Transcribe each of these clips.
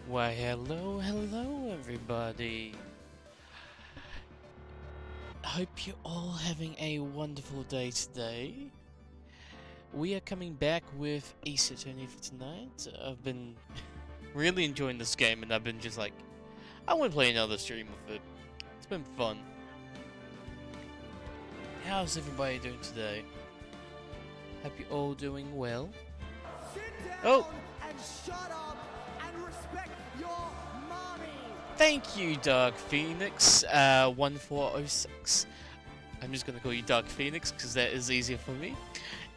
Why, hello, everybody. Hope you're all having a wonderful day today. We are coming back with Ace Attorney for tonight. I've been really enjoying this game, and I've been just like, I want to play another stream of it. It's been fun. How's everybody doing today? Hope you're all doing well. Sit down Oh! and shut up and respect your mommy. Thank you, Dark Phoenix, 1406. I'm just gonna call you Dark Phoenix because that is easier for me.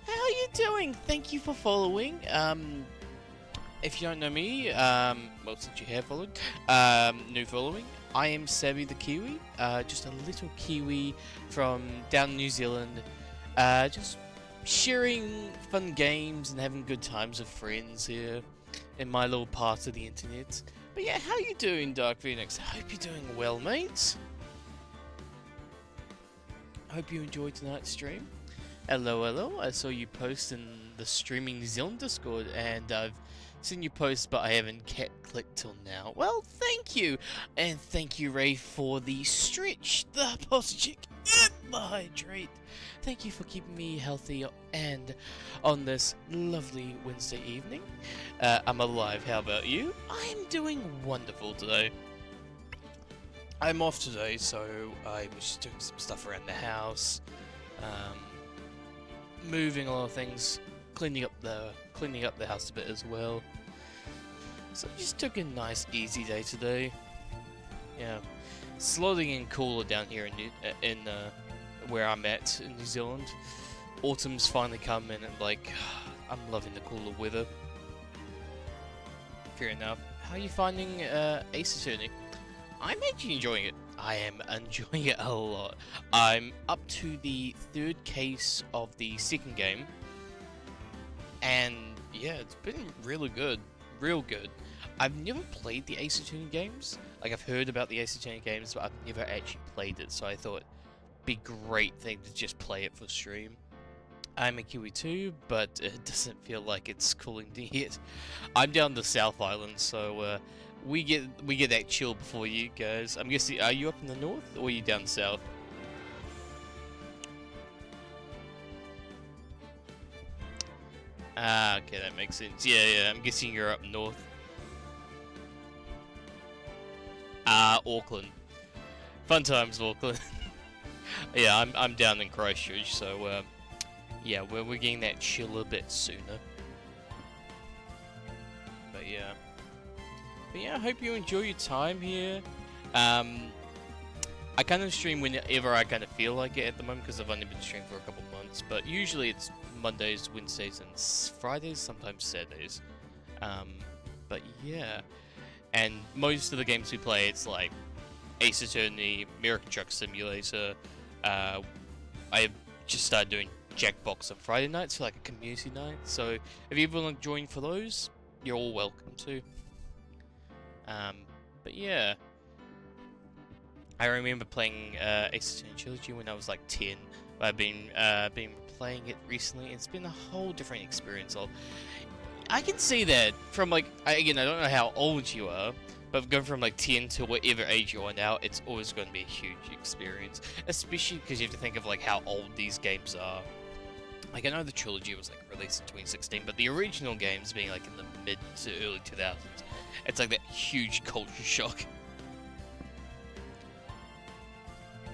How are you doing? Thank you for following. If you don't know me, well, since you have followed, new following, I am Savvy the Kiwi, just a little Kiwi from down New Zealand, just sharing fun games and having good times with friends here in my little part of the internet. But yeah, how you doing, Dark Phoenix? I hope you're doing well, mates. I hope you enjoyed tonight's stream. Hello. I saw you post in the Streaming New Zealand Discord, and I've seen you post, but I haven't clicked till now. Well, thank you, and thank you, Ray, for the stretch, the posture, and the hydrate. Thank you for keeping me healthy and on this lovely Wednesday evening. I'm alive. How about you? I'm doing wonderful today. I'm off today, so I was just doing some stuff around the house, moving a lot of things, cleaning up the house a bit as well. So I just took a nice, easy day today. Yeah, slotting in cooler down here in where I'm at in New Zealand. Autumn's finally come in, and like, I'm loving the cooler weather. Fair enough. How are you finding Ace Attorney? I'm actually enjoying it. I am enjoying it a lot. I'm up to the third case of the second game, and yeah, it's been really good, real good. I've never played the Ace Attorney games. Like, I've heard about the Ace Attorney games, but I've never actually played it. So I thought it'd be a great thing to just play it for stream. I'm a Kiwi too, but it doesn't feel like it's cooling yet. I'm down the South Island, so we get that chill before you guys. I'm guessing, are you up in the north or are you down south? Ah, okay, that makes sense. Yeah, I'm guessing you're up north. Auckland. Fun times, Auckland. Yeah, I'm down in Christchurch, so yeah, we're getting that chill a bit sooner. But yeah, I hope you enjoy your time here. I kind of stream whenever I kind of feel like it at the moment, because I've only been streaming for a couple months. But usually it's Mondays, Wednesdays, and Fridays, sometimes Saturdays. But yeah, and most of the games we play, it's like Ace Attorney, American Truck Simulator. I just started doing Jackbox on Friday nights for like a community night. So if you want to join for those, you're all welcome to. But yeah, I remember playing Ace Attorney Trilogy when I was like 10. But I've been playing it recently, and it's been a whole different experience. I can see that from like, again, I don't know how old you are, but going from like 10 to whatever age you are now, it's always going to be a huge experience. Especially because you have to think of like how old these games are. Like, I know the Trilogy was like released in 2016, but the original games being like in the mid to early 2000s, it's like that huge culture shock.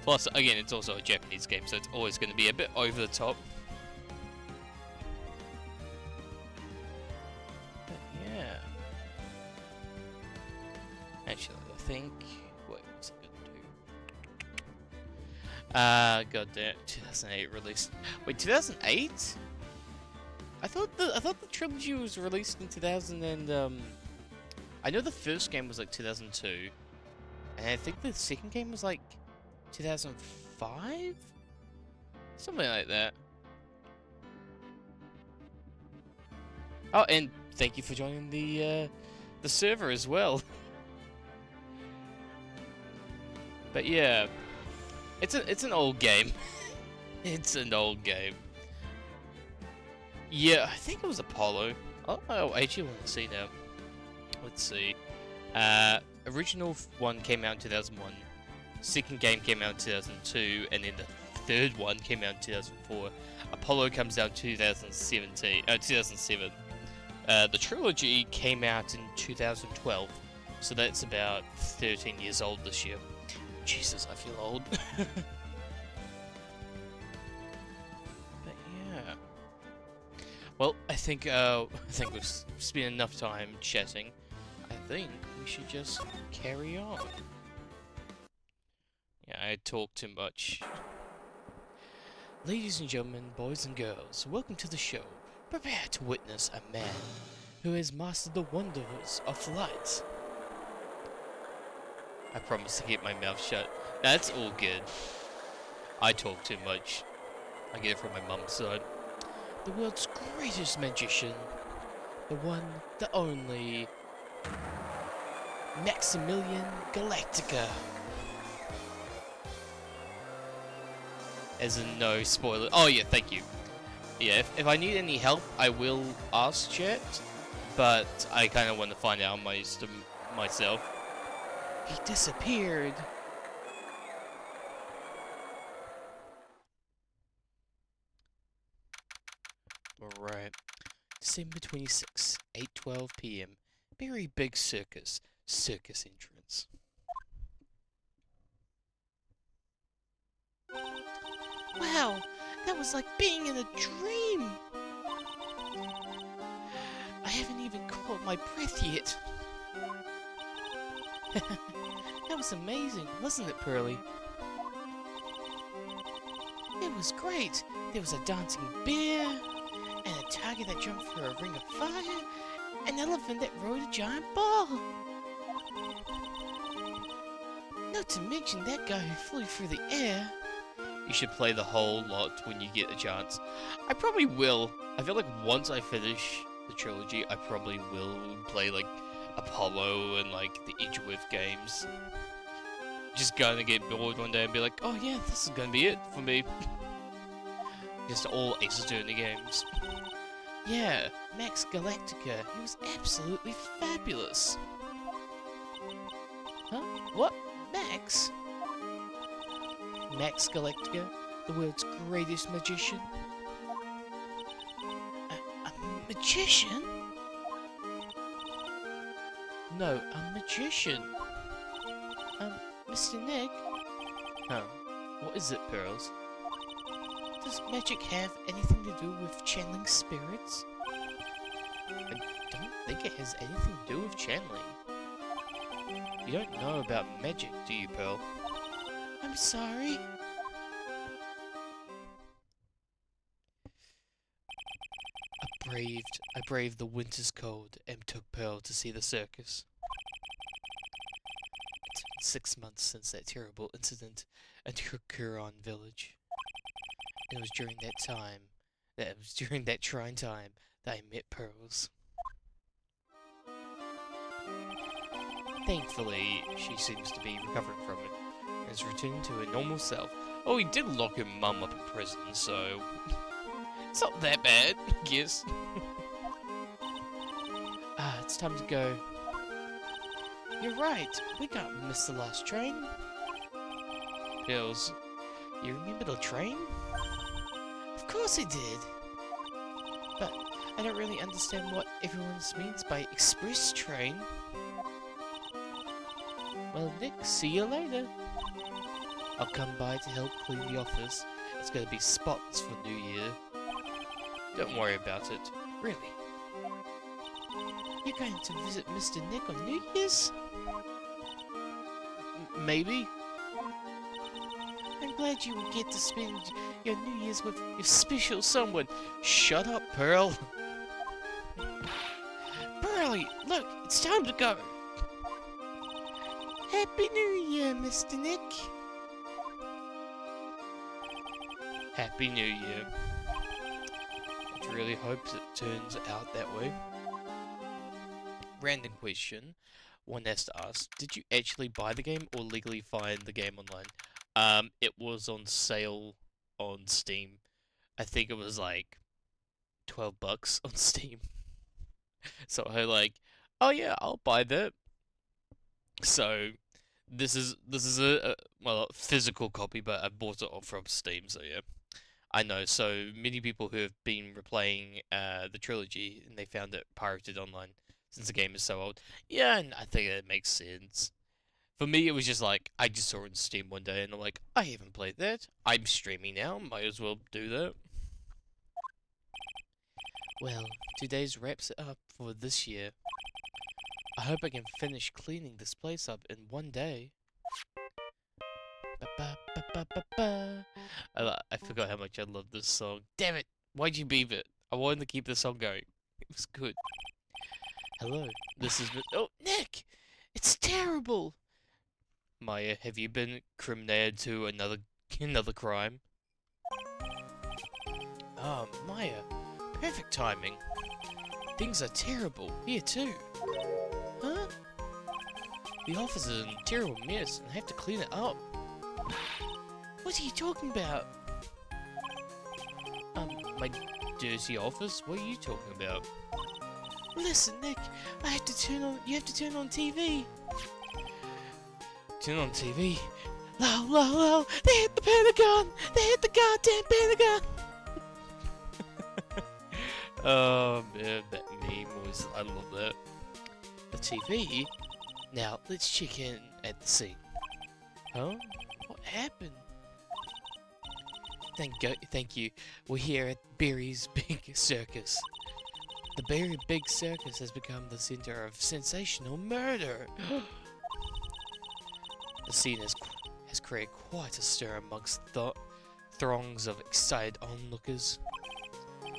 Plus, again, it's also a Japanese game, so it's always going to be a bit over the top. But yeah. Actually, I think... Wait, what's it gonna do? God damn, 2008 released. Wait, 2008? I thought the trilogy was released in 2000 and I know the first game was like 2002, and I think the second game was like 2005, something like that. Oh, and thank you for joining the server as well. But yeah, it's an old game. It's an old game. Yeah, I think it was Apollo. Oh, I actually want to see now. Let's see. Original one came out in 2001. Second game came out in 2002, and then the third one came out in 2004. Apollo comes out in 2007. The Trilogy came out in 2012, so that's about 13 years old this year. Jesus, I feel old. But yeah. Well, I think we've spent enough time chatting. I think we should just carry on. Yeah, I talk too much. Ladies and gentlemen, boys and girls, welcome to the show. Prepare to witness a man who has mastered the wonders of flight. I promise to keep my mouth shut. That's all good. I talk too much. I get it from my mum's side. The world's greatest magician. The one, the only. Maximilian Galactica. As in no spoiler. Oh yeah, thank you. Yeah, if I need any help, I will ask chat. But I kind of want to find out myself. He disappeared. Alright. December 26, 8:12 p.m. Very big circus entrance. Wow, that was like being in a dream. I haven't even caught my breath yet. That was amazing, wasn't it, Pearly? It was great. There was a dancing bear, and a tiger that jumped through a ring of fire, an elephant that rode a giant ball. Not to mention that guy who flew through the air. You should play the whole lot when you get a chance. I probably will. I feel like once I finish the trilogy, I probably will play like Apollo and like the Edgeworth games. Just gonna get bored one day and be like, oh yeah, this is gonna be it for me. Just all Ace Attorney games. Yeah, Max Galactica, he was absolutely fabulous. Huh? What? Max? Max Galactica, the world's greatest magician? A magician? No, a magician. Mr. Nick? Huh. What is it, Pearls? Does magic have anything to do with channeling spirits? I don't think it has anything to do with channeling. You don't know about magic, do you, Pearl? I'm sorry. I braved the winter's cold and took Pearl to see the circus. It's been 6 months since that terrible incident at Huron Village. It was during that trying time that I met Pearls. Thankfully, she seems to be recovering from it. Is returning to her normal self. Oh, he did lock her mum up in prison, so it's not that bad, I guess. It's time to go. You're right, we can't miss the last train. Pills, you remember the train? Of course I did. But I don't really understand what everyone means by express train. Well, Nick, see you later. I'll come by to help clean the office. It's gonna be spotless for New Year. Don't worry about it. Really. You're going to visit Mr. Nick on New Year's? Maybe. I'm glad you will get to spend your New Year's with your special someone. Shut up, Pearl. Pearly, look, it's time to go. Happy New Year, Mr. Nick. Happy New Year. I really hope it turns out that way. Random question. One has to ask, did you actually buy the game or legally find the game online? It was on sale on Steam. I think it was like $12 on Steam. So I like, oh yeah, I'll buy that. So this is a well, a physical copy, but I bought it off from Steam. So yeah, I know. So many people who have been replaying the trilogy and they found it pirated online since the game is so old. Yeah, and I think it makes sense. For me, it was just like I just saw it on Steam one day, and I'm like, I haven't played that. I'm streaming now. Might as well do that. Well, today's wraps it up for this year. I hope I can finish cleaning this place up in one day. Ba-ba-ba-ba-ba-ba. I forgot how much I love this song. Damn it! Why'd you beep it? I wanted to keep the song going. It was good. Hello, this is. Oh, Nick! It's terrible! Maya, have you been criminated to another crime? Oh, Maya, perfect timing. Things are terrible here too. Huh? The office is in a terrible mess and I have to clean it up. What are you talking about? My dirty office? What are you talking about? Listen, Nick, you have to turn on TV. Turn on TV? No, they hit the Pentagon! They hit the goddamn Pentagon! Oh man, that meme was, I love that. The TV? Now, let's check in at the scene. Huh? What happened? Thank you. We're here at Barry's Big Circus. The Barry Big Circus has become the center of sensational murder. The scene has created quite a stir amongst the throngs of excited onlookers.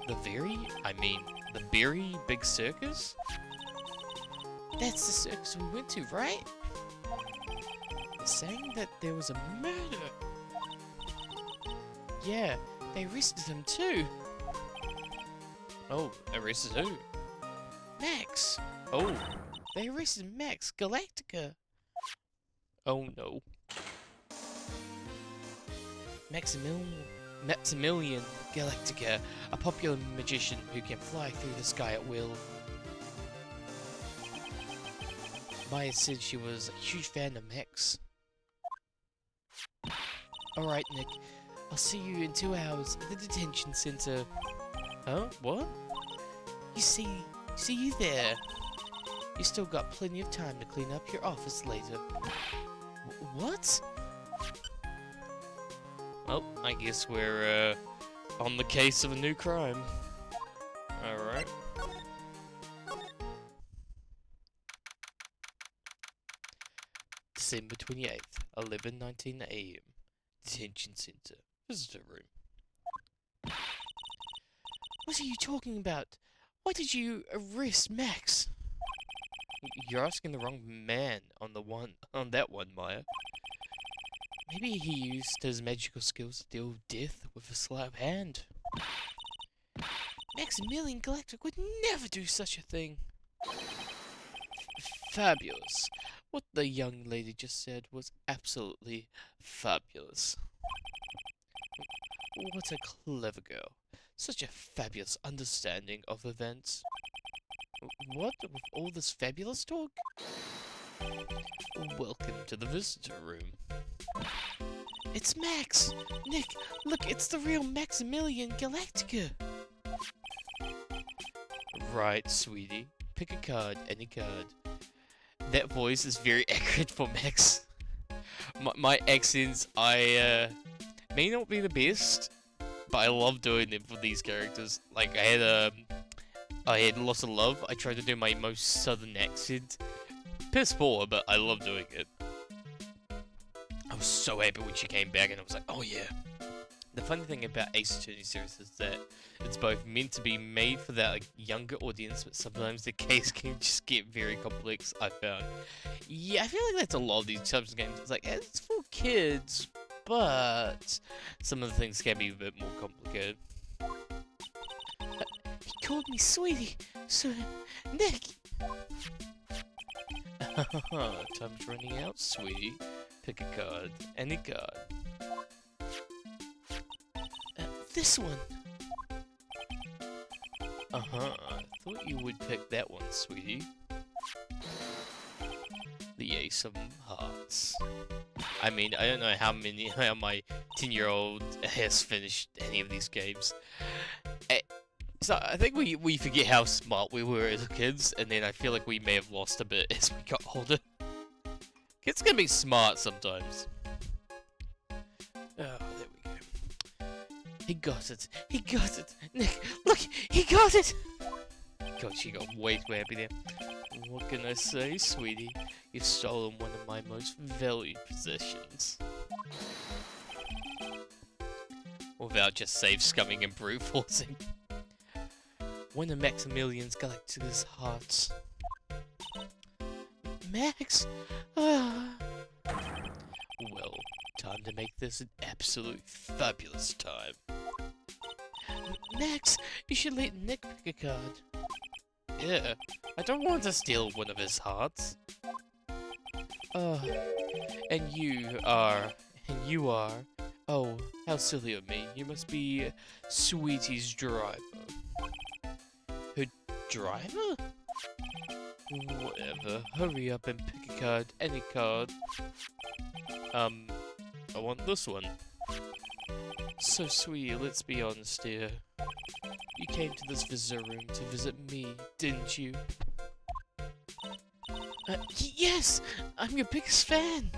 The Barry Big Circus? That's the circus we went to, right? They're saying that there was a murder. Yeah, they arrested him too. Oh, arrested who? Max. Oh, they arrested Max Galactica. Oh no. Maximilian Galactica, a popular magician who can fly through the sky at will. Maya said she was a huge fan of Max. Alright, Nick. I'll see you in 2 hours at the detention center. Huh? What? See you there. You still got plenty of time to clean up your office later. What? Well, I guess we're on the case of a new crime. Alright. December 28th, 11:19 AM. Detention Center. Visitor room. What are you talking about? Why did you arrest Max? You're asking the wrong man on that one, Maya. Maybe he used his magical skills to deal death with a sleight of hand. Maximilian Galactic would never do such a thing. Fabulous. What the young lady just said was absolutely fabulous. What a clever girl. Such a fabulous understanding of events. What? With all this fabulous talk? Welcome to the visitor room. It's Max! Nick, look, it's the real Maximilian Galactica! Right, sweetie. Pick a card, any card. That voice is very accurate for Max. My accents, I may not be the best, but I love doing them for these characters. Like, I had Lots of Love. I tried to do my most southern accent. Piss poor, but I love doing it. I was so happy when she came back, and I was like, oh yeah. The funny thing about Ace Attorney series is that it's both meant to be made for that younger audience, but sometimes the case can just get very complex, I found. Yeah, I feel like that's a lot of these types of games. It's like, it's for kids, but some of the things can be a bit more complicated. He called me sweetie, so Nick. Time's running out, sweetie. Pick a card, any card. This one. I thought you would pick that one, sweetie. The yay, some hearts. I mean, I don't know how my 10-year-old has finished any of these games. So I think we forget how smart we were as kids, and then I feel like we may have lost a bit as we got older. Kids can be smart sometimes. Oh, there we go. He got it. He got it. Nick, look, he got it. God, she got way too happy there. What can I say, sweetie? You've stolen one of my most valued possessions. Without just save scumming and brute forcing. One of Maximilian's Galacticus hearts. Max? Well, time to make this an absolute fabulous time. Max, you should let Nick pick a card. Yeah, I don't want to steal one of his hearts. And you are, oh, how silly of me. You must be Sweetie's driver. Her driver? Whatever, hurry up and pick a card, any card. I want this one. So sweet, let's be honest here. You came to this visitor room to visit me, didn't you? Yes! I'm your biggest fan!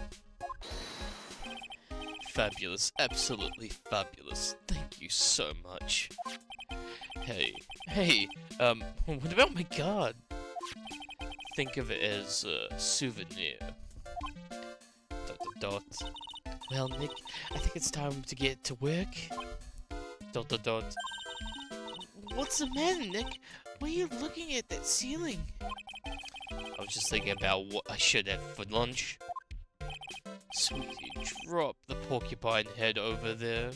Fabulous, absolutely fabulous. Thank you so much. Hey, what about my card? Think of it as a souvenir. ... Well, Nick, I think it's time to get to work. ... What's the matter, Nick? Why are you looking at that ceiling? I was just thinking about what I should have for lunch. Sweetie, drop the porcupine head over there.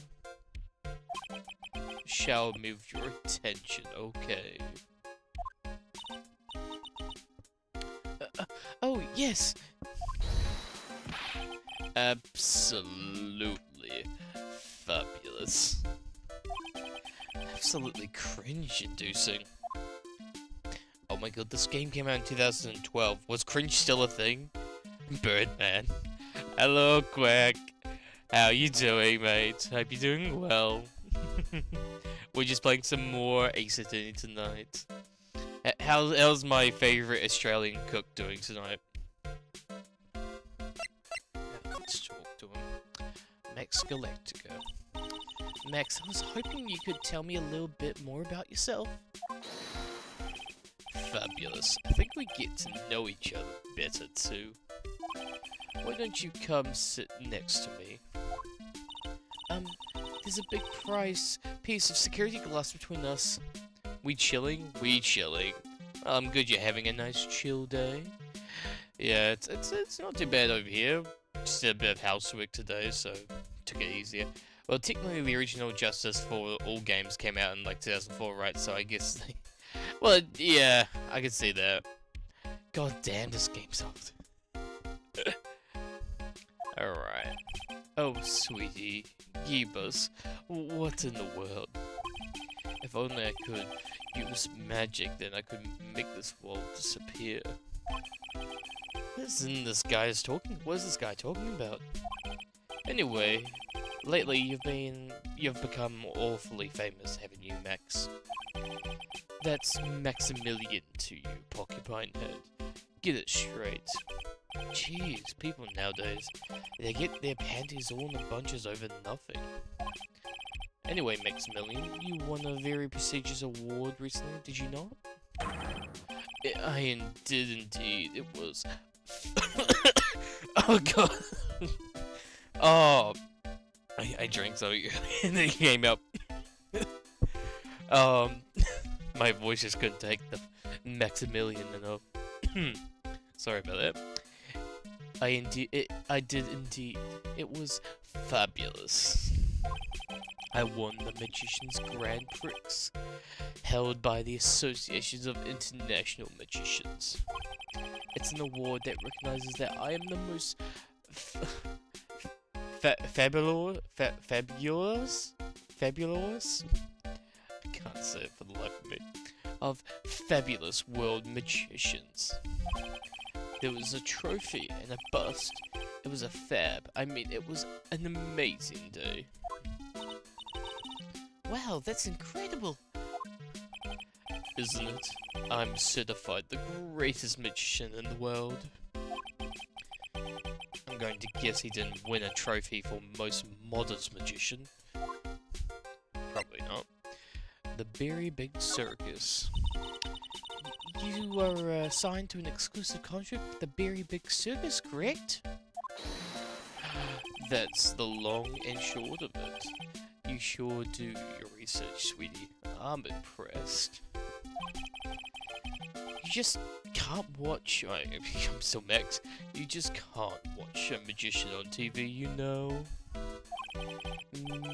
Shall move your attention, okay? Oh, yes! Absolutely fabulous. Absolutely cringe-inducing. Oh my god, this game came out in 2012. Was cringe still a thing? Birdman. Hello, Quack. How you doing, mate? Hope you're doing well. We're just playing some more Ace Attorney tonight. How's my favourite Australian cook doing tonight? Let's talk to him. Max Galactica. Max, I was hoping you could tell me a little bit more about yourself. Fabulous. I think we get to know each other better too. Why don't you come sit next to me? There's a big piece of security glass between us. We chilling? We chilling. Good you're having a nice chill day. Yeah, it's not too bad over here. Just did a bit of housework today, so took it easier. Well, technically the original Justice for all games came out in like 2004, right? So I guess they... Well, yeah, I can see that. God damn, this game's old. Alright. Oh, sweetie. Gibbous. What in the world? If only I could use magic, then I could make this world disappear. What is this guy talking about? Anyway, lately you've become awfully famous, haven't you, Max? That's Maximilian to you, Porcupine Head. Get it straight. Jeez, people nowadays, they get their panties all in bunches over nothing. Anyway, Maximilian, you won a very prestigious award recently, did you not? I did indeed. It was... Oh god. Oh, I drank something and it came out. My voice just couldn't take the Maximilian enough. Sorry about that. I did indeed. It was fabulous. I won the Magician's Grand Prix, held by the Associations of International Magicians. It's an award that recognizes that I am the most fabulous? I can't say it for the life of me. Of fabulous world magicians. There was a trophy and a bust. It was a fab. I mean, it was an amazing day. Wow, that's incredible! Isn't it? I'm certified the greatest magician in the world. I'm going to guess he didn't win a trophy for most modest magician. Probably not. The Very Big Circus. You are signed to an exclusive contract with the Very Big Circus, correct? That's the long and short of it. You sure do your research, sweetie. I'm impressed. You just can't watch... I'm still Max. You just can't watch a magician on TV, you know?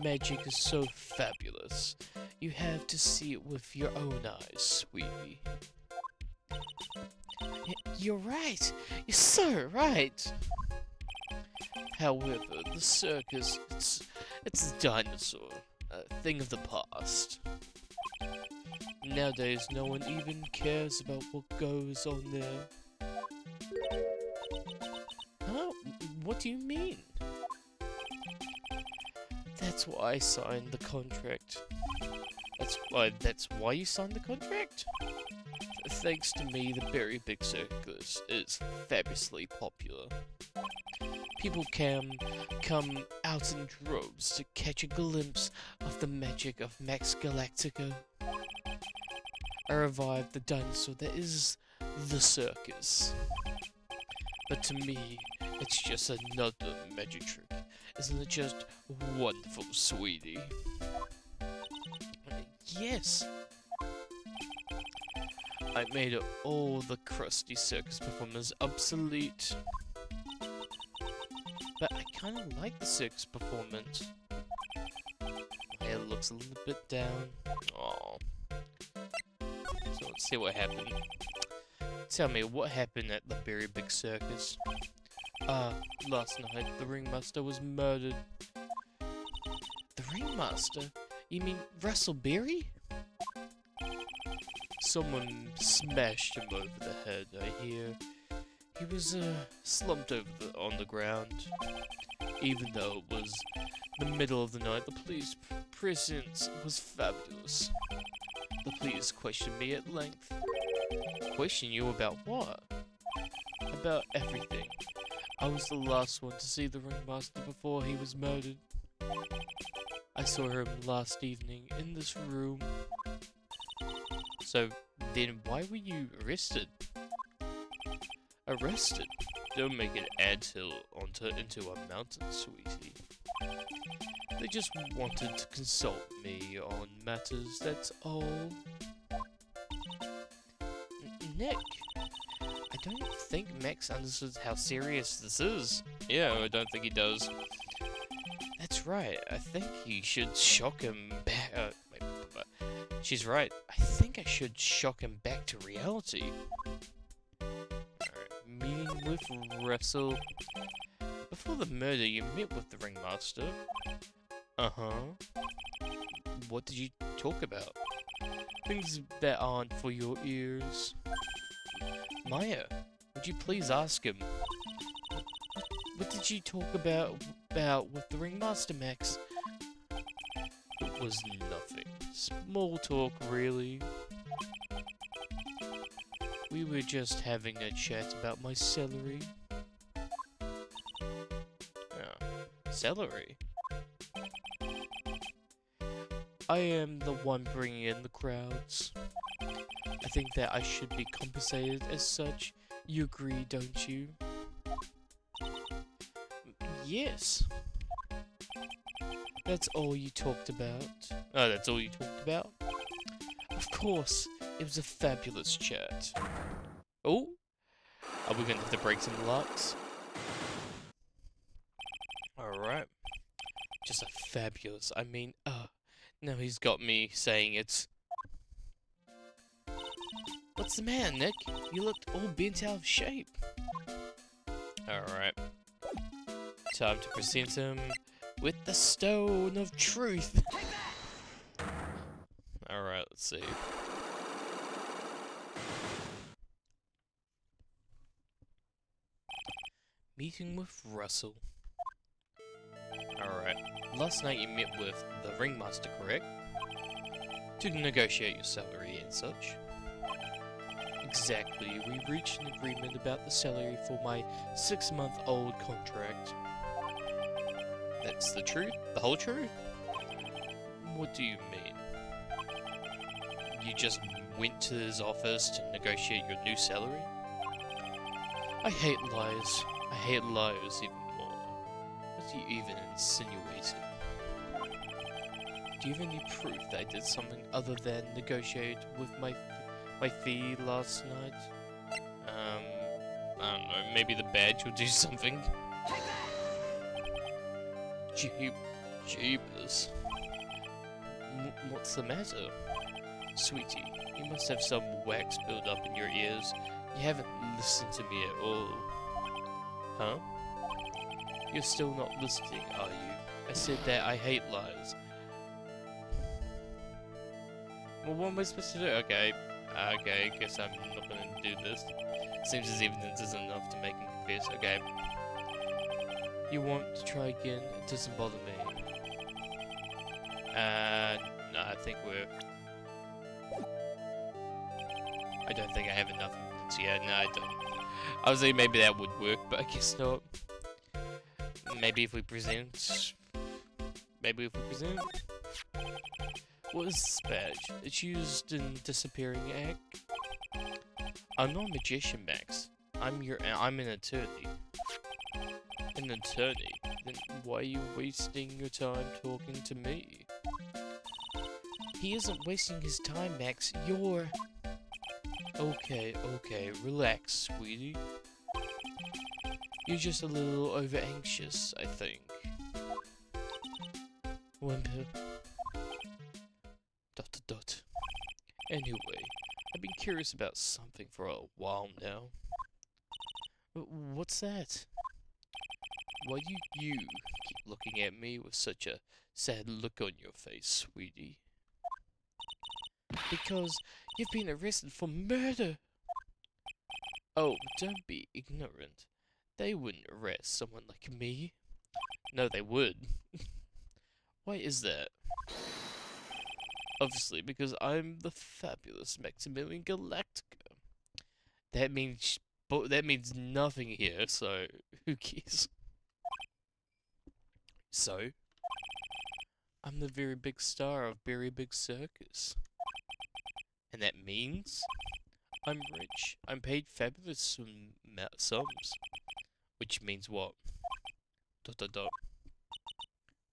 Magic is so fabulous. You have to see it with your own eyes, sweetie. You're right. You're so right. However, the circus, it's a dinosaur. A thing of the past. Nowadays, no one even cares about what goes on there. Huh? What do you mean? That's why I signed the contract. That's why you signed the contract? Thanks to me, the Very Big Circus is fabulously popular. People can come out in droves to catch a glimpse of the magic of Max Galactica. I revived the dinosaur that is the circus. But to me, it's just another magic trick. Isn't it just wonderful, sweetie? Yes. I made all the crusty circus performers obsolete. But I kinda like the circus performance. My hair looks a little bit down. Aww. So let's see what happened. Tell me, what happened at the Very Big Circus? Last night, the ringmaster was murdered. The ringmaster? You mean Russell Berry? Someone smashed him over the head, I hear. He was, slumped on the ground. Even though it was the middle of the night, the police presence was fabulous. The police questioned me at length. Question you about what? About everything. I was the last one to see the ringmaster before he was murdered. I saw him last evening in this room. So, then why were you arrested? Arrested? Don't make an anthill into a mountain, sweetie. They just wanted to consult me on matters, that's all. Nick, I don't think Max understood how serious this is. Yeah, I don't think he does. That's right, I think he should shock him back. She's right. I think I should shock him back to reality. Alright, meeting with Russell. Before the murder, you met with the ringmaster. Uh-huh. What did you talk about? Things that aren't for your ears. Maya, would you please ask him? What did you talk about with the ringmaster, Max? It was nothing. Small talk, really. We were just having a chat about my celery. Celery? I am the one bringing in the crowds. I think that I should be compensated as such. You agree, don't you? Yes. That's all you talked about? Oh, that's all you talked about? Of course. It was a fabulous chat. Oh? Are we gonna have to break some locks? Alright. Just a fabulous, I mean, now he's got me saying it's... What's the matter, Nick? You looked all bent out of shape. Alright. Time to present him with the Stone of Truth. Alright, let's see. Meeting with Russell. Alright. Last night you met with the ringmaster, correct? To negotiate your salary and such. Exactly. We reached an agreement about the salary for my 6-month-old contract. That's the truth? The whole truth? What do you mean? You just went to his office to negotiate your new salary? I hate lies. I hate liars even more. What are you even insinuating? Do you have any proof that I did something other than negotiate with my fee last night? I don't know, maybe the badge will do something? Jeepers. What's the matter? Sweetie, you must have some wax build up in your ears. You haven't listened to me at all. Huh? You're still not listening, are you? I said that I hate lies. Well, what am I supposed to do? Okay, I guess I'm not gonna do this. Seems as evidence isn't enough to make him confess. Okay. You want to try again? It doesn't bother me. No, I think I don't think I have enough evidence yet. No, I don't. I was thinking maybe that would work, but I guess not. Maybe if we present. What is this badge? It's used in disappearing act. I'm not a magician, Max. I'm an attorney. An attorney? Then why are you wasting your time talking to me? He isn't wasting his time, Max. You're... Okay, relax, sweetie. You're just a little over-anxious, I think. Whimper. ... Anyway, I've been curious about something for a while now. What's that? Why do you keep looking at me with such a sad look on your face, sweetie? Because you've been arrested for murder! Oh, don't be ignorant. They wouldn't arrest someone like me. No, they would. Why is that? Obviously, because I'm the fabulous Maximilian Galactica. That means nothing here, so who cares? So, I'm the very big star of Very Big Circus. And that means I'm rich. I'm paid fabulous sums. Which means what? ...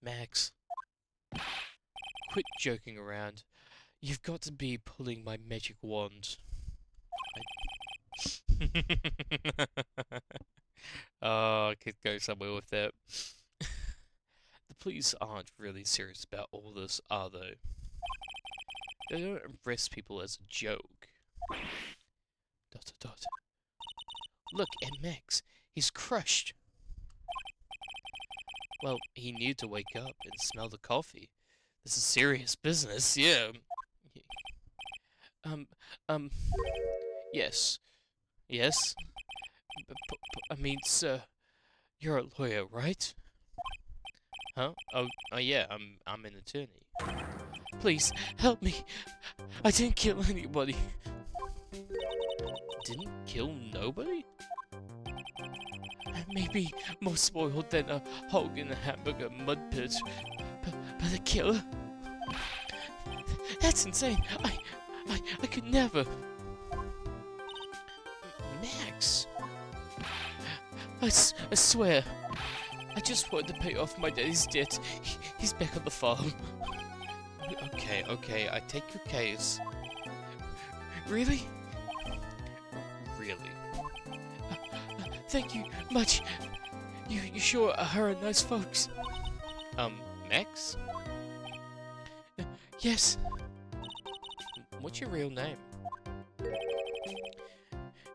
Max. Quit joking around. You've got to be pulling my magic wand. Oh, I could go somewhere with that. The police aren't really serious about all this, are they? They don't arrest people as a joke. ... Look at Max. He's crushed. Well, he needed to wake up and smell the coffee. This is serious business, yeah. Yes. Yes? I mean, sir, you're a lawyer, right? Huh? Oh, yeah, I'm an attorney. Please, help me. I didn't kill anybody. Didn't kill nobody? I may be more spoiled than a hog in a hamburger mud pit, but a killer? That's insane. I could never. Max. I swear. I just wanted to pay off my daddy's debt. He's back on the farm. Okay, I take your case. Really? Really? Thank you much. You sure are nice folks. Max? Yes. What's your real name?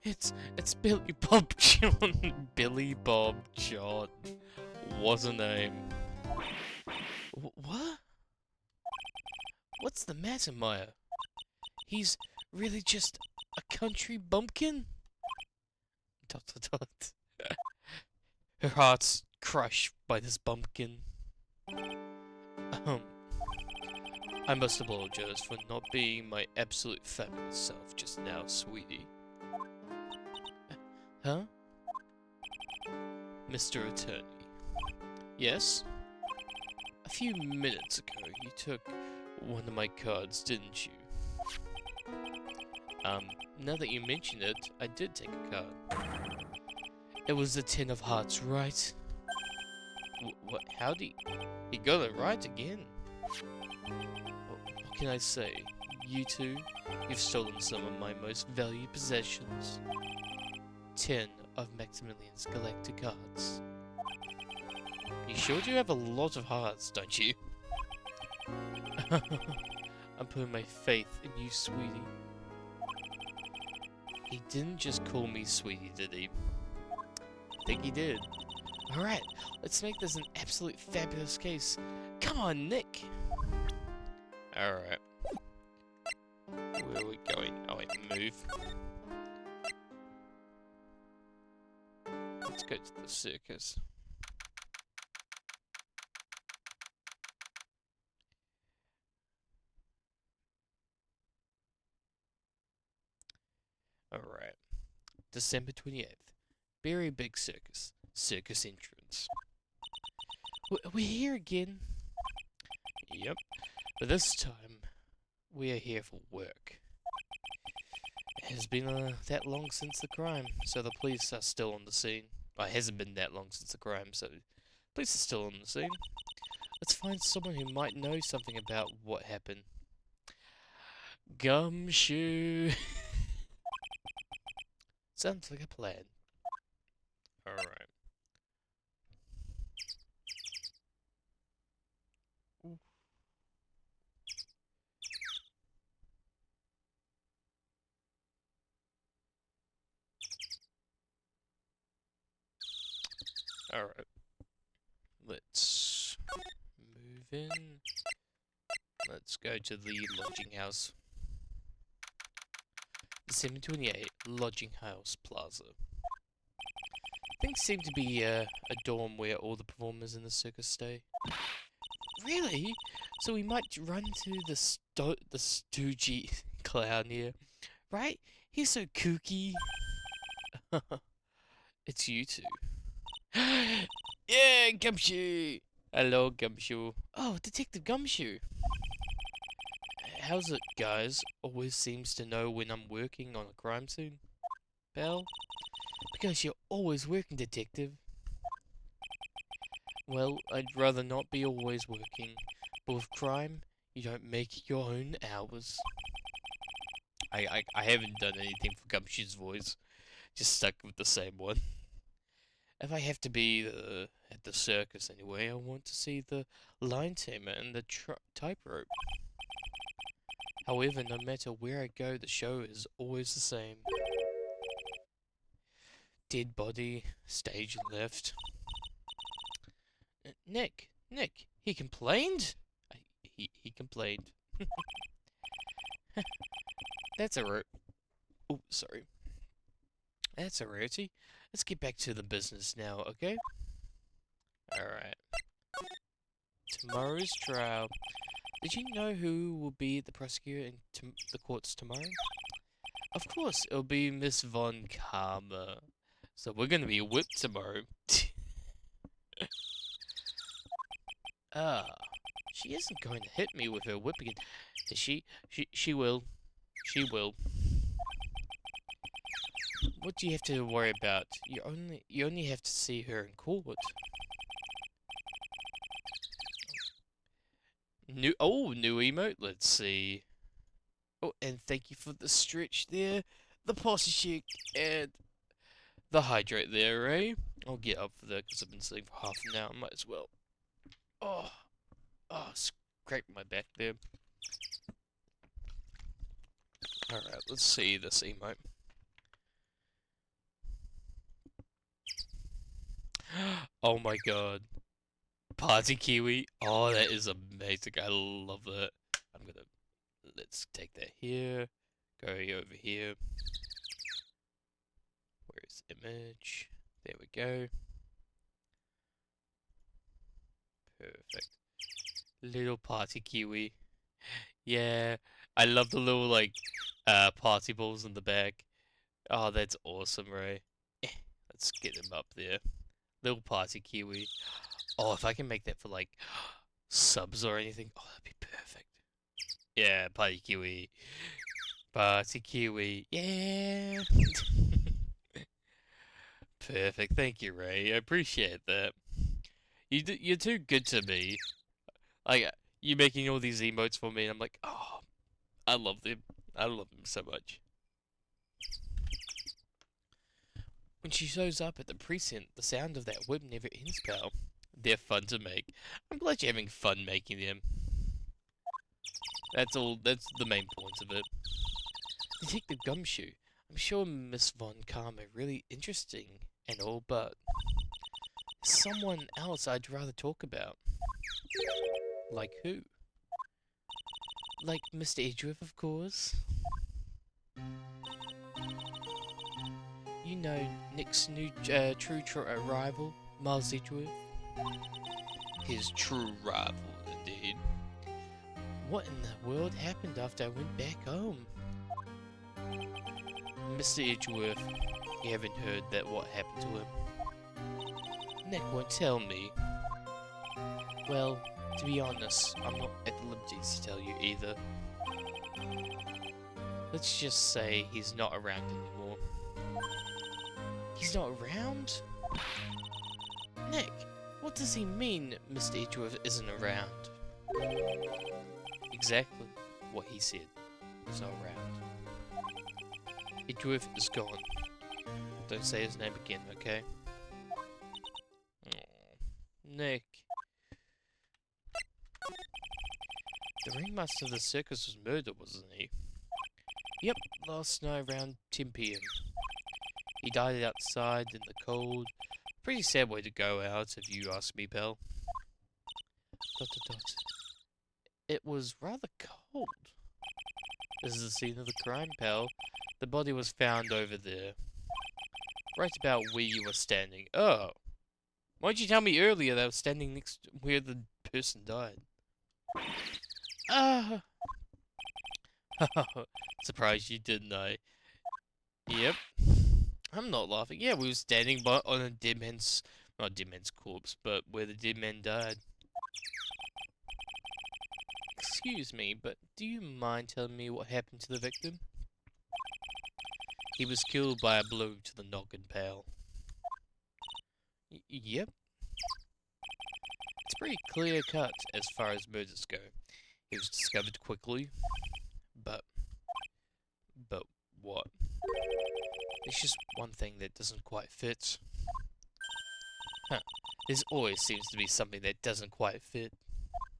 It's Billy Bob John. Billy Bob John. What a name. What? What's the matter, Maya? He's really just a country bumpkin? ... Her heart's crushed by this bumpkin. I must apologize for not being my absolute fabulous self just now, sweetie. Huh? Mr. Attorney. Yes? A few minutes ago, you took one of my cards, didn't you? Now that you mention it, I did take a card. It was the Ten of Hearts, right? What? How do you got it right again? What can I say? You two, you've stolen some of my most valued possessions. 10 of Maximilian's Galactic Hearts. You sure do have a lot of hearts, don't you? I'm putting my faith in you, sweetie. He didn't just call me sweetie, did he? I think he did. Alright, let's make this an absolute fabulous case. Come on, Nick! Alright. Where are we going? Oh, wait, move. Let's go to the circus. Alright. December 28th. Very big circus. Circus entrance. We're here again. Yep. But this time, we are here for work. It has been that long since the crime, so the police are still on the scene. Well, it hasn't been that long since the crime, so the police are still on the scene. Let's find someone who might know something about what happened. Gumshoe! Sounds like a plan. Alright. Alright. Let's move in. Let's go to the lodging house. 728 Lodging House Plaza. Things seem to be a dorm where all the performers in the circus stay. Really? So we might run into the stoogey clown here, right? He's so kooky. It's you two. Yeah, Gumshoe! Hello, Gumshoe. Oh, Detective Gumshoe. How's it, guys? Always seems to know when I'm working on a crime scene. Belle? Because you're always working, Detective. Well, I'd rather not be always working, but with crime, you don't make your own hours. I haven't done anything for Gumshoe's voice, just stuck with the same one. If I have to be at the circus anyway, I want to see the line tamer and the tightrope. However, no matter where I go, the show is always the same. Dead body, stage left. Nick, he complained? He complained. That's a oh, sorry. That's a rarity. Let's get back to the business now, okay? Alright. Tomorrow's trial. Did you know who will be the prosecutor in the courts tomorrow? Of course, it'll be Miss Von Karma. So we're gonna be whipped tomorrow. She isn't going to hit me with her whip again, is she? She will. She will. What do you have to worry about? You only have to see her in court. New emote. Let's see. Oh, and thank you for the stretch there, the posture check, and the hydrate there, eh? I'll get up for that because I've been sitting for half an hour. Might as well. Scrape my back there. Alright, let's see this emote. Oh my god. Party Kiwi. Oh, that is amazing. I love that. Let's take that here. Go over here. Where's image? There we go. Perfect. Little party kiwi. Yeah, I love the little like party balls in the back. Oh, that's awesome, Ray. Let's get him up there. Little party kiwi. Oh, if I can make that for like subs or anything, oh, that'd be perfect. Yeah, party kiwi. Party kiwi. Yeah. Perfect. Thank you, Ray. I appreciate that. You're too good to me. Like you making all these emotes for me, and I'm like, oh, I love them. I love them so much. When she shows up at the precinct, the sound of that whip never ends, pal. They're fun to make. I'm glad you're having fun making them. That's all. That's the main point of it. Detective Gumshoe. I'm sure Miss Von Karma really interesting and all, but someone else I'd rather talk about. Like who? Like Mr. Edgeworth, of course. You know, Nick's new true rival, Miles Edgeworth. His true rival, indeed. What in the world happened after I went back home? Mr. Edgeworth, you haven't heard that what happened to him? Nick won't tell me. Well, to be honest, I'm not at the liberty to tell you either. Let's just say he's not around anymore. He's not around? Nick, what does he mean Mr. Edgeworth isn't around? Exactly what he said. He's not around. Edgeworth is gone. Don't say his name again, okay? Aww. Nick. The ringmaster of the circus was murdered, wasn't he? Yep, last night around 10 PM. He died outside in the cold. Pretty sad way to go out, if you ask me, pal. ... It was rather cold. This is the scene of the crime, pal. The body was found over there. Right about where you were standing. Oh! Why didn't you tell me earlier that I was standing next to where the person died? Ah! Surprised you, didn't I? Yep. I'm not laughing. Yeah, we were standing by on a dead man's... not dead man's corpse, but where the dead man died. Excuse me, but do you mind telling me what happened to the victim? He was killed by a blow to the noggin, pal. Yep. It's pretty clear cut as far as murders go. He was discovered quickly, but what? There's just one thing that doesn't quite fit. Huh. There's always seems to be something that doesn't quite fit.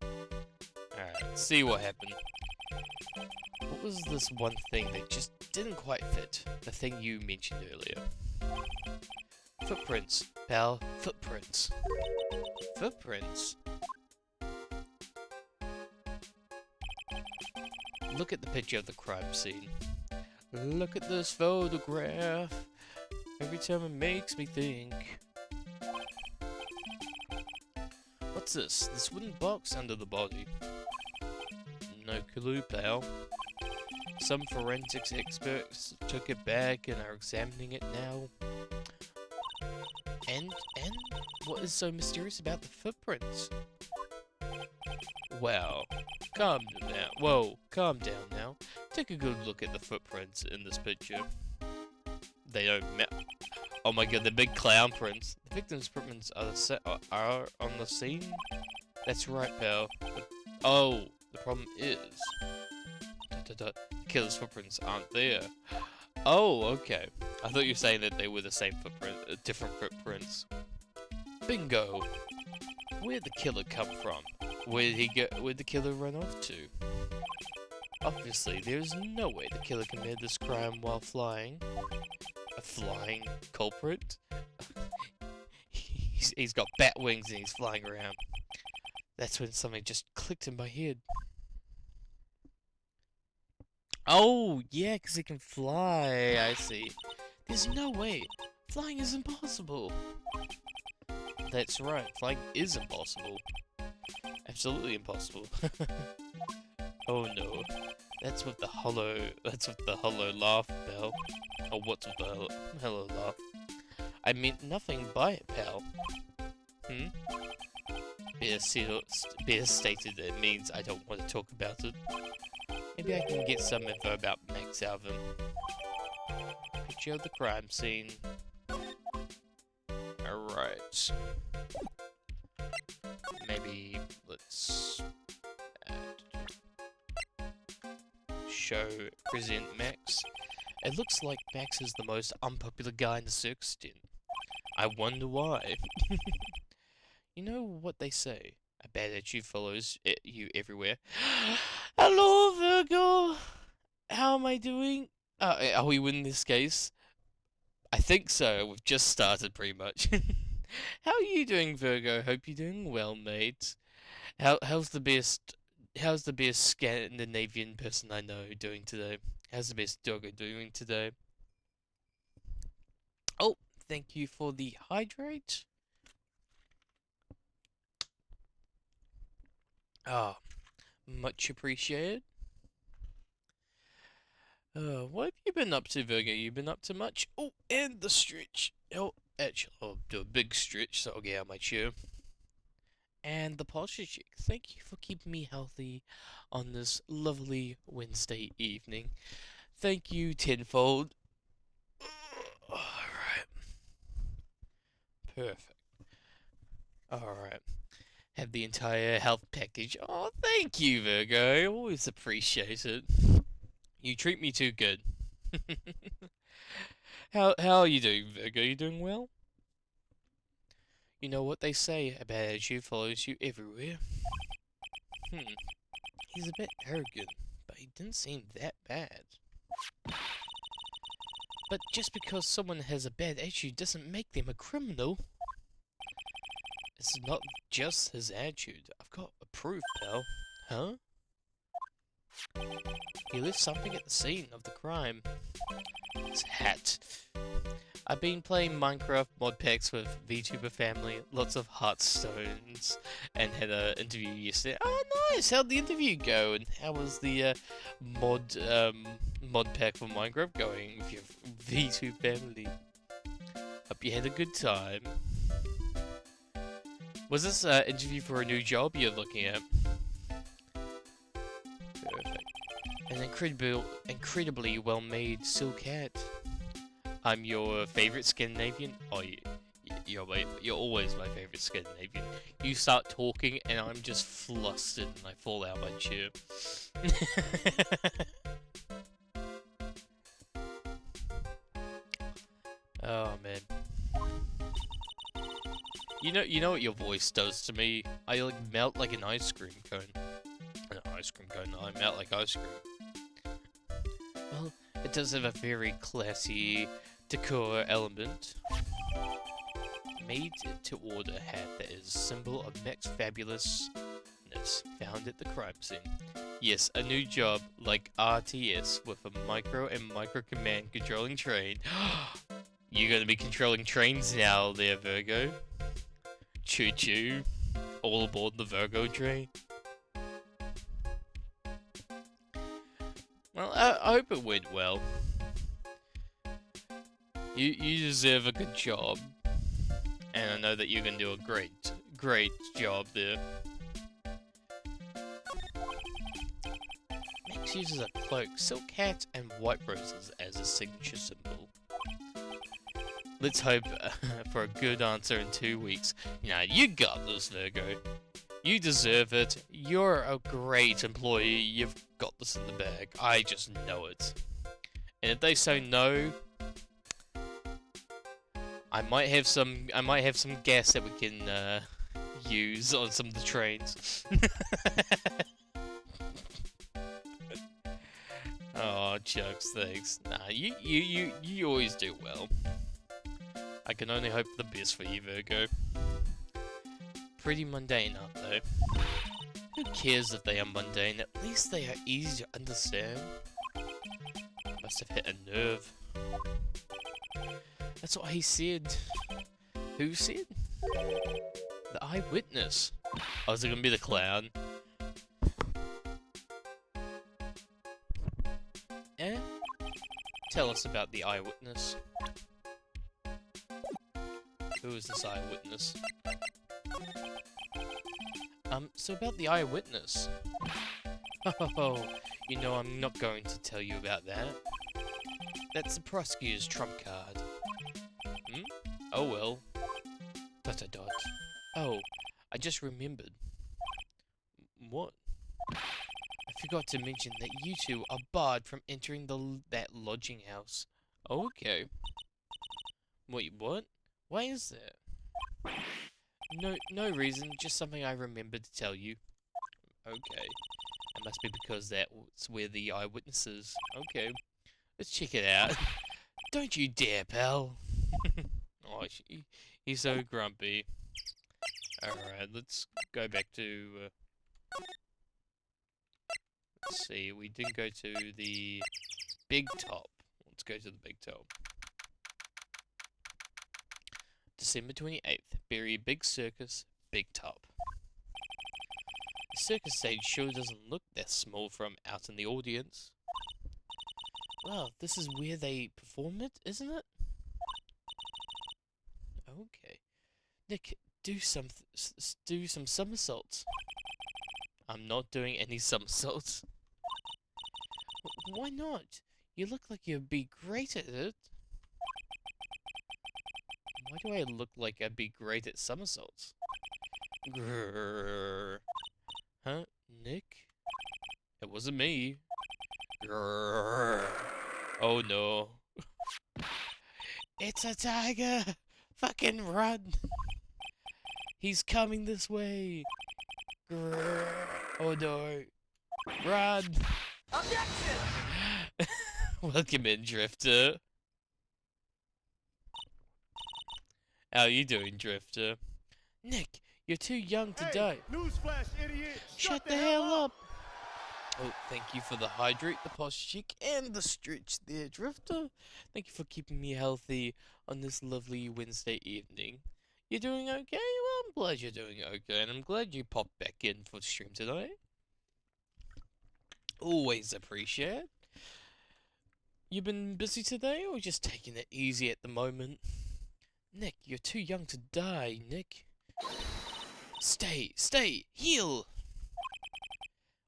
Alright, see what happened. What was this one thing that just didn't quite fit? The thing you mentioned earlier. Footprints, pal. Footprints. Footprints? Look at the picture of the crime scene. Look at this photograph. Every time it makes me think. What's this? This wooden box under the body. No clue, pal. Some forensics experts took it back and are examining it now. And what is so mysterious about the footprints? Well, calm down. Whoa, calm down now. Take a good look at the footprints in this picture. They don't match. Oh my god, the big clown prints. The victim's footprints are on the scene? That's right, pal. Oh, the problem is... the killer's footprints aren't there. Oh, okay. I thought you were saying that they were the same footprint, different footprints. Bingo! Where'd the killer come from? Where'd the killer run off to? Obviously, there's no way the killer committed this crime while flying. A flying culprit? He's got bat wings and he's flying around. That's when something just clicked in my head. Oh, yeah, because he can fly. I see. There's no way. Flying is impossible. That's right. Flying is impossible. Absolutely impossible. Oh no. That's with the hollow laugh, pal. Or what's with the hello laugh? I meant nothing by it, pal. Hmm? Beer stated that it means I don't want to talk about it. Maybe I can get some info about Max out of him. Picture of the crime scene. Alright. Maybe let's present Max. It looks like Max is the most unpopular guy in the circus den. I wonder why. You know what they say? A bad attitude follows you everywhere. Hello, Virgo! How am I doing? Are we winning this case? I think so. We've just started, pretty much. How are you doing, Virgo? Hope you're doing well, mate. How's the best Scandinavian person I know doing today? How's the best doggo doing today? Oh, thank you for the hydrate. Ah, much appreciated. What have you been up to, Virgo? You been up to much? Oh, and the stretch. Oh, actually, I'll do a big stretch, so I'll get out my chair. And the posture check. Thank you for keeping me healthy on this lovely Wednesday evening. Thank you tenfold. Alright. Perfect. Alright. Have the entire health package. Oh, thank you, Virgo. Always appreciate it. You treat me too good. How are you doing, Virgo? You doing well? You know what they say, a bad attitude follows you everywhere. He's a bit arrogant, but he didn't seem that bad. But just because someone has a bad attitude doesn't make them a criminal. It's not just his attitude. I've got proof, pal. Huh? He left something at the scene of the crime. His hat. I've been playing Minecraft mod packs with VTuber family, lots of heartstones, and had an interview yesterday. Oh, nice! How'd the interview go? And how was the mod pack for Minecraft going with your VTuber family? Hope you had a good time. Was this an interview for a new job you're looking at? Perfect. An incredibly well-made silk hat. I'm your favorite Scandinavian. Oh, you're always my favorite Scandinavian. You start talking and I'm just flustered and I fall out of my chair. Oh man. You know what your voice does to me? I like melt like an ice cream cone. An ice cream cone. I melt like ice cream. Well, it does have a very classy decor element. Made to order hat that is a symbol of Max fabulousness found at the crime scene. Yes, a new job like RTS with a micro command controlling train. You're gonna be controlling trains now there, Virgo. Choo choo. All aboard the Virgo train. Well, I hope it went well. You deserve a good job. And I know that you're gonna do a great job there. Max uses a cloak, silk hat, and white roses as a signature symbol. Let's hope for a good answer in 2 weeks. Now, you got this, Virgo. You deserve it. You're a great employee. You've got this in the bag. I just know it. And if they say no, I might have some gas that we can use on some of the trains. Oh, jokes, thanks. Nah, you always do well. I can only hope for the best for you, Virgo. Pretty mundane, aren't they? Who cares if they are mundane? At least they are easy to understand. Must have hit a nerve. That's what he said. Who said? The eyewitness. Oh, is it gonna be the clown? Eh? Tell us about the eyewitness. Who is this eyewitness? So about the eyewitness. Oh, you know I'm not going to tell you about that. That's the prosecutor's trump card. Hmm? Oh well. ... Oh, I just remembered. What? I forgot to mention that you two are barred from entering that lodging house. Okay. Wait, what? Why is that? No reason, just something I remembered to tell you. Okay. It must be because that's where the eyewitness is. Okay. Let's check it out. Don't you dare, pal. Oh, he's so grumpy. Alright, let's go back to... let's see, we didn't go to the big top. Let's go to the big top. December 28th, Berry Big Circus, Big Top. The circus stage sure doesn't look that small from out in the audience. Well, this is where they perform it, isn't it? Okay. Nick, do some somersaults. I'm not doing any somersaults. Why not? You look like you'd be great at it. Why do I look like I'd be great at somersaults? Grrr. Huh? Nick? It wasn't me. Grrr. Oh no. It's a tiger! Fucking run! He's coming this way! Grrr. Oh no. Run! Objection! Welcome in, Drifter. How you doing, Drifter? Nick, you're too young to die. Newsflash, idiot! Shut the hell up! Oh, thank you for the hydrate, the posh chick, and the stretch there, Drifter. Thank you for keeping me healthy on this lovely Wednesday evening. You doing okay? Well, I'm glad you're doing okay, and I'm glad you popped back in for the stream today. Always appreciate. You been busy today, or just taking it easy at the moment? Nick, you're too young to die, Nick. Stay, heal!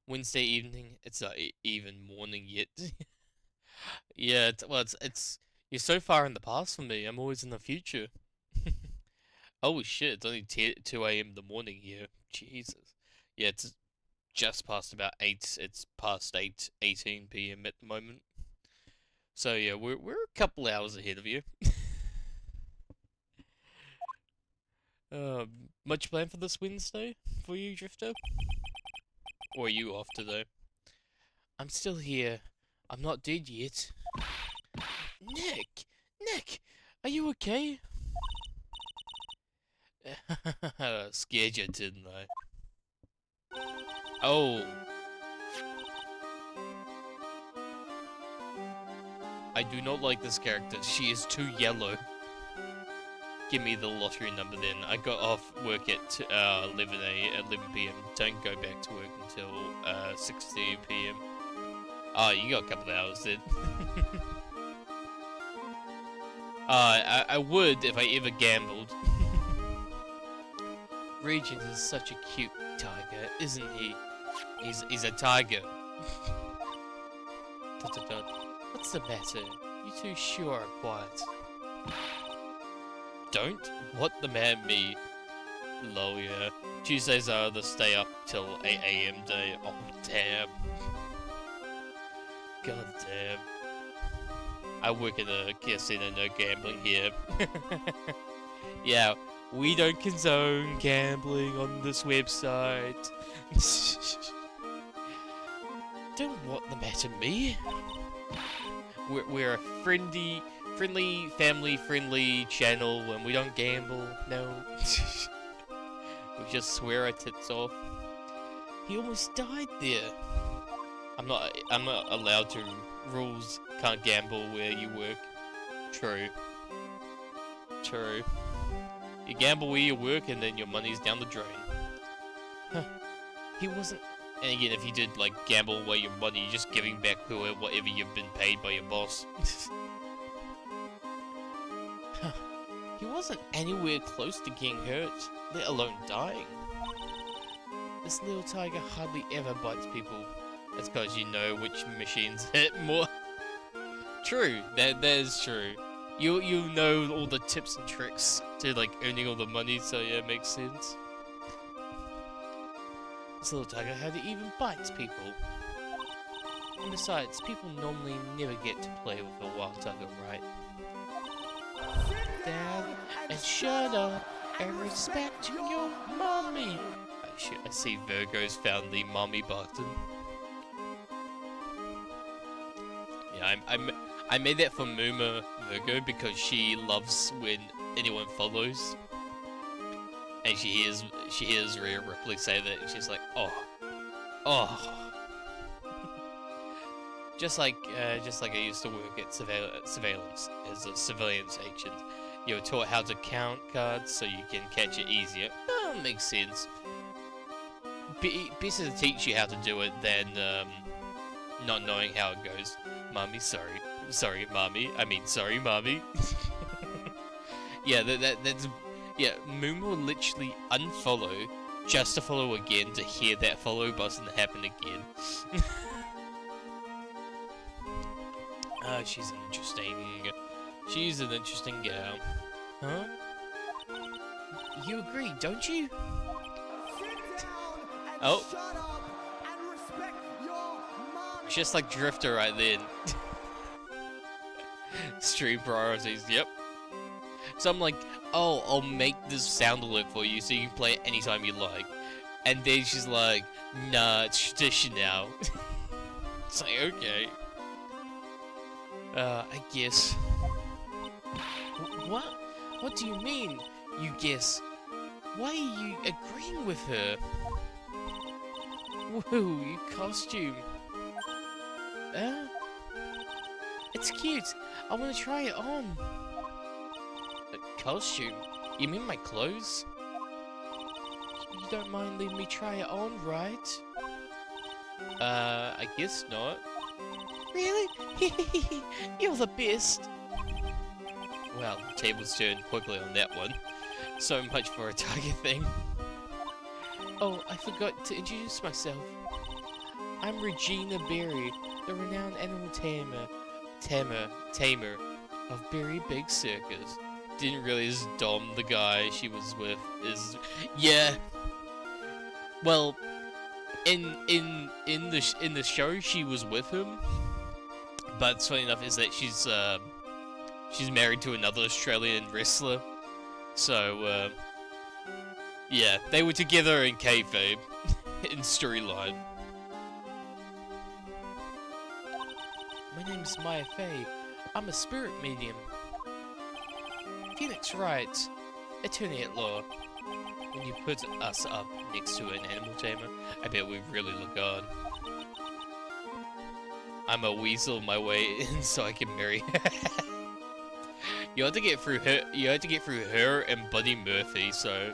Wednesday evening, it's not even morning yet. Yeah, it's, you're so far in the past for me, I'm always in the future. Holy shit, it's only 2 a.m. in the morning here. Jesus. Yeah, it's just past about 8, it's past 8:18 p.m. at the moment. So yeah, we're a couple hours ahead of you. Much planned for this Wednesday for you, Drifter? Or are you off today? I'm still here. I'm not dead yet. Nick, are you okay? Scared you, didn't I? Oh. I do not like this character. She is too yellow. Give me the lottery number then. I got off work at 11 p.m. Don't go back to work until 6:30 p.m. Oh, you got a couple of hours then. I would if I ever gambled. Regent is such a cute tiger, isn't he? He's a tiger. What's the matter? You two sure are quiet. Don't? What the man me? Lol, yeah. Tuesdays are the stay up till 8 a.m. day. Oh, damn. God damn. I work at a casino, no gambling here. Yeah, we don't condone gambling on this website. Don't what the matter, me? We're a friendly, family-friendly channel and we don't gamble, no. We just swear our tits off. He almost died there. I'm not allowed to. Rules, can't gamble where you work. True. You gamble where you work and then your money's down the drain. He wasn't. And again, if you did like gamble away your money, you're just giving back whatever you've been paid by your boss. He wasn't anywhere close to getting hurt, let alone dying. This little tiger hardly ever bites people. That's because you know which machines hit more. True, that is true. You know all the tips and tricks to like earning all the money, so yeah, it makes sense. This little tiger hardly even bites people. And besides, people normally never get to play with a wild tiger, right? Down and shut up and respect your mommy. I see Virgo's found the mommy button. Yeah, I made that for Muma Virgo because she loves when anyone follows. And she hears Rhea Ripley say that, and she's like, oh. just like I used to work at surveillance as a surveillance agent. You're taught how to count cards so you can catch it easier. Oh, makes sense. Better to teach you how to do it than not knowing how it goes. Mommy, sorry, mommy. I mean, sorry, mommy. Yeah, that's. Yeah, Moon will literally unfollow just to follow again to hear that follow button happen again. She's an interesting gal. Huh? You agree, don't you? Oh. Just like Drifter right then. Stream priorities, yep. So I'm like, oh, I'll make this sound alert for you so you can play it anytime you like. And then she's like, nah, it's tradition now. It's like, okay. I guess. What? What do you mean, you guess? Why are you agreeing with her? Whoa, you costume. It's cute. I want to try it on. A costume? You mean my clothes? You don't mind letting me try it on, right? I guess not. Really? You're the best. Well, the tables turned quickly on that one. So much for a target thing. Oh, I forgot to introduce myself. I'm Regina Berry, the renowned animal tamer of Berry Big Circus. Didn't realize Dom, the guy she was with, is... Yeah. Well, in the show she was with him, but funny enough is that she's married to another Australian wrestler. So yeah, they were together in kayfabe in storyline. My name's Maya Fey. I'm a spirit medium. Phoenix Wright, attorney at law. When you put us up next to an animal tamer, I bet we really look odd. I'm a weasel my way in so I can marry her. You had to get through her. You had to get through her and Buddy Murphy. So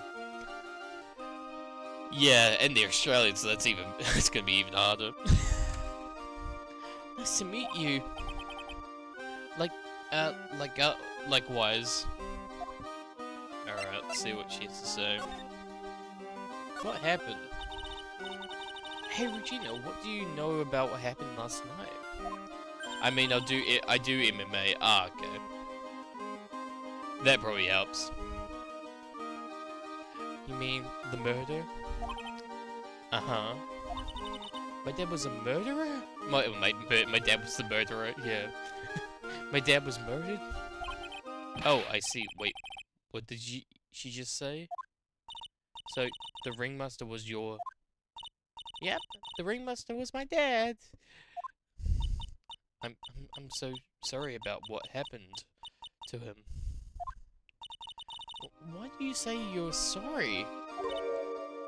yeah, and they're Australian, so that's even. It's gonna be even harder. Nice to meet you. Likewise. Alright, let's see what she has to say. What happened? Hey Regina, what do you know about what happened last night? I mean, I do MMA. Ah, okay. That probably helps. You mean the murder? Uh-huh. My dad was a murderer? My dad was the murderer, yeah. My dad was murdered? Oh, I see. Wait, what did she just say? So, the ringmaster was your... Yep, the ringmaster was my dad. I'm so sorry about what happened to him. Why do you say you're sorry?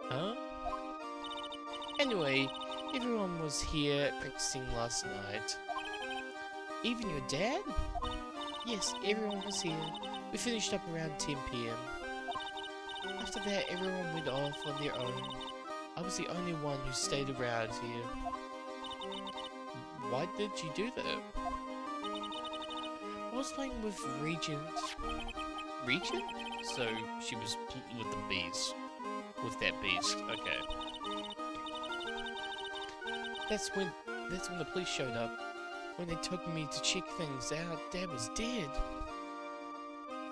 Huh? Anyway, everyone was here practicing last night. Even your dad? Yes, everyone was here. We finished up around 10 PM. After that, everyone went off on their own. I was the only one who stayed around here. Why did you do that? I was playing with Regent. Regent? So she was with the bees. With that beast. Okay. That's when the police showed up. When they took me to check things out, Dad was dead.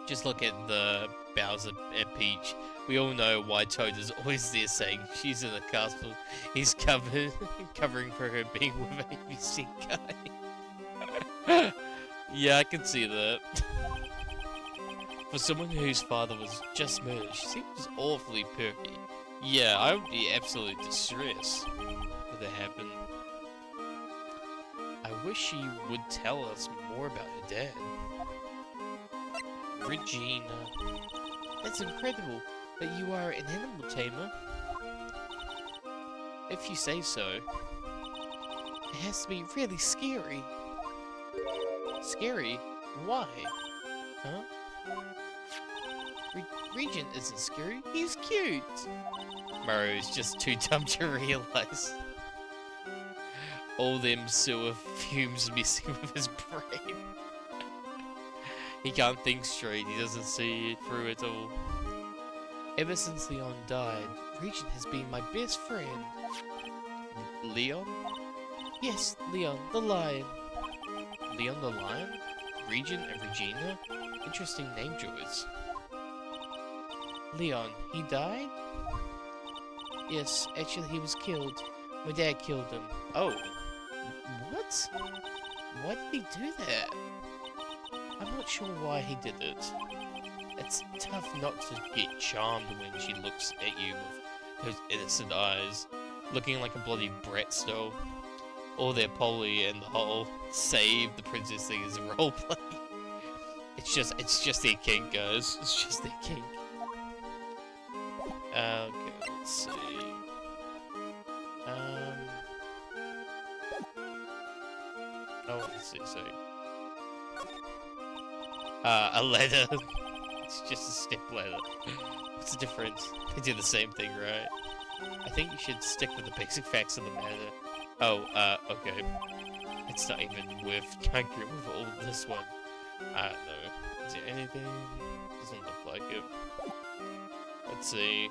Just look at the Bowser at Peach. We all know why Toad is always there saying she's in the castle. He's covering for her being with ABC guy. Yeah, I can see that. For someone whose father was just murdered, she seems awfully perky. Yeah, I would be absolutely distressed if that happened. I wish she would tell us more about her dad. Regina. That's incredible, but you are an animal tamer. If you say so. It has to be really scary. Scary? Why? Huh? Regent isn't scary, he's cute! Mario's just too dumb to realize. All them sewer fumes messing with his brain. He can't think straight, he doesn't see it through it all. Ever since Leon died, Regent has been my best friend. Leon? Yes, Leon, the lion. Leon the lion? Regent and Regina? Interesting name choice. Leon, he died? Yes, actually he was killed. My dad killed him. Oh. What? Why did he do that? I'm not sure why he did it. It's tough not to get charmed when she looks at you with those innocent eyes, looking like a bloody brat still. All their Polly and the whole save the princess thing is a roleplay. It's just their kink, guys. It's just their kink. Okay, let's see. Oh, let's see, so... a ladder. It's just a step ladder. What's the difference? They do the same thing, right? I think you should stick with the basic facts of the matter. Oh, okay. It's not even worth going through with all this one. I don't know. Is there anything? Doesn't look like it. Let's see.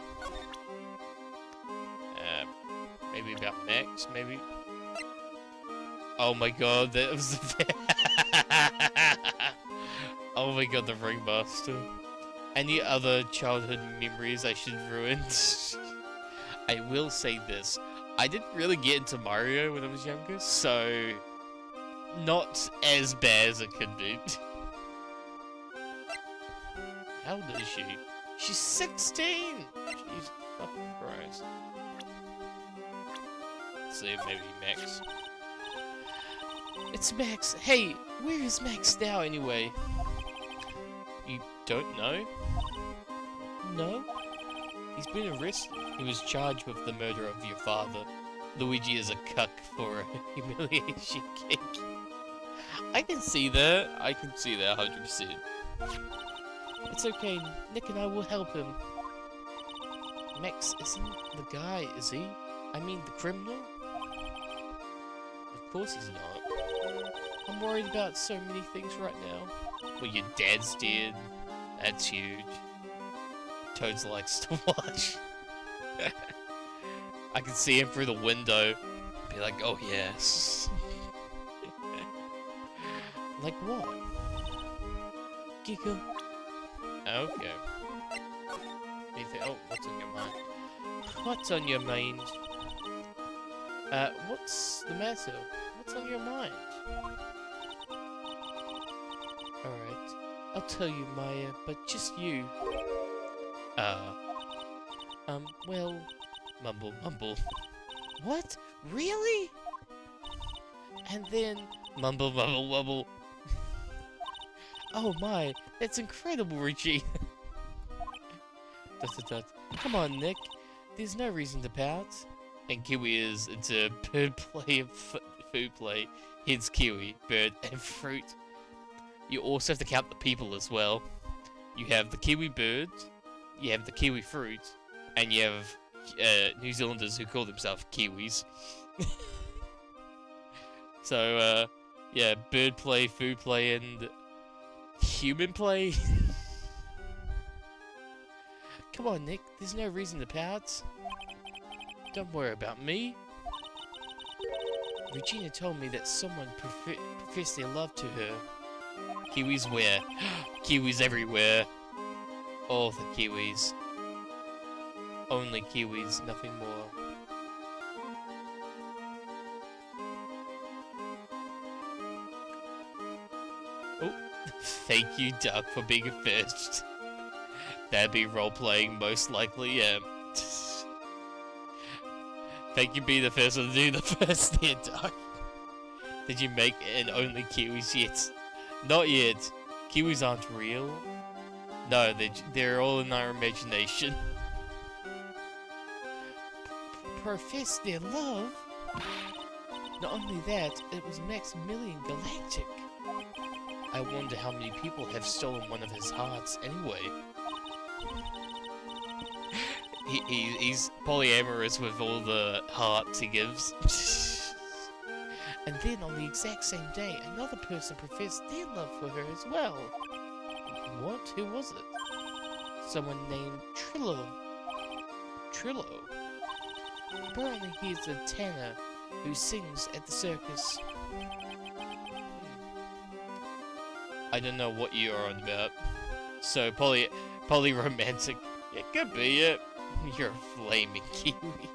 Maybe about Max, maybe? Oh my god, that was the... Oh my god, the ringmaster. Any other childhood memories I should ruin? I will say this. I didn't really get into Mario when I was younger, so... Not as bad as it could be. How old is she? She's 16! Jesus fucking Christ. Let's see, maybe Max. It's Max. Hey, where is Max now anyway? You don't know? No? He's been arrested. He was charged with the murder of your father. Luigi is a cuck for a humiliation kick. I can see that. I can see that 100%. It's okay. Nick and I will help him. Max isn't the guy, is he? I mean, the criminal? Of course he's not. I'm worried about so many things right now. Well, your dad's dead. That's huge. Toads likes to watch. I can see him through the window. Be like, oh yes. Like what? Giggle. Okay. Anything? Oh, what's on your mind? What's on your mind? What's the matter? What's on your mind? Alright. I'll tell you, Maya, but just you. Well... Mumble, mumble. What? Really? And then... Mumble, mumble, mumble. Oh my, that's incredible, Regina. Dot, dot, dot. Come on, Nick. There's no reason to pout. And Kiwi is into bird play and food play. Hence Kiwi, bird and fruit. You also have to count the people as well. You have the Kiwi bird, you have the Kiwi fruit, and you have New Zealanders who call themselves Kiwis. So, yeah, bird play, food play, and human play. Come on, Nick. There's no reason to pout. Don't worry about me. Regina told me that someone professed their love to her. Kiwis where? Kiwis everywhere. All the Kiwis. Only Kiwis, nothing more. Oh, thank you, Duck, for being a first. That'd be role-playing, most likely, yeah. Thank you, being the first one to do the first there, Duck. Did you make an only Kiwis yet? Not yet. Kiwis aren't real. No, they're all in our imagination. Profess their love? Not only that, it was Maximilian Galactic. I wonder how many people have stolen one of his hearts anyway. He's polyamorous with all the hearts he gives. And then on the exact same day, another person professed their love for her as well. What? Who was it? Someone named Trillo. Apparently he's a tenor who sings at the circus. I don't know what you are on about. So, polyromantic. It could be it. You're a flaming Kiwi.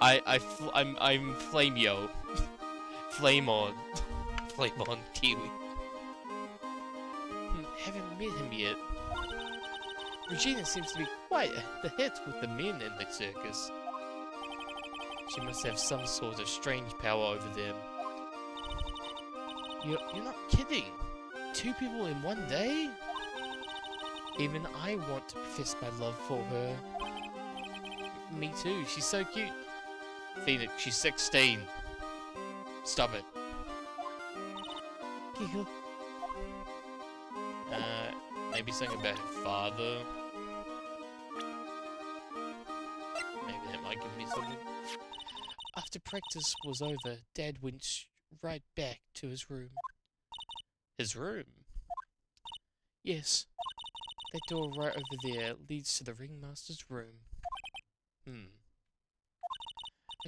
I'm Flame-yo. Flame on. Flame on Kiwi. Haven't met him yet. Regina seems to be quite the hit with the men in the circus. She must have some sort of strange power over them. You're not kidding. 2 people in one day? Even I want to profess my love for her. Me too, she's so cute. Phoenix, she's 16. Stop it. Giggle. Maybe something about her father. Maybe that might give me something. After practice was over, Dad went right back to his room. His room? Yes. That door right over there leads to the ringmaster's room. I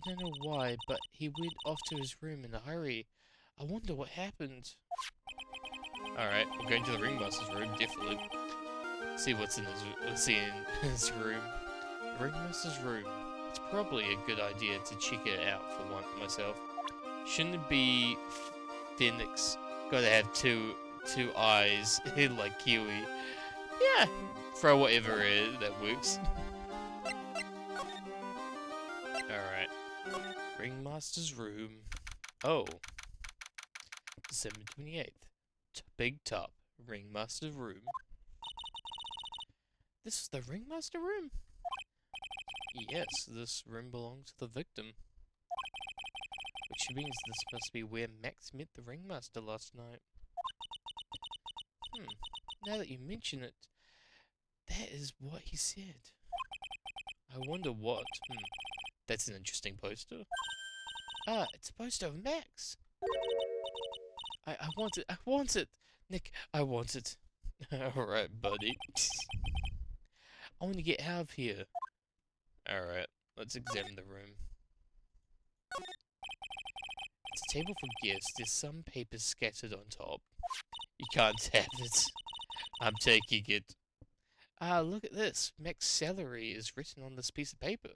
don't know why, but he went off to his room in a hurry. I wonder what happened. Alright, we're going to the ringmaster's room, definitely. See what's in his room. The ringmaster's room. It's probably a good idea to check it out for myself. Shouldn't it be Phoenix? Gotta have two eyes like Kiwi. Yeah, throw whatever it is that works. Alright. Ringmaster's room. Oh. December 28th. Big top. Ringmaster's room. This is the ringmaster room? Yes, this room belongs to the victim. Which means this must be where Max met the ringmaster last night. Now that you mention it, that is what he said. I wonder what. That's an interesting poster. Ah, it's a poster of Max. I want it. Nick, I want it. Alright, buddy. I want to get out of here. Alright, let's examine the room. It's a table for guests. There's some papers scattered on top. You can't have it. I'm taking it. Ah, look at this. Mac's salary is written on this piece of paper.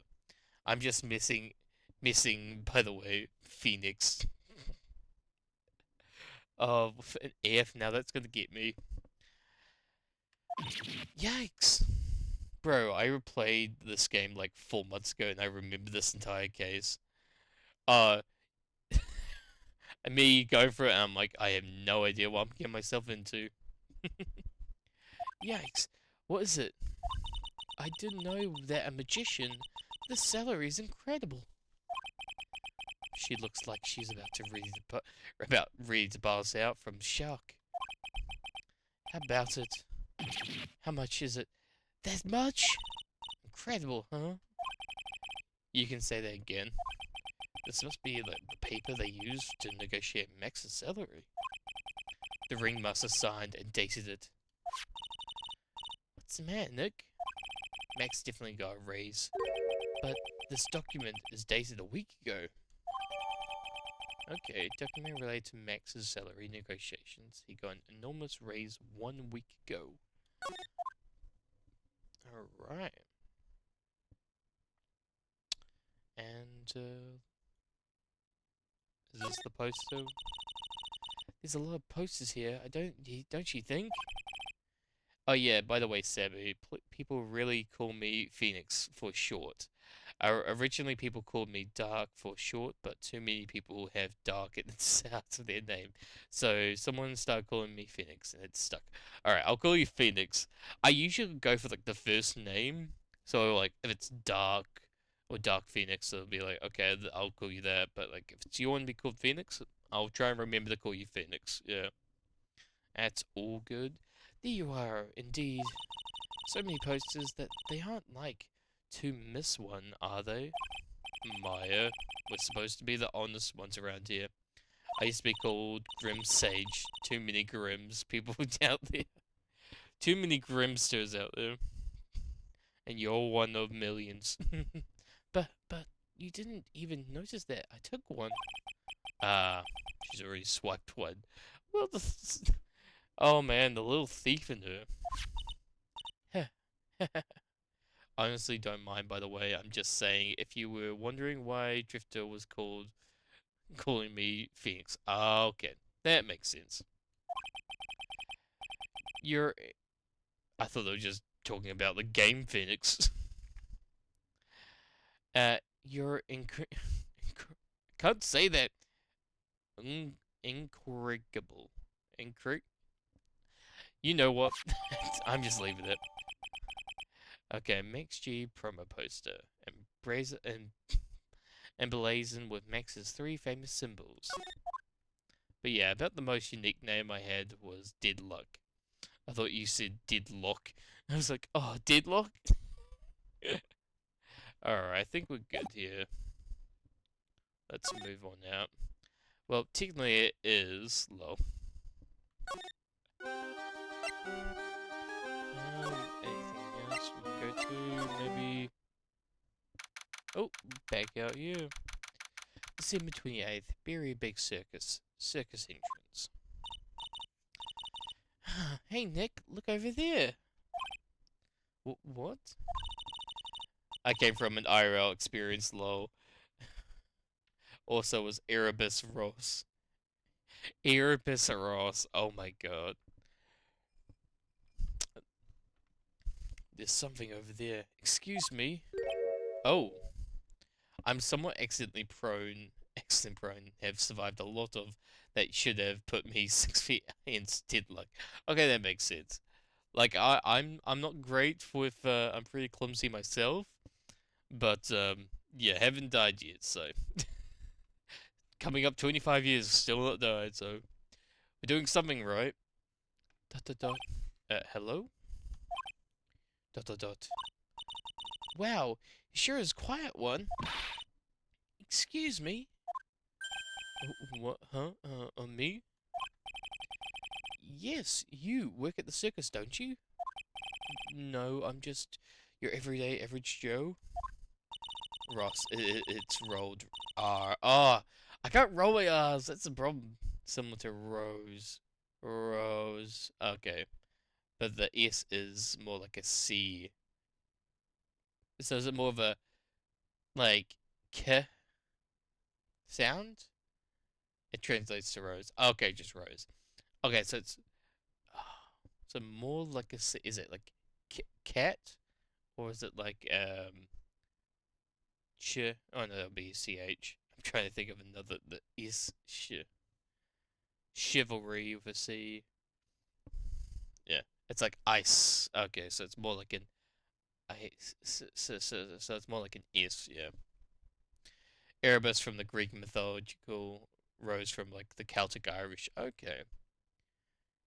I'm just missing, by the way, Phoenix. Oh, an F, now that's gonna get me. Yikes. Bro, I replayed this game like 4 months ago and I remember this entire case. Me going for it and I'm like, I have no idea what I'm getting myself into. Yikes. What is it? I didn't know that a magician. This salary is incredible. She looks like she's ready to pass out from shock. How about it? How much is it? That much? Incredible, huh? You can say that again. This must be like the paper they used to negotiate Max's salary. The ringmaster signed and dated it. What's the matter, Nick? Max definitely got a raise. But this document is dated a week ago. Okay, document related to Max's salary negotiations. He got an enormous raise 1 week ago. Alright. And, is this the poster? There's a lot of posters here. Don't you think? Oh yeah, by the way, Sabu, people really call me Phoenix for short. Originally, people called me Dark for short, but too many people have Dark at the start of their name. So someone started calling me Phoenix, and it's stuck. Alright, I'll call you Phoenix. I usually go for like the first name. So like, if it's Dark or Dark Phoenix, it'll be like, okay, I'll call you that. But like, if it's you want to be called Phoenix, I'll try and remember to call you Phoenix. Yeah. That's all good. There you are, indeed. So many posters that they aren't like to miss one, are they? Maya, we're supposed to be the honest ones around here. I used to be called Grim Sage. Too many Grims people out there. Too many Grimsters out there. And you're one of millions. but you didn't even notice that I took one. Ah, she's already swiped one. Well, oh man, the little thief in her. Honestly, don't mind, by the way. I'm just saying, if you were wondering why Drifter was calling me Phoenix. Okay, that makes sense. You're... I thought they were just talking about the game Phoenix. You're can't say that. Incorrigible. You know what? I'm just leaving it. Okay, Max G promo poster. Emblazoned with Max's 3 famous symbols. But yeah, about the most unique name I had was Deadlock. I thought you said Deadlock. I was like, oh, Deadlock? Alright, I think we're good here. Let's move on out. Well, technically it is low. Anything else we can go to? Maybe... Oh, back out here. December 28th, Berry Big Circus entrance. Hey Nick, look over there. What? I came from an IRL experience, lol. Also was Erebus Ross. Erebus Ross, oh my god. There's something over there. Excuse me. Oh. I'm somewhat accident prone, have survived a lot of that should have put me 6 feet instead. Like, okay, that makes sense. Like, I'm not great with, I'm pretty clumsy myself, but, yeah, haven't died yet, so. Coming up 25 years, still not died, so. We're doing something right. Dot dot dot. Hello? Dot dot dot. Wow, he sure is quiet one. Excuse me? What? Huh? Me? Yes, you work at the circus, don't you? No, I'm just your everyday average Joe. Ross, it's rolled R. Ah, I can't roll my R's. That's the problem. Similar to Rose. Rose. Okay. But the S is more like a C. So is it more of a, like, K sound? It translates to Rose. Okay, just Rose. Okay, so it's... So more like a C. Is it like cat? Or is it like, ch? Oh no, that'll be a CH. I'm trying to think of another that is chivalry with a C. Yeah, it's like ice. Okay, so it's more like an ice. So it's more like an S. Yeah. Erebus from the Greek mythological, Rose from like the Celtic Irish. Okay.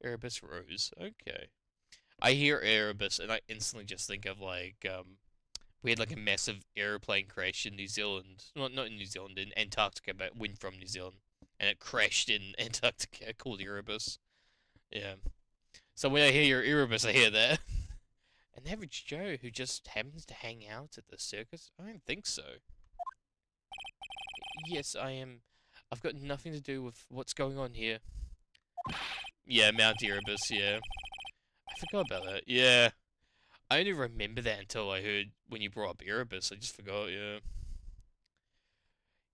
Erebus Rose. Okay. I hear Erebus and I instantly just think of like We had like a massive airplane crash in New Zealand. Well, not in New Zealand, in Antarctica, but went from New Zealand. And it crashed in Antarctica called Erebus. Yeah. So when I hear Erebus, I hear that. An average Joe who just happens to hang out at the circus? I don't think so. Yes, I am. I've got nothing to do with what's going on here. Yeah, Mount Erebus, yeah. I forgot about that. Yeah. I only remember that until I heard when you brought up Erebus. I just forgot, yeah.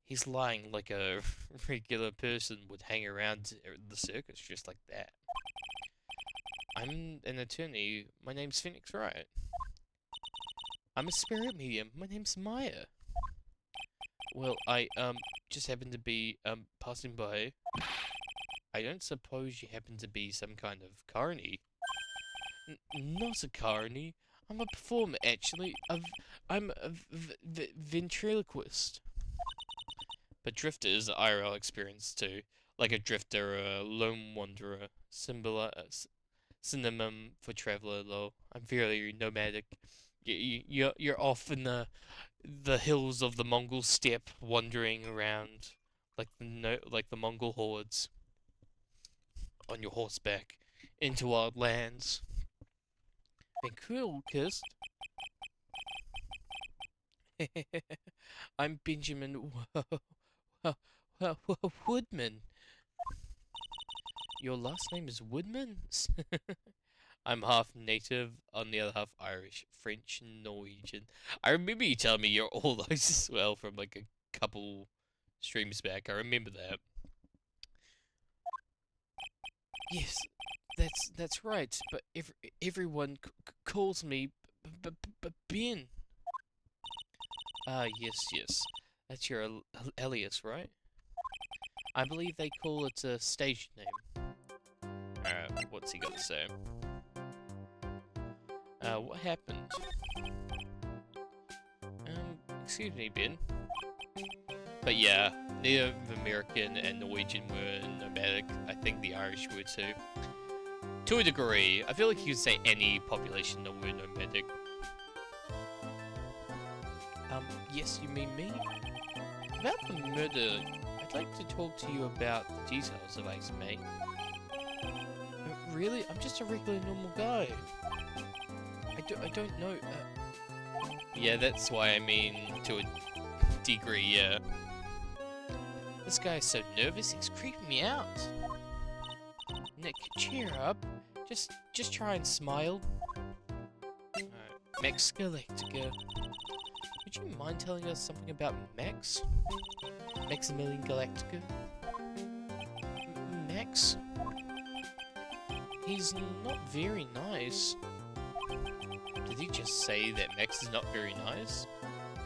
He's lying like a regular person would hang around the circus just like that. I'm an attorney. My name's Phoenix Wright. I'm a spirit medium. My name's Maya. Well, I, just happened to be, passing by. I don't suppose you happen to be some kind of carny? Not a carny. I'm a performer, actually. I'm a ventriloquist. But drifter is an IRL experience too. Like a drifter, a lone wanderer, synonym for traveler, though. I'm fairly nomadic. You're off in the hills of the Mongol steppe, wandering around like the Mongol hordes on your horseback into wild lands. Ventriloquist. I'm Benjamin Woodman. Your last name is Woodman? I'm half native, on the other half Irish, French, and Norwegian. I remember you telling me you're all those as well from like a couple streams back. I remember that. Yes, that's right. But everyone calls me Ben. Ah, yes. That's your alias, right? I believe they call it a stage name. Alright, what's he got to say? What happened? Excuse me, Ben. But yeah, Native American and Norwegian were nomadic. I think the Irish were too. To a degree. I feel like you could say any population that were nomadic. Yes, you mean me? About the murder, I'd like to talk to you about the details, if I may. Really? I'm just a regular normal guy. I don't know, Yeah, that's why I mean, to a degree, yeah. This guy's so nervous, he's creeping me out. Nick, cheer up. Just try and smile. Alright, Max Galactica. Would you mind telling us something about Max? Maximilian Galactica? Max? He's not very nice. Did he just say that Max is not very nice?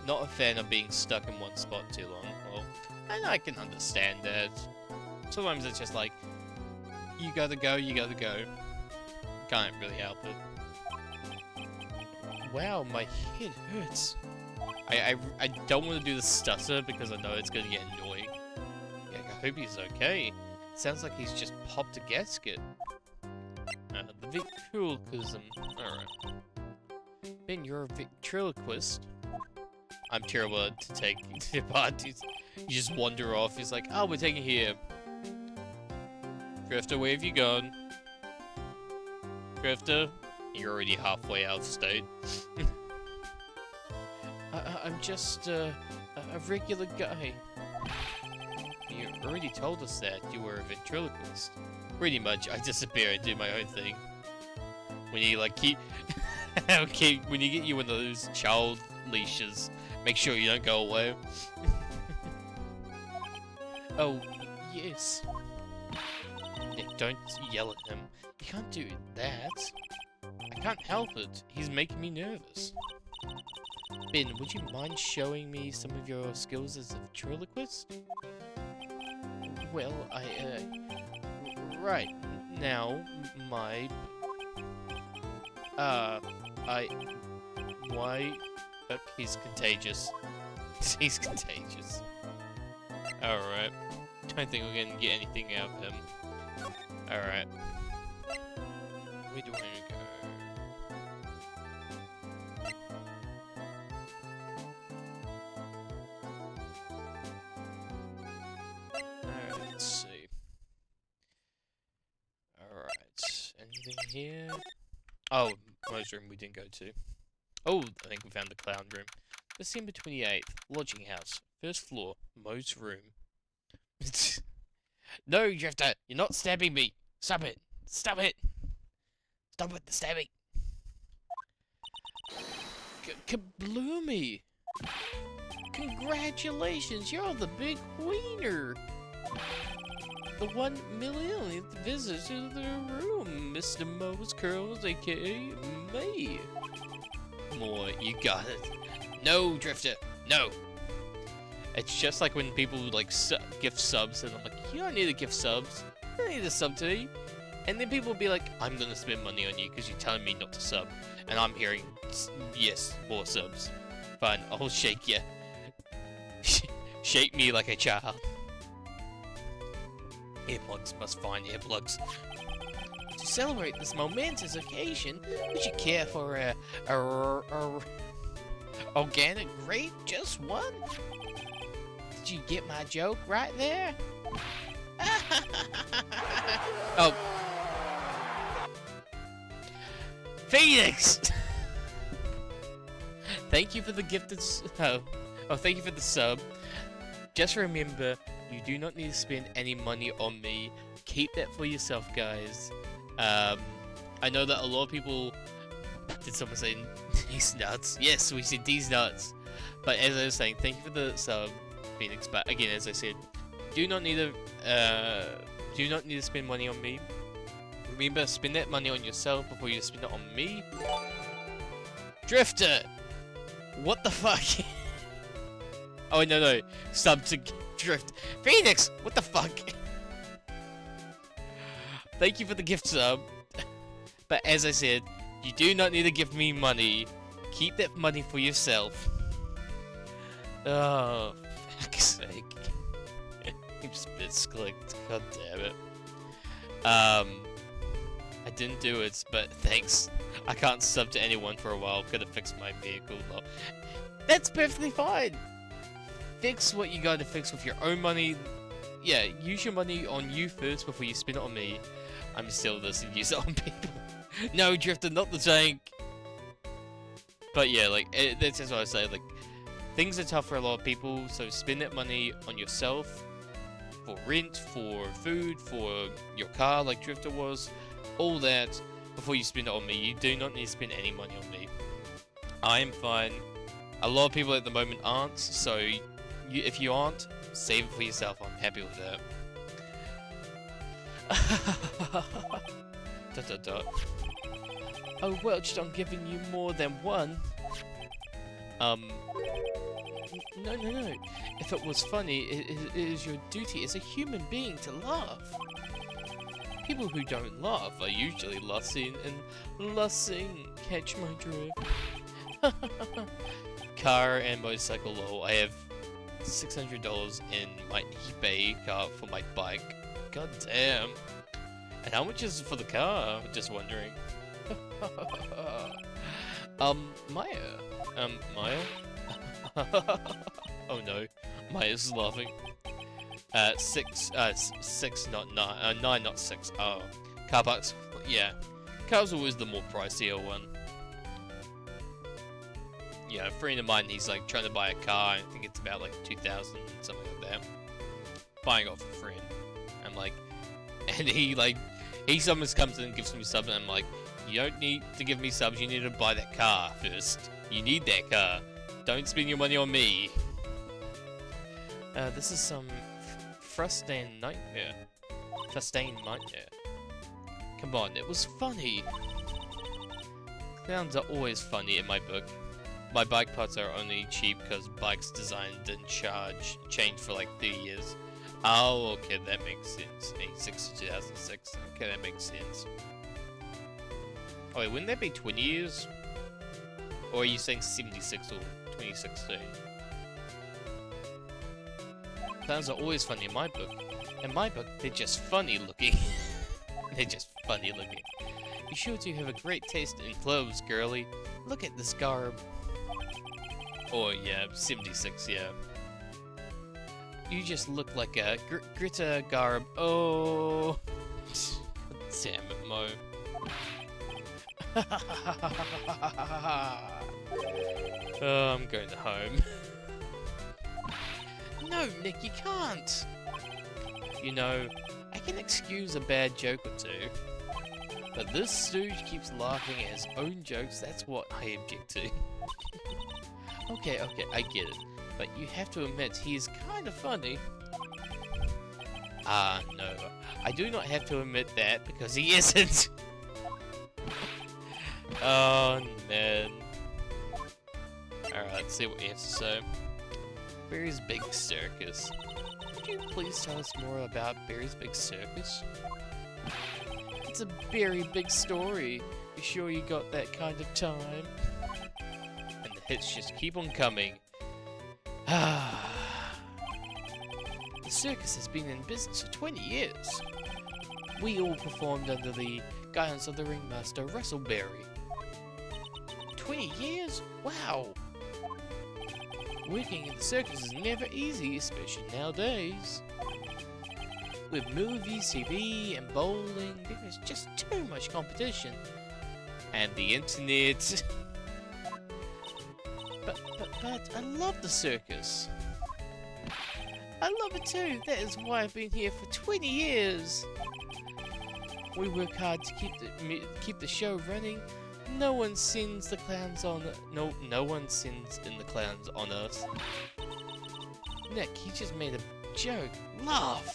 Not a fan of being stuck in one spot too long. Well, and I can understand that. Sometimes it's just like, you gotta go. Can't really help it. Wow, my head hurts. I don't want to do the stutter because I know it's gonna get annoying. Yeah, I hope he's okay. Sounds like he's just popped a gasket. The ventriloquism. Alright. Ben, you're a ventriloquist. I'm terrible to take parties. You just wander off. He's like, oh, we're taking here. Drifter, where have you gone? Drifter? You're already halfway out of state. I'm just a regular guy. You already told us that you were a ventriloquist. Pretty much, I disappear and do my own thing. When you like keep, okay, when you get you one of those child leashes, make sure you don't go away. Oh, yes. Yeah, don't yell at him. You can't do that. I can't help it. He's making me nervous. Ben, would you mind showing me some of your skills as a ventriloquist? Well, right now, he's contagious. He's contagious. Alright. Don't think we're gonna get anything out of him. Alright. Where do I go? here? Oh, Mo's room we didn't go to. Oh, I think we found the clown room. December 28th, lodging house, first floor, Mo's room. No, Drifter, you're not stabbing me. Stop it. Stop it. Stop with the stabbing. Kabloomy. Congratulations, you're the big wiener. The 1 millionth visitor to the room, Mr. Mo's Curls, aka me. More, you got it. No, Drifter, no. It's just like when people like gift subs, and I'm like, you don't need to gift subs. You don't need to sub to me. And then people will be like, I'm gonna spend money on you because you're telling me not to sub. And I'm hearing, yes, more subs. Fine, I'll shake you. Shake me like a child. Earplugs must find earplugs. To celebrate this momentous occasion, would you care for a organic grape? Just one? Did you get my joke right there? Oh. Phoenix! Thank you for the gifted thank you for the sub. Just remember, you do not need to spend any money on me. Keep that for yourself, guys. I know that a lot of people... Did someone say these nuts? Yes, we said these nuts. But as I was saying, thank you for the sub, Phoenix. But again, as I said, do not need to spend money on me. Remember, spend that money on yourself before you spend it on me. Drifter! What the fuck? Oh, no. Sub to Drift. Phoenix! What the fuck? Thank you for the gift sub. But as I said, you do not need to give me money. Keep that money for yourself. Oh, for fuck's sake. I'm spit clicked. God damn it. I didn't do it, but thanks. I can't sub to anyone for a while. Could have fixed my vehicle. No. That's perfectly fine. Fix what you gotta fix with your own money. Yeah, use your money on you first before you spend it on me. I'm still listening to use it on people. No, Drifter, not the tank. But yeah, like, that's just what I say. Like, things are tough for a lot of people, so spend that money on yourself. For rent, for food, for your car, like Drifter was. All that before you spend it on me. You do not need to spend any money on me. I am fine. A lot of people at the moment aren't, so if you aren't, save it for yourself. I'm happy with that. Oh, Welch, I'm giving you more than one. No. If it was funny, it is your duty as a human being to laugh. People who don't laugh are usually lusting and lusting. Catch my drift. Car and motorcycle low. I have $600 in my eBay car for my bike. God damn. And how much is it for the car? Just wondering. Maya? Oh no. Maya's laughing. Six, not 9, 9, not 6. Oh. Car parks, yeah. Car's always the more pricier one. Yeah, a friend of mine, he's like trying to buy a car, I think it's about like 2,000, something like that. Buying it off a friend. I'm like, and he sometimes comes in and gives me subs, and I'm like, you don't need to give me subs, you need to buy that car first. You need that car. Don't spend your money on me. This is some frustrating nightmare. Come on, it was funny. Clowns are always funny in my book. My bike parts are only cheap because bike's design didn't change for like 3 years. Oh, okay, that makes sense. 86 to 2006. Okay, that makes sense. Oh wait, wouldn't that be 20 years? Or are you saying 76 or 2016? Clowns are always funny in my book. In my book, they're just funny looking. They're just funny looking. You sure do have a great taste in clothes, girly. Look at this garb. Oh yeah, 76, yeah. You just look like a Greta garb. Oh. Damn it, Mo. Oh, I'm going home. No, Nick, you can't. You know, I can excuse a bad joke or two, but this stooge keeps laughing at his own jokes. That's what I object to. Okay, I get it, but you have to admit he is kind of funny. No, I do not have to admit that because he isn't. Oh, man. Alright, let's see what he has to say. Barry's Big Circus. Could you please tell us more about Barry's Big Circus? It's a very big story. You sure you got that kind of time? And the hits just keep on coming. The circus has been in business for 20 years. We all performed under the guidance of the ringmaster, Russell Berry. 20 years? Wow! Working in the circus is never easy, especially nowadays. With movies, TV, and bowling, there is just too much competition. And the internet. But I love the circus. I love it too. That is why I've been here for 20 years. We work hard to keep the show running. No one sends the clowns on. No one sends in the clowns on us. Nick, he just made a joke. Laugh.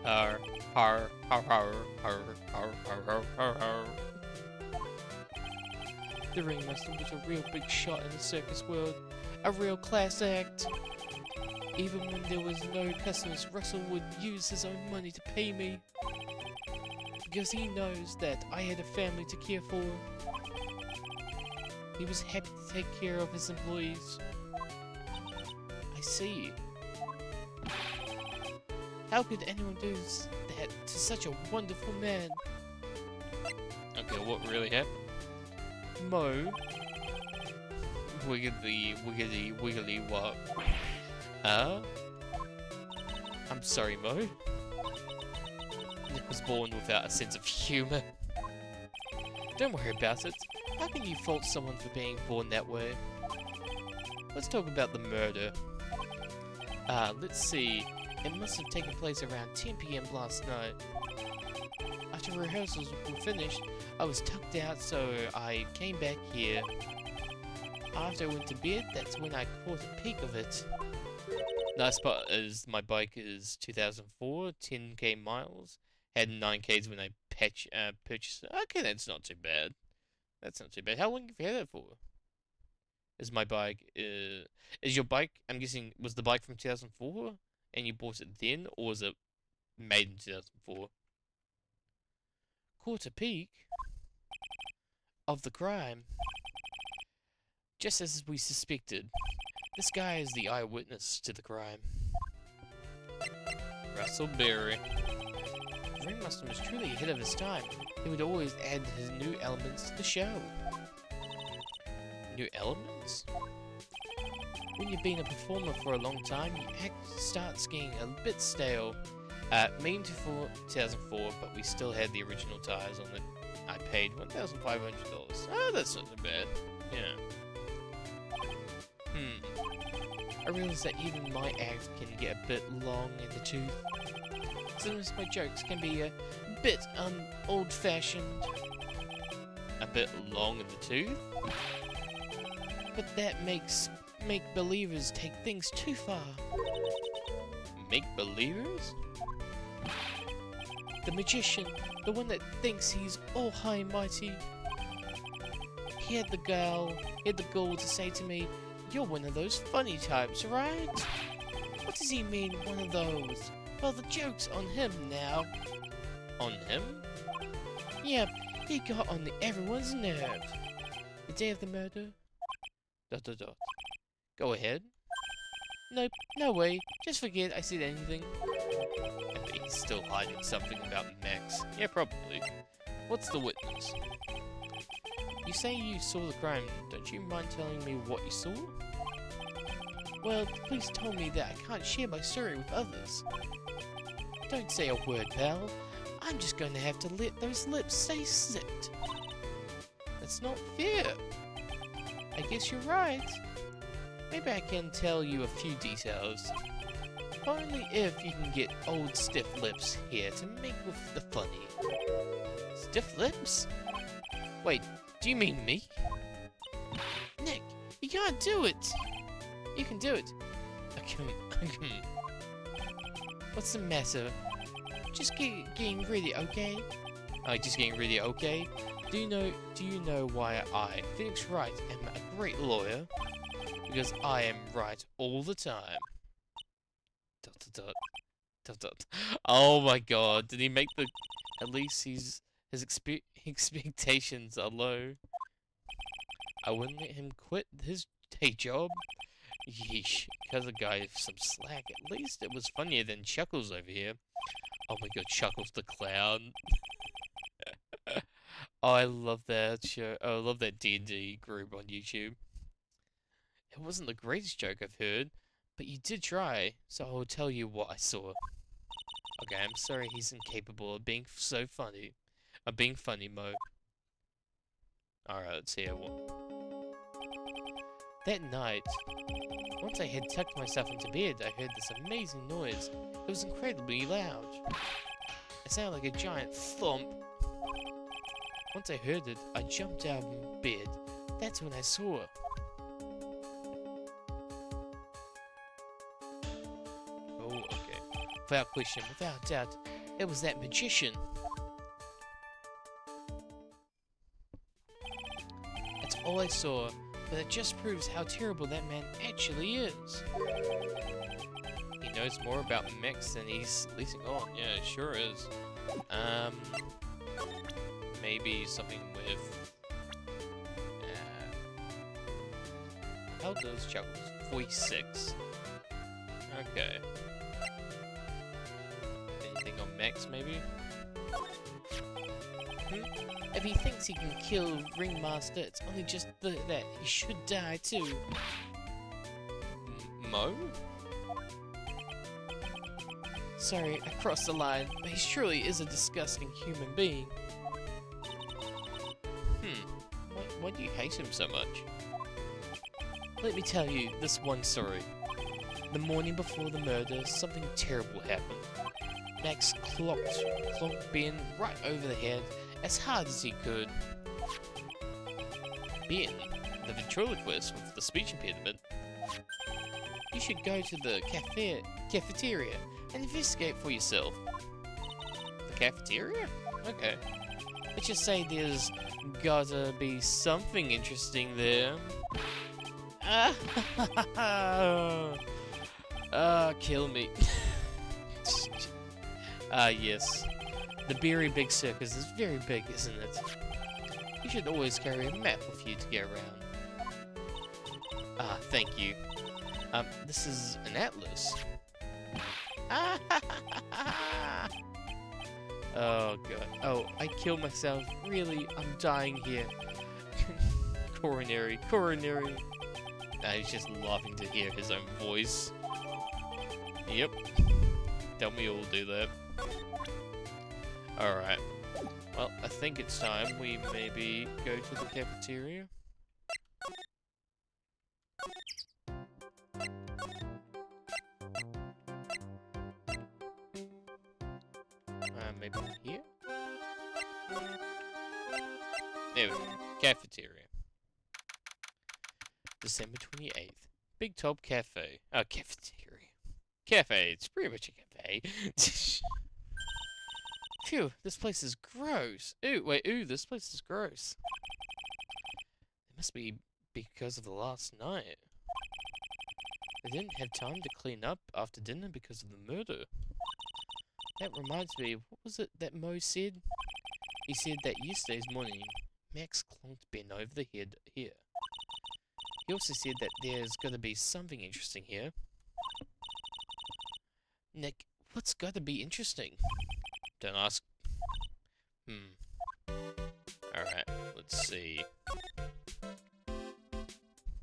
Har har har har har har har har har. The ringmaster was a real big shot in the circus world. A real class act. Even when there was no customers, Russell would use his own money to pay me. Because he knows that I had a family to care for. He was happy to take care of his employees. I see. How could anyone do that to such a wonderful man? Okay, what really happened? Mo. Wiggly, wiggly, wiggly, what? Huh? I'm sorry, Mo. Nick was born without a sense of humor. Don't worry about it. How can you fault someone for being born that way? Let's talk about the murder. Let's see. It must have taken place around 10 PM last night. After rehearsals were finished, I was tucked out, so I came back here. After I went to bed, that's when I caught a peek of it. Nice part is my bike is 2004, 10k miles. Had 9k's when I purchased it. Okay, that's not too bad. That's not too bad. How long have you had it for? Is my bike, is your bike, I'm guessing, was the bike from 2004? And you bought it then, or was it made in 2004? Caught a peek of the crime. Just as we suspected. This guy is the eyewitness to the crime. Russell Berry. The ringmaster was truly ahead of his time. He would always add his new elements to the show. New elements? When you've been a performer for a long time, your act starts getting a bit stale. Mean to 2004, but we still had the original tires on it. I paid $1,500. Oh, that's not too bad. Yeah. I realize that even my act can get a bit long in the tooth. Sometimes my jokes can be a bit, old-fashioned. A bit long in the tooth? But that makes make-believers take things too far. Make-believers? The magician, the one that thinks he's all high and mighty. He had the gall to say to me, "You're one of those funny types, right?" What does he mean, one of those? Well, the joke's on him now. On him? Yep, he got on everyone's nerves. The day of the murder? ... Go ahead. Nope, no way. Just forget I said anything. I think he's still hiding something about Max. Yeah, probably. What's the witness? You say you saw the crime. Don't you mind telling me what you saw? Well, the police told me that I can't share my story with others. Don't say a word, pal. I'm just going to have to let those lips stay zipped. It's not fair. I guess you're right. Maybe I can tell you a few details. Only if you can get old Stiff Lips here to make with the funny. Stiff Lips? Wait, do you mean me? Nick, you can't do it! You can do it. What's the matter? Just getting ready, okay? Just getting ready, okay? Do you know why I, Phoenix Wright, am a great lawyer? Because I am right all the time. ... Oh my god, did he make the... At least his expectations are low. I wouldn't let him quit his day job. Yeesh, because the guy has some slack. At least it was funnier than Chuckles over here. Oh my god, Chuckles the Clown. Oh, I love that show. Oh, I love that D&D group on YouTube. It wasn't the greatest joke I've heard, but you did try, so I will tell you what I saw. Okay, I'm sorry he's incapable of being so funny. Of being funny, Mo. Alright, let's see. That night, once I had tucked myself into bed, I heard this amazing noise. It was incredibly loud. It sounded like a giant thump. Once I heard it, I jumped out of bed. That's when I saw her. Oh, okay. Without question, without doubt, it was that magician. That's all I saw, but it just proves how terrible that man actually is. He knows more about Max than he's leasing on. Yeah, it sure is. Maybe something with... how does Chuckles? 46. Okay. Anything on Max, maybe? If he thinks he can kill Ringmaster, it's only just that he should die too. Mo? Sorry, I crossed the line, but he surely is a disgusting human being. Why do you hate him so much? Let me tell you this one story. The morning before the murder, something terrible happened. Max clonked Ben right over the head as hard as he could. Ben, the ventriloquist with the speech impediment. You should go to the cafeteria and investigate for yourself. The cafeteria? Okay. Let's just say there's gotta be something interesting there. Kill me. Yes. The very big circus is very big, isn't it? You should always carry a map with you to get around. Thank you. This is an atlas. Oh god. Oh, I killed myself. Really? I'm dying here. Coronary. He's just laughing to hear his own voice. Yep. Don't we all do that? Alright. Well, I think it's time we maybe go to the cafeteria. Maybe here? There we go. Cafeteria. December 28th. Big Top Cafe. Oh, cafeteria. Cafe. It's pretty much a cafe. Phew, this place is gross. Ooh, wait, this place is gross. It must be because of the last night. They didn't have time to clean up after dinner because of the murder. That reminds me, what was it that Mo said? He said that yesterday's morning, Max clonked Ben over the head here. He also said that there's gotta be something interesting here. Nick, what's gotta be interesting? Don't ask. Alright, let's see.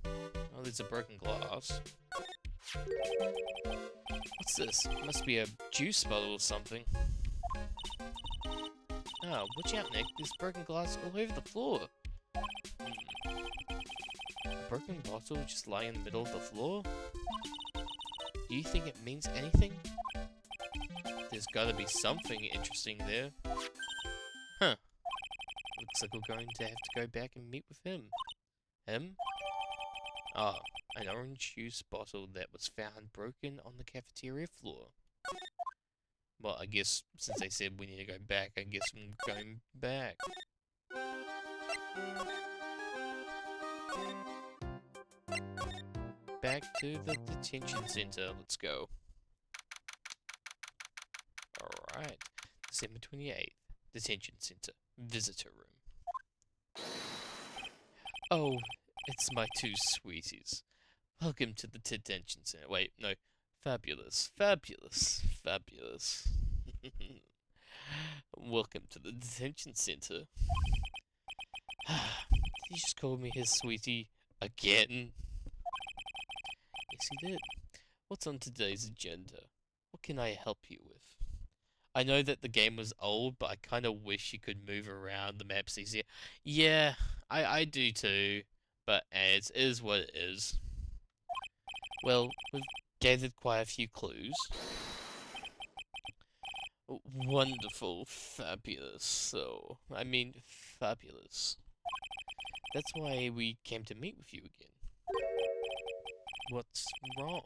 Oh, there's a broken glass. What's this? Must be a juice bottle or something. Oh, watch out, Nick. There's broken glass all over the floor. A broken bottle just lying in the middle of the floor? Do you think it means anything? There's gotta be something interesting there. Huh. Looks like we're going to have to go back and meet with him. Him? Ah, an orange juice bottle that was found broken on the cafeteria floor. Well, I guess since they said we need to go back, I guess I'm going back. Back to the detention center. Let's go. Alright. December 28th. Detention center. Visitor room. Oh, it's my two sweeties. Welcome to the detention center. Wait, no. Fabulous. Fabulous. Fabulous. Welcome to the detention center. He just called me his sweetie again. Yes, he did. What's on today's agenda? What can I help you with? I know that the game was old, but I kind of wish you could move around the maps easier. Yeah, I do too. But it is what it is. Well, we've gathered quite a few clues. Wonderful, fabulous, so, I mean, fabulous. That's why we came to meet with you again. What's wrong?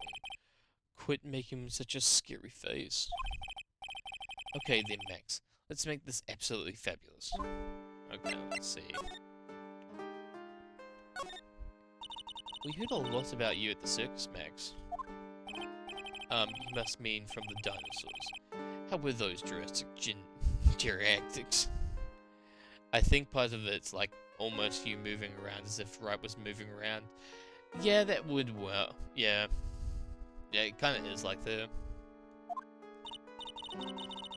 Quit making such a scary face. Okay then, Max. Let's make this absolutely fabulous. Okay, let's see. We heard a lot about you at the circus, Max. You must mean from the dinosaurs. How were those geriatrics? I think part of it's like almost you moving around as if Wright was moving around. Yeah, that would work. Yeah. Yeah, it kind of is like that.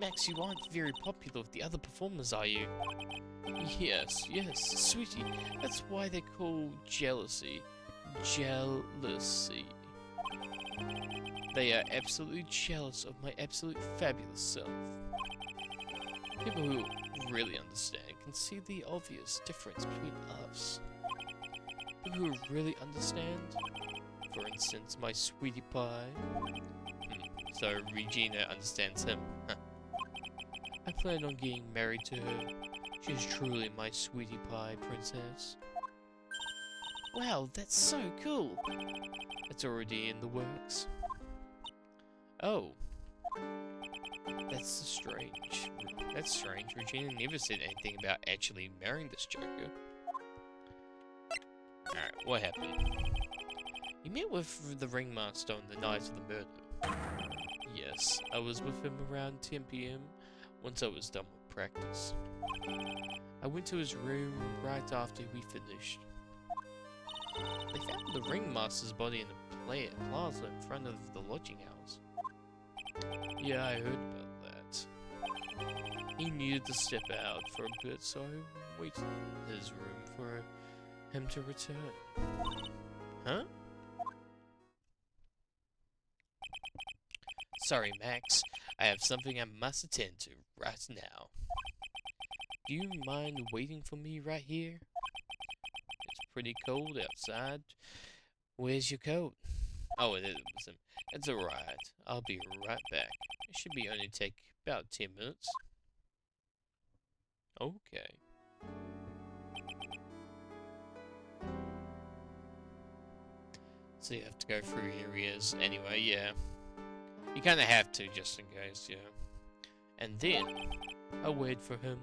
Max, you aren't very popular with the other performers, are you? Yes, sweetie. That's why they call jealousy. Jealousy. They are absolutely jealous of my absolute fabulous self. People who really understand can see the obvious difference between us. People who really understand? For instance, my sweetie pie. So Regina understands him. I plan on getting married to her. She's truly my sweetie pie princess. Wow, that's so cool! It's already in the works. Oh. That's strange. That's strange. Regina never said anything about actually marrying this Joker. Alright, what happened? You met with the ringmaster on the night of the murder. Yes, I was with him around 10 PM once I was done with practice. I went to his room right after we finished. They found the ringmaster's body in the plaza in front of the lodging house. Yeah, I heard about that. He needed to step out for a bit, so I waited in his room for him to return. Huh? Sorry, Max. I have something I must attend to right now. Do you mind waiting for me right here? It's pretty cold outside. Where's your coat? Oh, it is. It's alright. I'll be right back. It should be only take about 10 minutes. Okay. So you have to go through areas anyway, yeah. You kind of have to, just in case, yeah. And then, I waited for him,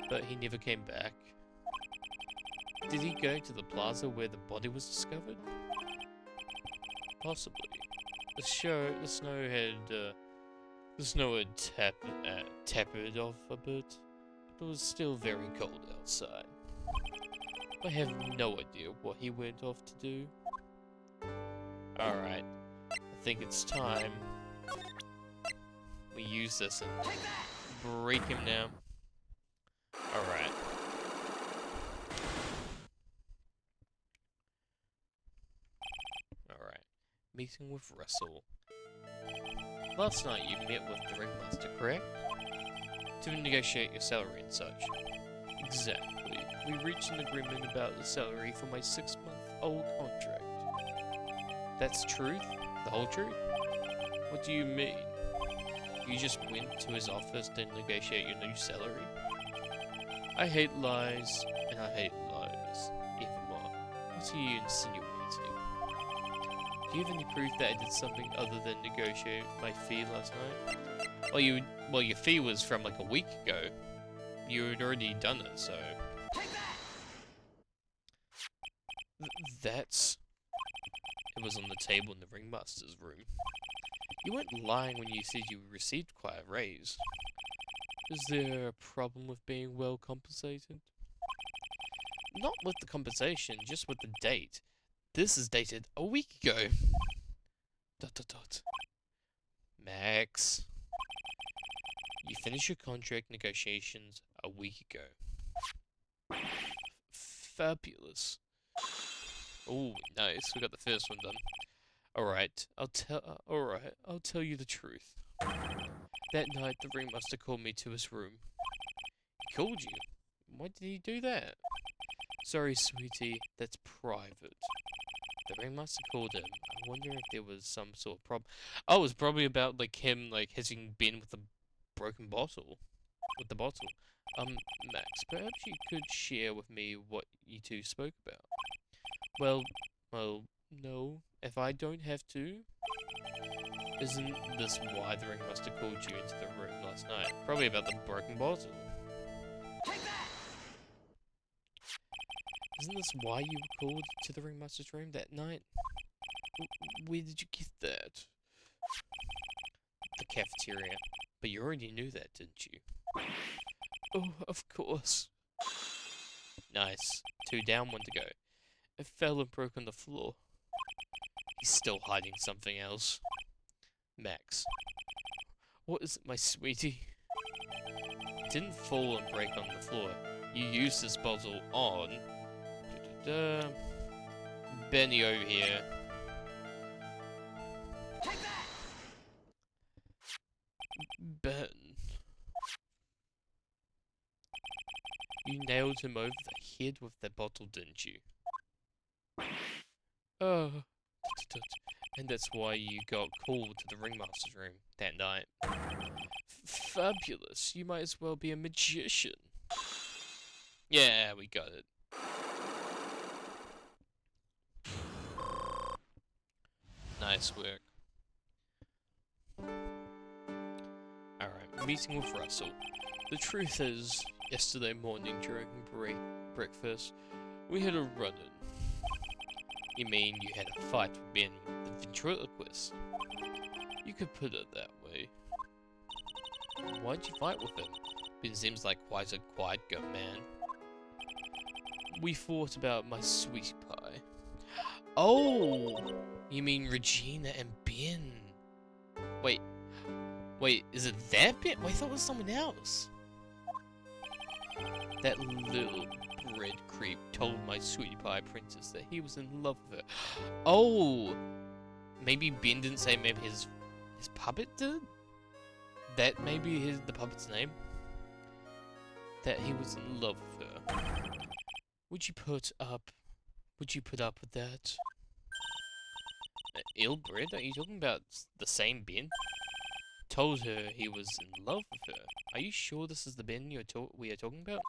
but he never came back. Did he go to the plaza where the body was discovered? Possibly. The snow had tapered off a bit, but it was still very cold outside. I have no idea what he went off to do. Alright, I think it's time we use this and break him down. Alright. Alright. Meeting with Russell. Last night you met with the ringmaster, correct? To negotiate your salary and such. Exactly. Actually, we reached an agreement about the salary for my 6-month-old contract. That's truth? The whole truth? What do you mean? You just went to his office to negotiate your new salary? I hate lies, and I hate liars even more. What are you insinuating? Do you have any proof that I did something other than negotiate my fee last night? Well, your fee was from like a week ago. You had already done it, so... That's... It was on the table in the ringmaster's room. You weren't lying when you said you received quite a raise. Is there a problem with being well compensated? Not with the compensation, just with the date. This is dated a week ago. ... Max. You finished your contract negotiations a week ago. Fabulous. Oh, nice. We got the first one done. Alright, I'll tell you the truth. That night, the ringmaster called me to his room. He called you? Why did he do that? Sorry, sweetie, that's private. The ringmaster called him. I wonder if there was some sort of problem. Oh, it was probably about, like, him, like, hitting Ben with a broken bottle. With the bottle. Max, perhaps you could share with me what you two spoke about. Well, no, if I don't have to. Isn't this why the ringmaster called you into the room last night? Probably about the broken bottle. Isn't this why you were called to the ringmaster's room that night? Where did you get that? The cafeteria. But you already knew that, didn't you? Oh, of course. Nice. 2 down, 1 to go. It fell and broke on the floor. He's still hiding something else. Max. What is it, my sweetie? It didn't fall and break on the floor. You used this bottle on... Benny over here. Ben. You nailed him over the head with that bottle, didn't you? Oh. And that's why you got called to the ringmaster's room that night. Fabulous. You might as well be a magician. Yeah, we got it. Nice work. Alright, meeting with Russell. The truth is, yesterday morning during breakfast, we had a run-in. You mean you had a fight with Ben, the ventriloquist? You could put it that way. Why'd you fight with him? Ben seems like quite a quiet man. We fought about my sweetie pie. Oh! You mean Regina and Ben? Wait, is it that Ben? Wait, I thought it was someone else. That little bread creep told my sweetie pie princess that he was in love with her. Oh! Maybe Ben didn't say, maybe his puppet did? That maybe the puppet's name? That he was in love with her. Would you put up with that? Ill bread? Are you talking about the same Ben? Told her he was in love with her. Are you sure this is the Ben we are talking about?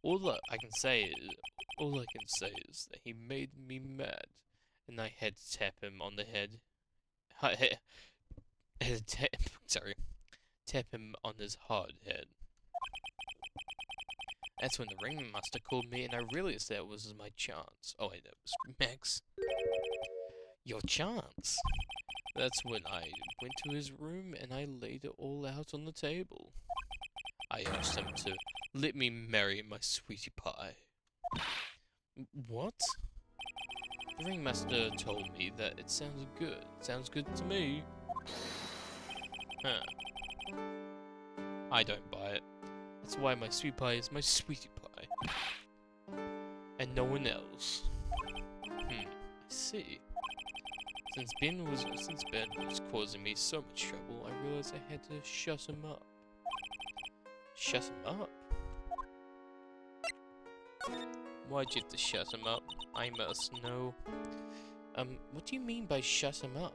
All I can say is that he made me mad, and I had to tap him on the head. Tap him on his hard head. That's when the ringmaster called me, and I realized that was my chance. Oh wait, that was Max. Your chance? That's when I went to his room and I laid it all out on the table. I asked him to let me marry my sweetie pie. What? The ringmaster told me that it sounded good. Sounds good to me. Huh. I don't buy it. That's why my sweet pie is my sweetie pie. And no one else. I see. Since Ben was causing me so much trouble, I realized I had to shut him up. Shut him up? Why'd you have to shut him up? I must know. What do you mean by shut him up?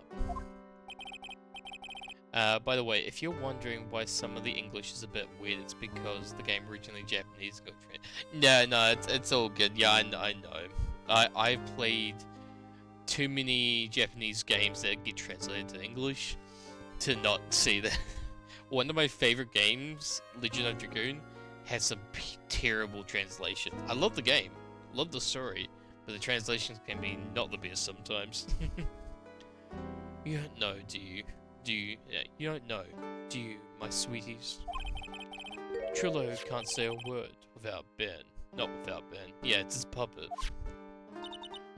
By the way, if you're wondering why some of the English is a bit weird, it's because the game originally Japanese got No, it's all good. Yeah, I know. I've played too many Japanese games that get translated to English to not see that. One of my favorite games, Legend of Dragoon, has some terrible translations. I love the game, love the story, but the translations can be not the best sometimes. You don't know, do you? Yeah, you don't know, do you, my sweeties? Trillo can't say a word without Ben. Not without Ben. Yeah, it's his puppet.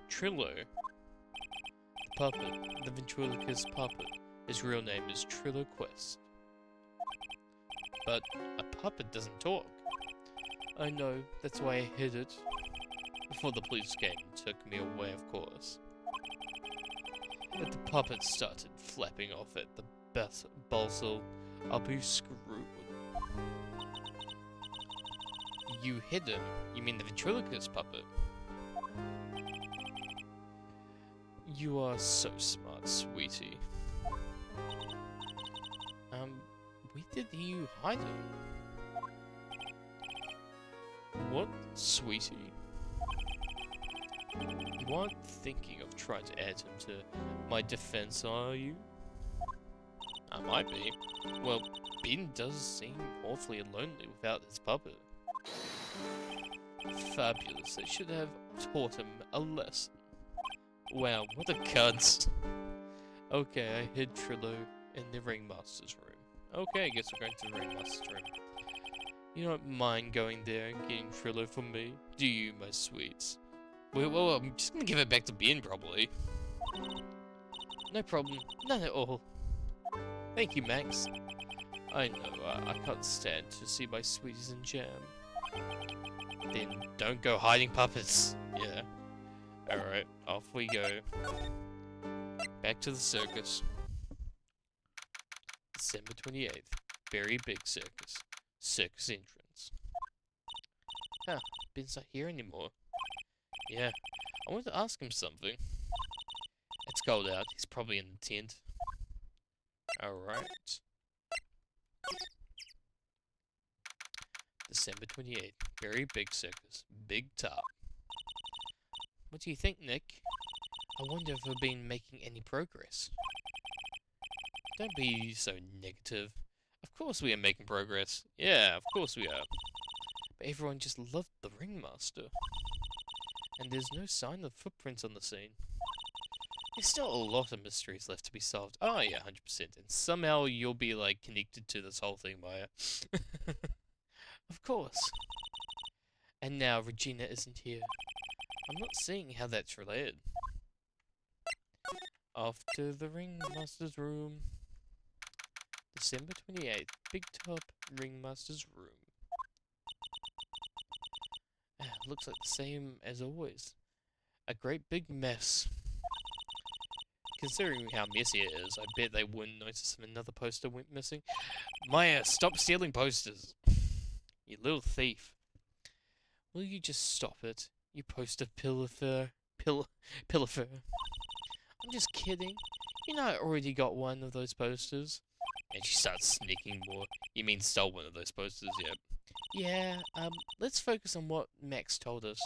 Trillo. The puppet. The ventriloquist puppet. His real name is Trillo Quest. But a puppet doesn't talk. I know, that's why I hid it. Before the police came and took me away, of course. But the puppet started flapping off at the balsal. I'll be screwed. You hid him? You mean the ventriloquist puppet? You are so smart, sweetie. Where did you hide him? What, sweetie? You aren't thinking of trying to add him to my defense, are you? I might be. Well, Ben does seem awfully lonely without his puppet. Fabulous. I should have taught him a lesson. Wow, what a cunt. Okay, I hid Trillo in the Ringmaster's room. Okay, I guess we're going to the Ringmaster's room. You don't mind going there and getting Trillo for me, do you, my sweets? Well, I'm just gonna give it back to Ben, probably. No problem. None at all. Thank you, Max. I know, I can't stand to see my sweeties in jam. Then don't go hiding puppets. Yeah. Alright, off we go. Back to the circus. December 28th. Very big circus. Circus entrance. Huh, Ben's not here anymore. Yeah, I wanted to ask him something. It's cold out, he's probably in the tent. Alright. December 28th. Very big circus. Big top. What do you think, Nick? I wonder if we've been making any progress. Don't be so negative. Of course we are making progress. Yeah, of course we are. But everyone just loved the Ringmaster. And there's no sign of footprints on the scene. There's still a lot of mysteries left to be solved. Oh yeah, 100%. And somehow you'll be like connected to this whole thing, Maya. Of course. And now Regina isn't here. I'm not seeing how that's related. Off to the Ringmaster's room. December 28th. Big top Ringmaster's room. Looks like the same as always. A great big mess. Considering how messy it is, I bet they wouldn't notice if another poster went missing. Maya, stop stealing posters! You little thief. Will you just stop it? You poster pillifer. Pillifer. I'm just kidding. You know I already got one of those posters. And she starts sneaking more. You mean stole one of those posters, yep. Yeah, let's focus on what Max told us.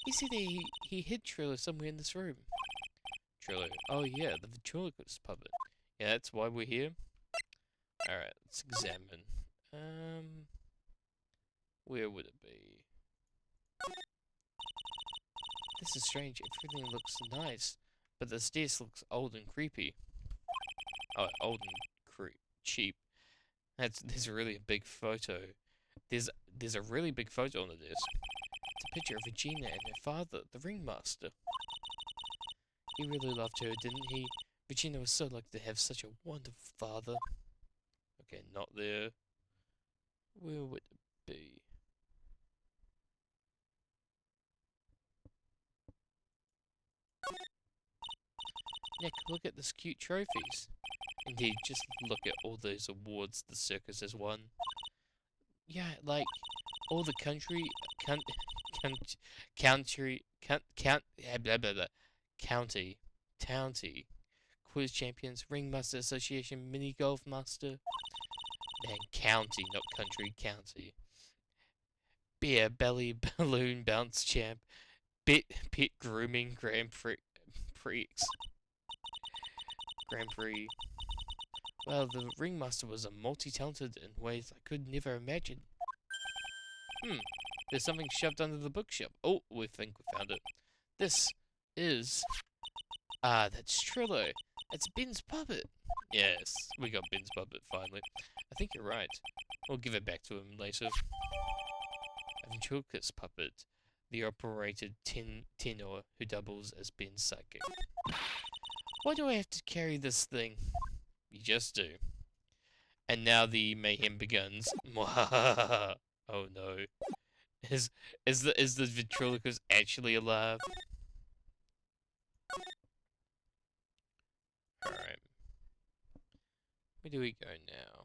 He said he hid Trillo somewhere in this room. Trillo? Oh yeah, the ventriloquist puppet. Yeah, that's why we're here. Alright, let's examine. Where would it be? This is strange. Everything looks nice, but the stairs looks old and creepy. Oh, old and cheap. There's really a big photo. There's a really big photo on the desk. It's a picture of Regina and her father, the Ringmaster. He really loved her, didn't he? Regina was so lucky to have such a wonderful father. Okay, not there. Where would it be? Nick, look at these cute trophies. Indeed, just look at all those awards the circus has won. Yeah, like, all the Country, blah, blah, blah. County, Quiz Champions, Ringmaster Association, Mini Golf Master. Man, county, not country, county. Beer Belly Balloon Bounce Champ, Pit Grooming Grand Prix. Grand Prix. Well, the Ringmaster was a multi-talented in ways I could never imagine. There's something shoved under the bookshelf. Oh, we think we found it. This is... Ah, that's Trillo. It's Ben's puppet. Yes, we got Ben's puppet finally. I think you're right. We'll give it back to him later. Ventriloquist puppet. The operated tenor who doubles as Ben's psychic. Why do I have to carry this thing? You just do. And now the mayhem begins. Oh no. Is the ventriloquist actually alive? Alright. Where do we go now?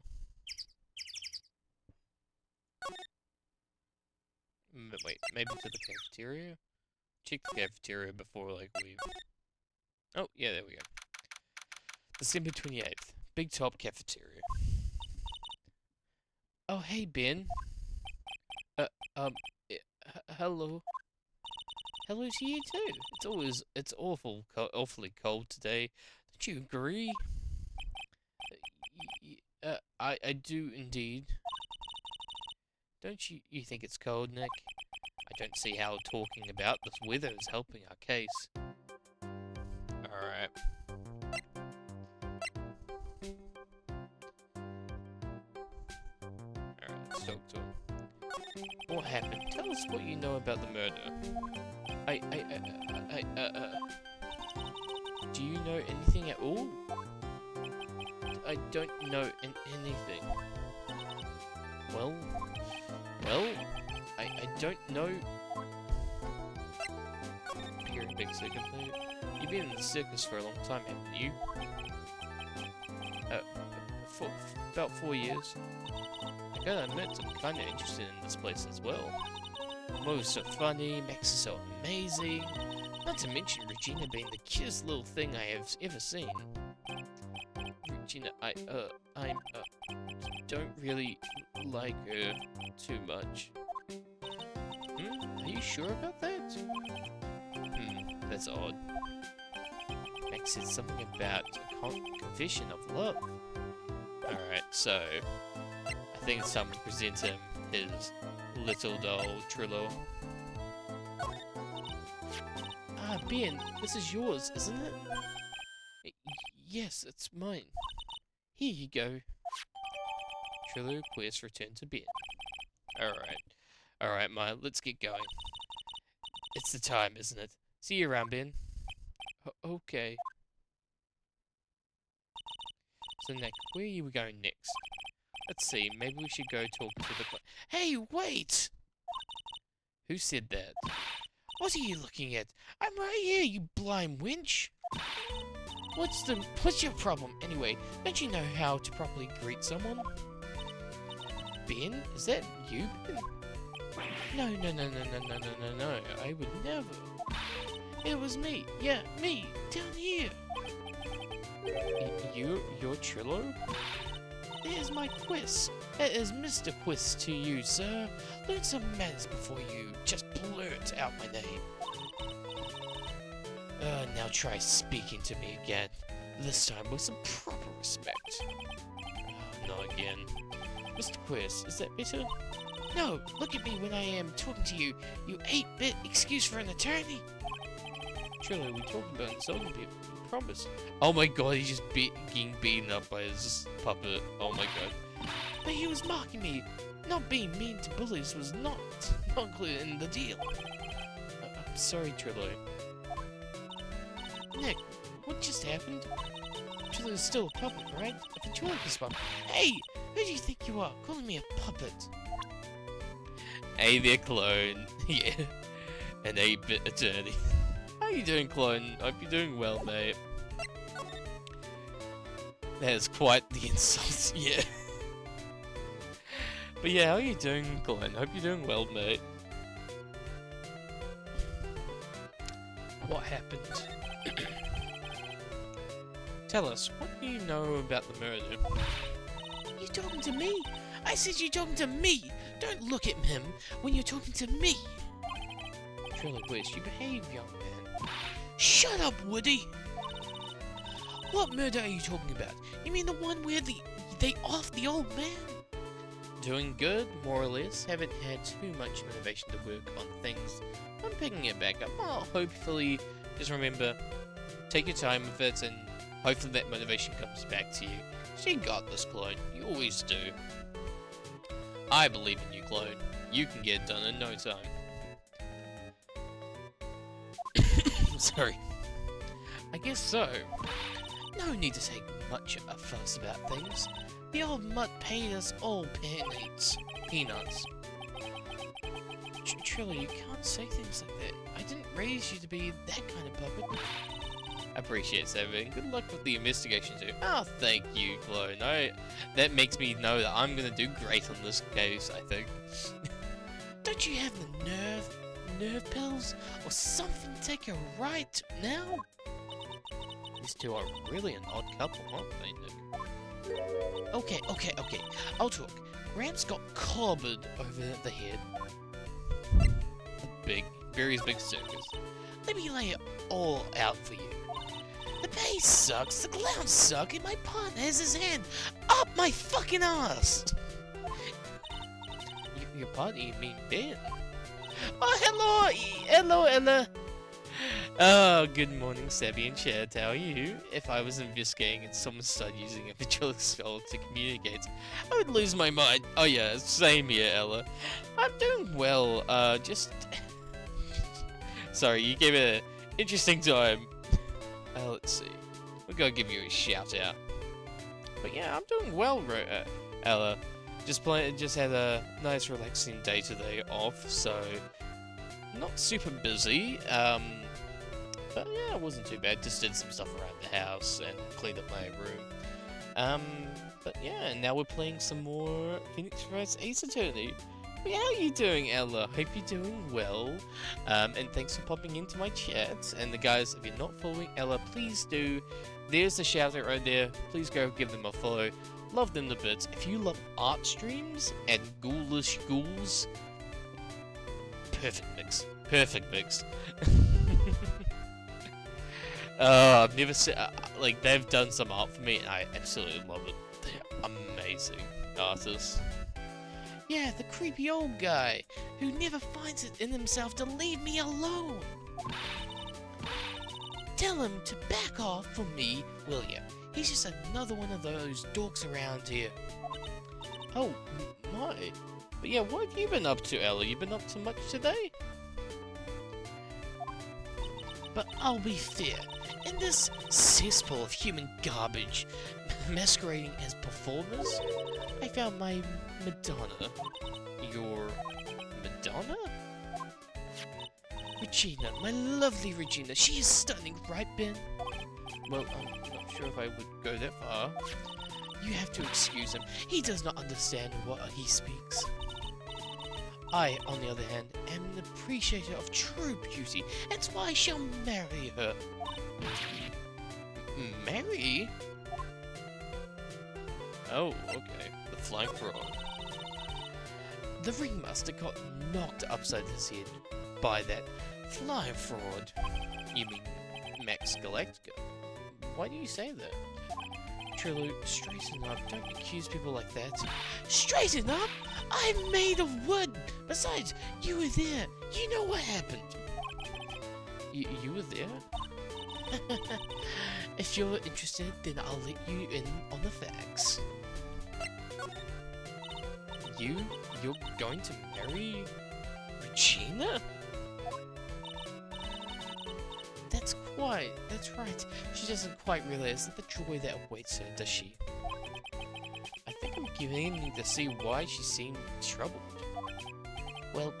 Wait, maybe to the cafeteria? Check the cafeteria before, like, we... Oh, yeah, there we go. December 28th. Big Top Cafeteria. Oh, hey, Ben. Hello. Hello to you, too. It's awfully cold today. Don't you agree? I do indeed. Don't you think it's cold, Nick? I don't see how talking about this weather is helping our case. Alright. Alright, let's talk to him. What happened? Tell us what you know about the murder. Do you know anything at all? I don't know anything. Well, I don't know. You're a big second player. You've been in the circus for a long time, haven't you? For about 4 years. I gotta admit, I'm kinda interested in this place as well. Mo's so funny, Max is so amazing. Not to mention Regina being the cutest little thing I have ever seen. Regina, I don't really like her too much. Are you sure about that? That's odd. Max said something about a confession of love. Alright, so I think it's time to present him his little doll, Trillo. Ah, Ben, this is yours, isn't it? Yes, it's mine. Here you go. Trillo quest return to Ben. Alright, Maya, let's get going. It's the time, isn't it? See you around, Ben. Okay. So, Nick, where are you going next? Let's see, maybe we should go talk to the... Hey, wait! Who said that? What are you looking at? I'm right here, you blind wench! What's your problem, anyway? Don't you know how to properly greet someone? Ben? Is that you, Ben? No, I would never. It was me. Yeah, me. Down here. You're Trillo? There's my quiz. That is Mr. Quiz to you, sir. Learn some manners before you just blurt out my name. Now try speaking to me again. This time with some proper respect. Not again. Mr. Quiz, is that better? No, look at me when I am talking to you. You 8-bit excuse for an attorney. Trillo, we talked about insulting people. Promise. Oh my god, he's just getting beaten up by his puppet. Oh my god. But he was mocking me. Not being mean to bullies was not included in the deal. I'm sorry, Trillo. Nick, what just happened? Trillo's still a puppet, right? A ventriloquist puppet. Hey! Who do you think you are, calling me a puppet? Hey there, clone. Yeah. An 8-bit attorney. How you doing, clone? Hope you're doing well, mate. That is quite the insult, yeah. But yeah, how you doing, clone? Hope you're doing well, mate. What happened? Tell us, what do you know about the murder? You're talking to me? I said you're talking to me! Don't look at him when you're talking to me! Truly wish you behave, young man. Shut up, Woody! What murder are you talking about? You mean the one where they off the old man? Doing good, more or less. Haven't had too much motivation to work on things. I'm picking it back up. Well, hopefully, just remember, take your time with it, and hopefully that motivation comes back to you. You got this, clone. You always do. I believe in you, clone. You can get it done in no time. Sorry. I guess so. No need to take much of a fuss about things. The old mutt paid us all peanuts. Trilogy, you can't say things like that. I didn't raise you to be that kind of puppet. Appreciate saving. Good luck with the investigation too. Oh, thank you, clone. That makes me know that I'm gonna do great on this case, I think. Don't you have the nerve pills or something to take a Wright now? These two are really an odd couple, aren't they, Nick? Okay. I'll talk. Gramps got clobbered over the head. Very big circus. Let me lay it all out for you. The bass sucks, the clowns suck, and my partner has his hand up my fucking ass! Your partner, you mean Ben? Oh, hello, Ella! Oh, good morning, Sabby and Chad, how are you? If I was investigating and someone started using a ventriloquist spell to communicate, I would lose my mind. Oh yeah, same here, Ella. I'm doing well, just... Sorry, you gave it an interesting time. Let's see. We're gonna give you a shout out. But yeah, I'm doing well, Ella. Just had a nice relaxing day today off, so not super busy. But yeah, it wasn't too bad. Just did some stuff around the house and cleaned up my room. But yeah, now we're playing some more Phoenix Wright's Ace Attorney. How are you doing, Ella? Hope you're doing well. And thanks for popping into my chat. And the guys, if you're not following Ella, please do. There's the shout out right there. Please go give them a follow. Love them to bits. If you love art streams and ghoulish ghouls, perfect mix. Perfect mix. I've never seen, like, they've done some art for me and I absolutely love it. They're amazing artists. Yeah, the creepy old guy, who never finds it in himself to leave me alone. Tell him to back off from me, will ya? He's just another one of those dorks around here. Oh, my. But yeah, what have you been up to, Ella? You been up to much today? But I'll be fair. In this cesspool of human garbage, masquerading as performers, I found my Madonna. Your Madonna? Regina, my lovely Regina. She is stunning, right, Ben? Well, I'm not sure if I would go that far. You have to excuse him. He does not understand what he speaks. I, on the other hand, am an appreciator of true beauty. That's why I shall marry her. Marry? Oh, okay. The flying frog. The ringmaster got knocked upside his head by that flying fraud. You mean Max Galactica? Why do you say that? Trilo, straighten up. Don't accuse people like that. Straighten up? I'm made of wood! Besides, you were there. You know what happened. You were there? If you're interested, then I'll let you in on the facts. You're going to marry Regina? That's right. She doesn't quite realize the joy that awaits her, does she? I think I'm beginning to see why she seemed troubled. Well,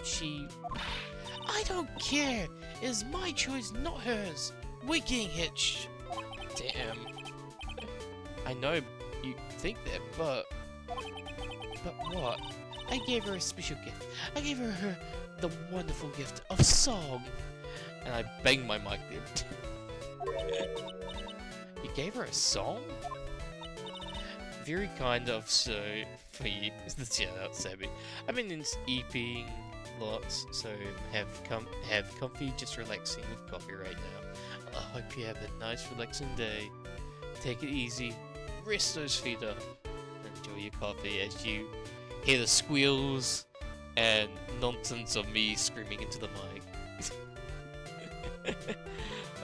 I don't care! It is my choice, not hers! We're getting hitched! Damn. I know you think that, but what? I gave her a special gift. I gave her the wonderful gift of song. And I banged my mic there. You gave her a song? Very kind of so for you. Yeah, that's Sammy. I've been in EPing lots, so have comfy, just relaxing with coffee right now. I hope you have a nice, relaxing day. Take it easy, rest those feet up, enjoy your coffee as you hear the squeals and nonsense of me screaming into the mic.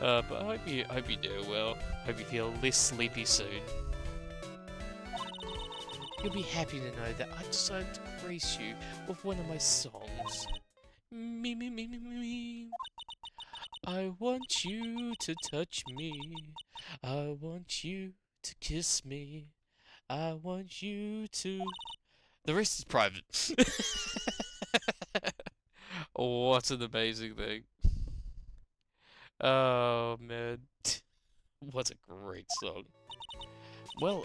But I hope you do well. Hope you feel less sleepy soon. You'll be happy to know that I decided to grace you with one of my songs. Me, me, me, me, me, me. I want you to touch me. I want you to kiss me. I want you to... The rest is private. What an amazing thing. Oh, man. What a great song. Well,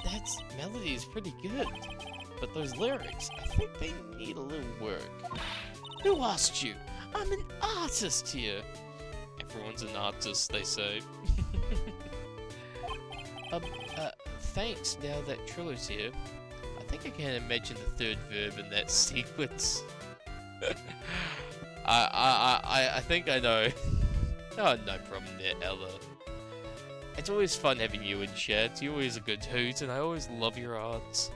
that melody is pretty good, but those lyrics, I think they need a little work. Who asked you? I'm an artist here. Everyone's an artist, they say. Thanks, now that Trilogy's here. I think I can imagine the third verb in that sequence. I think I know. Oh, no problem there, Ella. It's always fun having you in chat. You're always a good hoot, and I always love your art.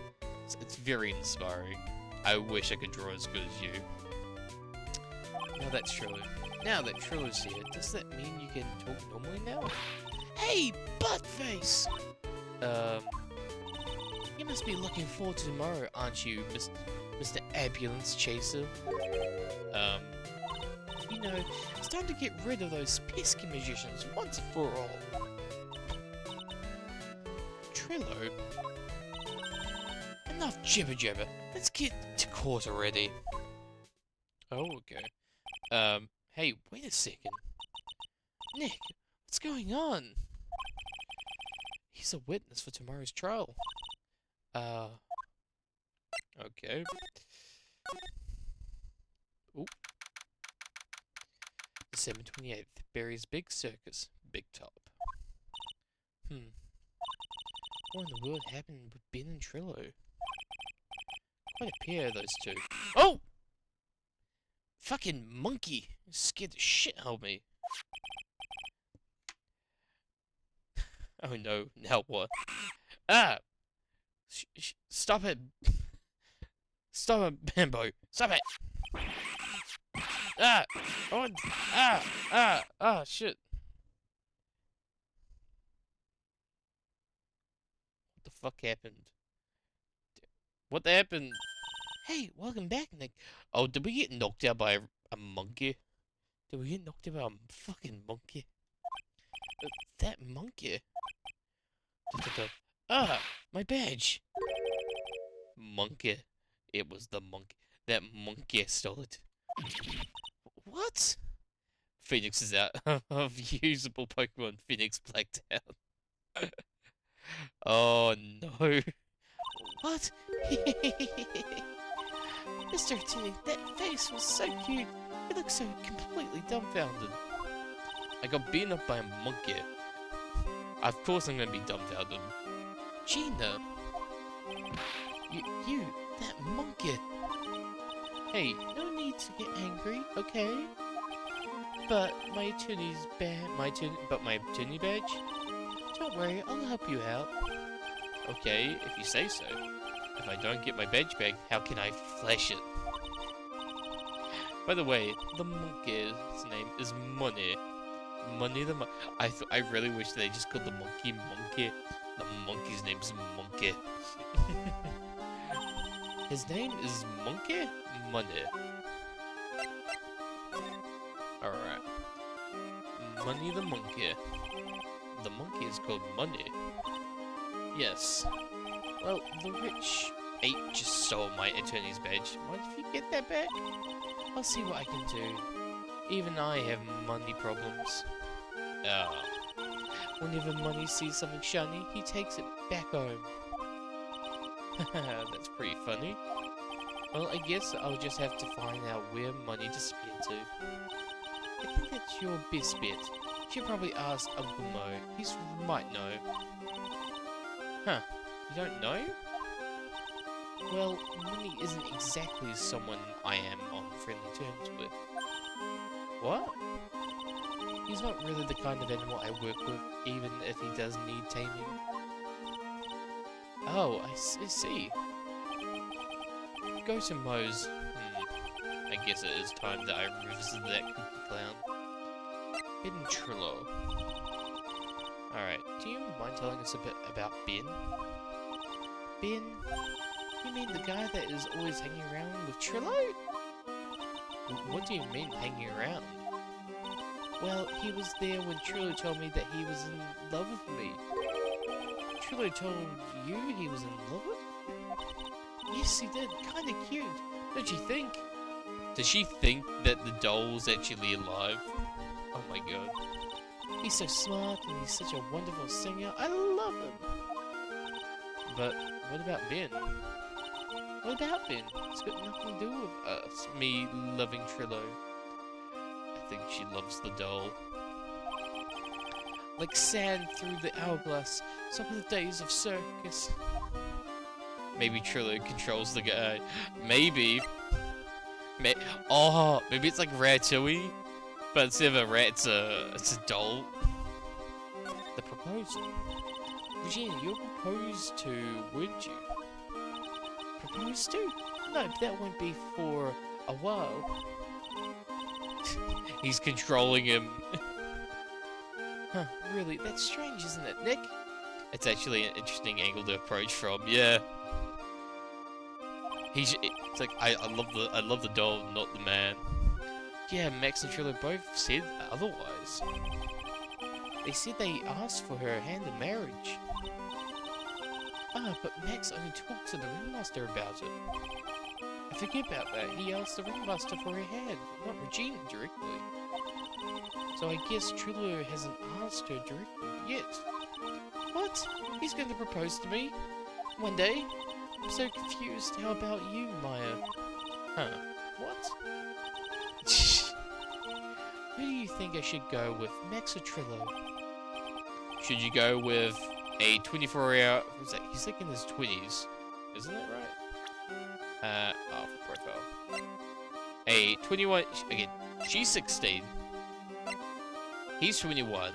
It's very inspiring. I wish I could draw as good as you. Now that's true. Now that Trilogy's here, does that mean you can talk normally now? Hey, buttface! You must be looking forward to tomorrow, aren't you, Mr. Ambulance Chaser? You know, it's time to get rid of those pesky magicians once and for all. Trilo? Enough jibber jabber. Let's get to court already. Oh, okay. Hey, wait a second. Nick, what's going on? He's a witness for tomorrow's trial. Okay. Ooh. December 28th, Barry's Big Circus, Big Top. What in the world happened with Ben and Trillo? Quite a pair, those two. Oh! Fucking monkey! Scared the shit out of me. Oh no, now what? Ah! Stop it! Stop it, Bambo! Stop it! Ah! Oh! Ah! Shit! What the fuck happened? What happened? Hey, welcome back, Nick. Oh, did we get knocked out by a monkey? Did we get knocked out by a fucking monkey? That monkey? Ah! My badge! Monkey. It was the monkey. That monkey stole it. What? Phoenix is out of usable Pokemon. Phoenix blacked out. Oh no. What? Mr. T, that face was so cute. He looked so completely dumbfounded. I got beaten up by a monkey. Of course I'm gonna be dumbfounded. Gina! You, that monkey! Hey, no need to get angry, okay? But my attorney's my attorney badge? Don't worry, I'll help you out. Okay, if you say so. If I don't get my badge back, how can I flash it? By the way, the monkey's name is Money. Money the I really wish they just called the monkey Monkey. The monkey's name's Monkey. His name is Monkey? Money. Alright. Money the monkey. The monkey is called Money. Yes. Well, the rich ape just stole my attorney's badge. What if you get that back? I'll see what I can do. Even I have money problems. Whenever Money sees something shiny, he takes it back home. That's pretty funny. Well, I guess I'll just have to find out where Money disappeared to. I think that's your best bet. Should probably ask Uncle Mo. He might know. Huh. You don't know? Well, Minnie isn't exactly someone I am on friendly terms with. What? He's not really the kind of animal I work with, even if he does need taming. Oh, I see. Go to Mo's. I guess it is time that I revisit that cookie clown. Hidden Trillo. Alright, do you mind telling us a bit about Ben? Ben? You mean the guy that is always hanging around with Trillo? What do you mean, hanging around? Well, he was there when Trillo told me that he was in love with me. Trillo told you he was in love with? Yes, he did. Kinda cute. Don't you think? Does she think that the doll's actually alive? Oh my god. He's so smart and he's such a wonderful singer. I love him. But what about Ben? What about Ben? It's got nothing to do with us. Me loving Trillo. I think she loves the doll. Like sand through the hourglass. Some of the days of circus. Maybe Trillo controls the guy. Maybe. Oh, maybe it's like Ratatouille, but instead of a rat, it's a doll. The proposal. Regina, you'll propose to, wouldn't you? Propose to? No, but that won't be for a while. He's controlling him. Huh, really? That's strange, isn't it, Nick? It's actually an interesting angle to approach from, yeah. It's like, I love the doll, not the man. Yeah, Max and Trillo both said otherwise. They said they asked for her hand in marriage. Ah, but Max only talked to the ringmaster about it. I forget about that. He asked the ringmaster for her hand, not Regina directly. So I guess Trillo hasn't asked her directly yet. What? He's going to propose to me? One day? I'm so confused. How about you, Maya? Huh. What? Who do you think I should go with, Max or Trillo? Should you go with a 24-hour... He's like in his 20s. Isn't that right? For profile. A 21... Again, she's 16. He's 21.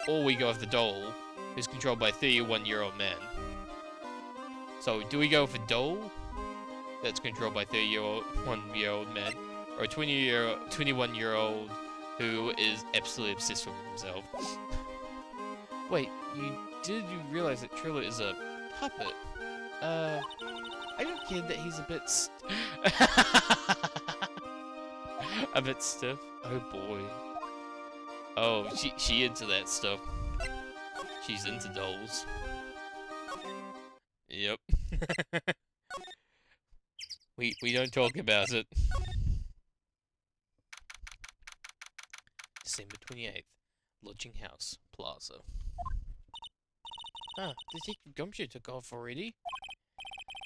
Or we go with the doll, who's controlled by a 31-year-old man. So, do we go with a doll that's controlled by a 31-year-old man, or a 21-year-old who is absolutely obsessed with himself? Wait, you realize that Trillo is a puppet? I don't care that he's a bit a bit stiff. Oh boy. Oh, she into that stuff. She's into dolls. Yep. we don't talk about it. December 28th, Lodging House, Plaza. Ah, Detective Gumshoe took off already?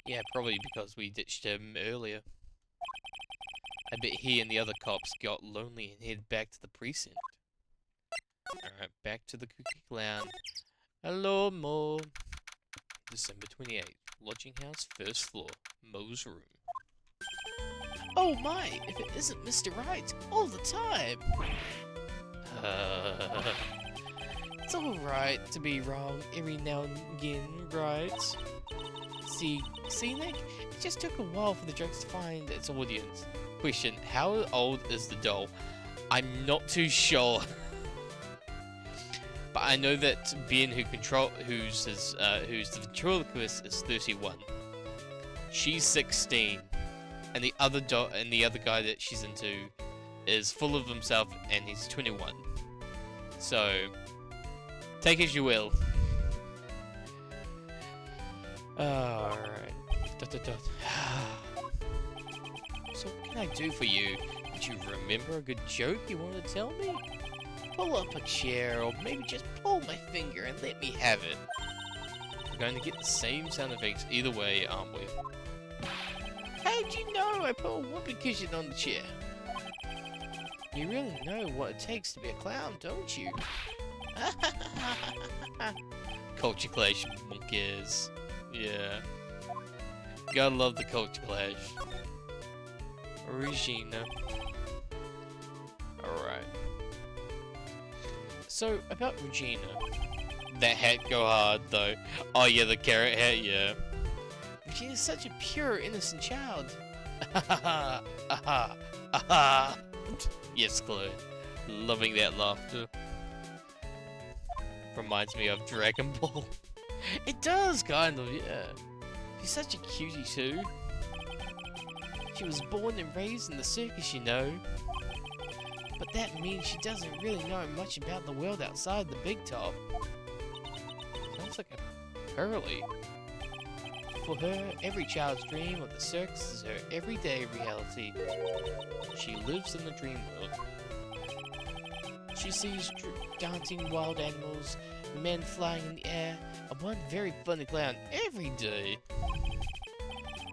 Yeah, probably because we ditched him earlier. I bet he and the other cops got lonely and headed back to the precinct. Alright, back to the Cookie Clown. Hello, Mo. December 28th, Lodging House, first floor, Mo's room. Oh my, if it isn't Mr. Wright, all the time! It's alright to be wrong every now and again, right? See, Nick? It just took a while for the jokes to find its audience. Question, how old is the doll? I'm not too sure. But I know that Ben, who's the ventriloquist, is 31. She's 16, and the other guy that she's into is full of himself, and he's 21. So, take as you will. Alright. So what can I do for you? Did you remember a good joke you wanted to tell me? Pull up a chair, or maybe just pull my finger and let me have it. We're going to get the same sound effects either way, aren't we? How'd you know I put a whoopee cushion on the chair? You really know what it takes to be a clown, don't you? Culture clash, monkeys. Yeah. Gotta love the culture clash. Regina. Alright. So, about Regina. That hat go hard, though. Oh yeah, the carrot hat, yeah. Regina's such a pure, innocent child. Yes, Chloe. Loving that laughter. Reminds me of Dragon Ball. It does, kind of, yeah. She's such a cutie, too. She was born and raised in the circus, you know. But that means she doesn't really know much about the world outside the big top. Sounds like a pearly. For her, every child's dream of the circus is her everyday reality. She lives in the dream world. She sees dancing wild animals, men flying in the air, and one very funny clown every day.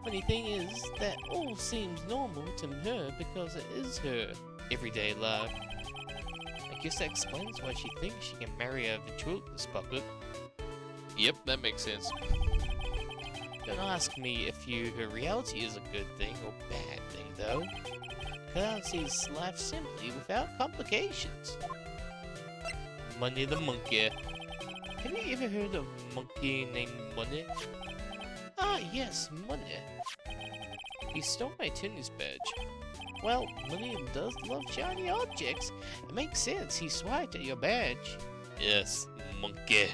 Funny thing is, that all seems normal to her because it is her everyday life. I guess that explains why she thinks she can marry a ventriloquist puppet. Yep, that makes sense. Don't ask me if her reality is a good thing or bad thing, though. Clown sees life simply without complications. Money the monkey. Have you ever heard of a monkey named Money? Ah, yes, Money. He stole my tennis badge. Well, Money does love shiny objects. It makes sense, he swiped at your badge. Yes, monkey.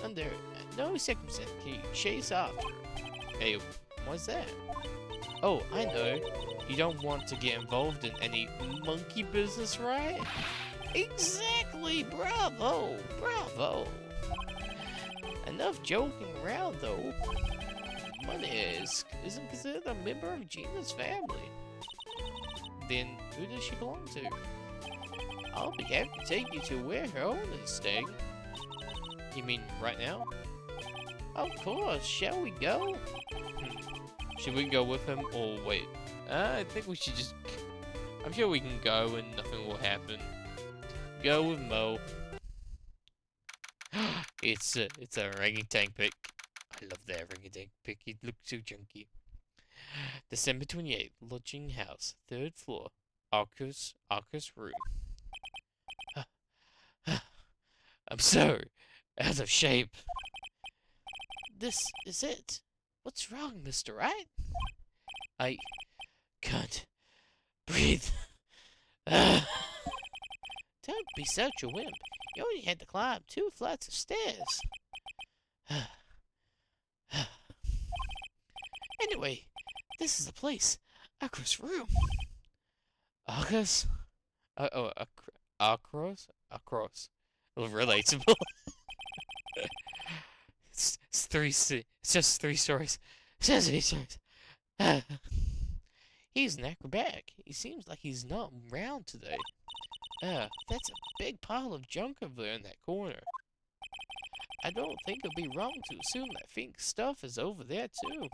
Under no circumstance can you chase after. Hey, what's that? Oh, I know. You don't want to get involved in any monkey business, right? Exactly! Bravo! Bravo! Enough joking around, though. Money isn't considered a member of Gina's family. Then, who does she belong to? I'll be happy to take you to where her owner is staying. You mean right now? Of course, shall we go? Should we go with him or wait? I think we should just... I'm sure we can go and nothing will happen. Go with Mo. It's a orangutan pic. I love that orangutan pic. It looks so chunky. December 28th, lodging house, 3rd floor, Arcus room. I'm so out of shape. This is it. What's wrong, Mr. Wright? I can't breathe. Don't be such a wimp. You only had to climb 2 flights of stairs. Anyway, this is the place. Acro's room. Acro's? Across. Relatable. It's just 3 stories. It's just 3 stories. He's an acrobat. He seems like he's not around today. That's a big pile of junk over there in that corner. I don't think it'd be wrong to assume that Fink's stuff is over there too.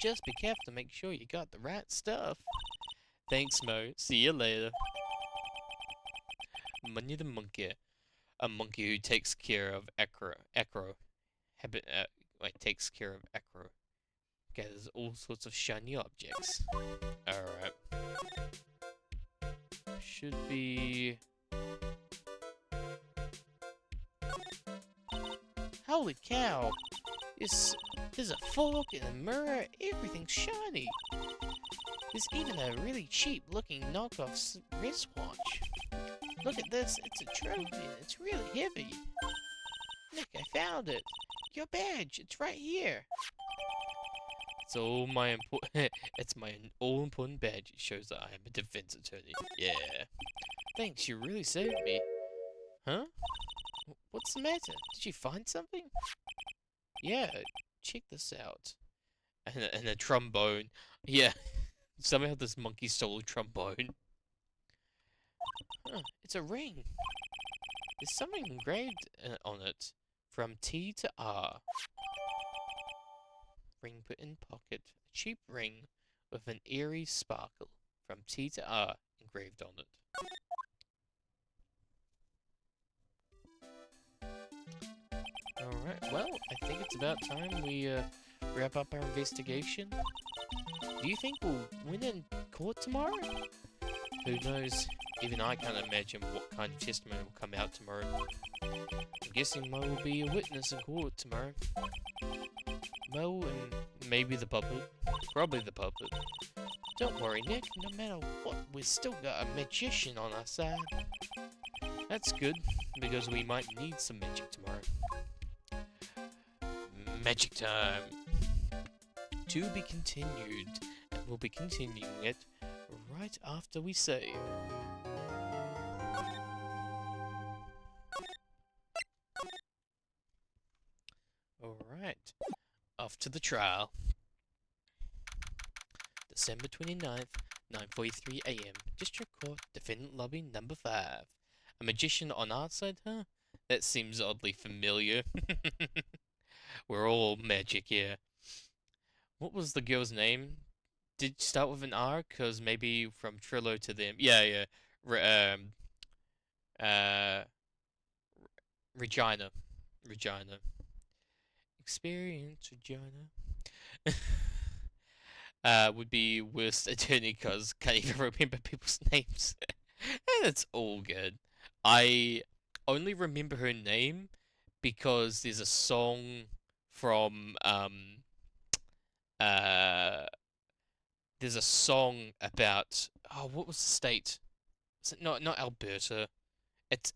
Just be careful to make sure you got the right stuff. Thanks, Mo. See you later. Money the monkey. A monkey who takes care of Acro. Takes care of Acro. Gathers all sorts of shiny objects. Alright. Should be... Holy cow! There's a fork and a mirror, everything's shiny! There's even a really cheap looking knockoff wristwatch. Look at this, it's a trophy and it's really heavy. Nick, I found it! Your badge, it's right here! It's all my important. It's my all-important badge. It shows that I am a defense attorney. Yeah. Thanks, you really saved me. Huh? What's the matter? Did you find something? Yeah. Check this out. And a trombone. Yeah. Somehow this monkey stole a trombone. Huh, it's a ring. There's something engraved on it. From T to R. Ring put in pocket. A cheap ring. with an eerie sparkle from T to R engraved on it. Alright, well, I think it's about time we wrap up our investigation. Do you think we'll win in court tomorrow? Who knows? Even I can't imagine what kind of testimony will come out tomorrow. I'm guessing Mo will be a witness in court tomorrow. Mo and maybe the puppet. Probably the puppet. Don't worry, Nick. No matter what, we've still got a magician on our side. That's good, because we might need some magic tomorrow. Magic time! To be continued, and we'll be continuing it right after we save. Alright, off to the trial. December 29th, 9:43 AM, District Court, Defendant Lobby number 5. A magician on our side, huh? That seems oddly familiar. We're all magic here. What was the girl's name? Did it start with an R? Cause maybe from Trillo to them. Yeah. Regina. Experience Regina. Would be worst attorney cause can't even remember people's names. And it's all good. I only remember her name because there's a song from there's a song about what was the state? Is it not Alberta? It's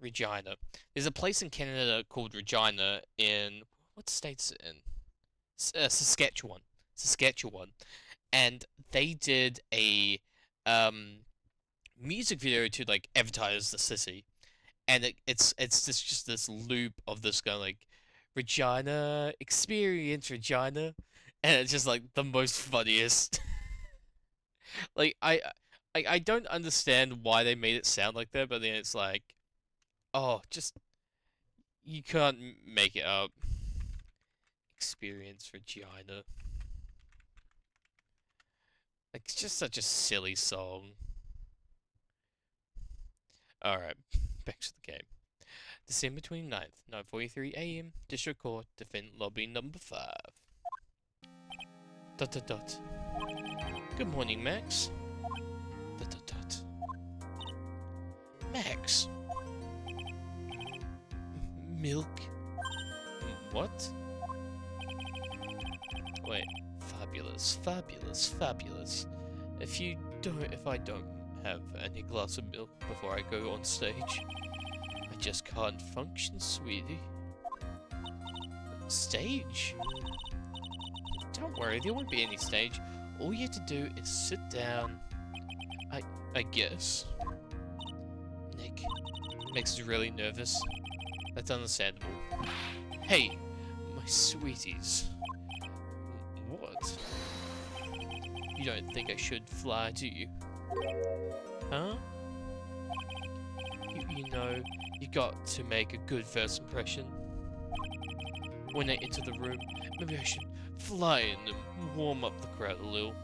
Regina. There's a place in Canada called Regina in what state's it in? Saskatchewan. And they did a music video to like advertise the city. And it's just this loop of this guy like Regina, experience Regina, and it's just like the most funniest. Like I don't understand why they made it sound like that, but then it's like, oh, just you can't make it up. Experience Regina. Like it's just such a silly song. Alright, back to the game. December 29th, 9:43 AM, District Court, Defendant Lobby number 5. ... Good morning, Max. ... Max. Milk. What? Wait, fabulous. If I don't have any glass of milk before I go on stage, I just can't function, sweetie. Stage? Don't worry, there won't be any stage. All you have to do is sit down. I guess. Nick makes you really nervous. That's understandable. Hey, my sweeties. What? You don't think I should fly, do you? Huh? You know, you got to make a good first impression. When I enter the room, maybe I should fly in and warm up the crowd a little.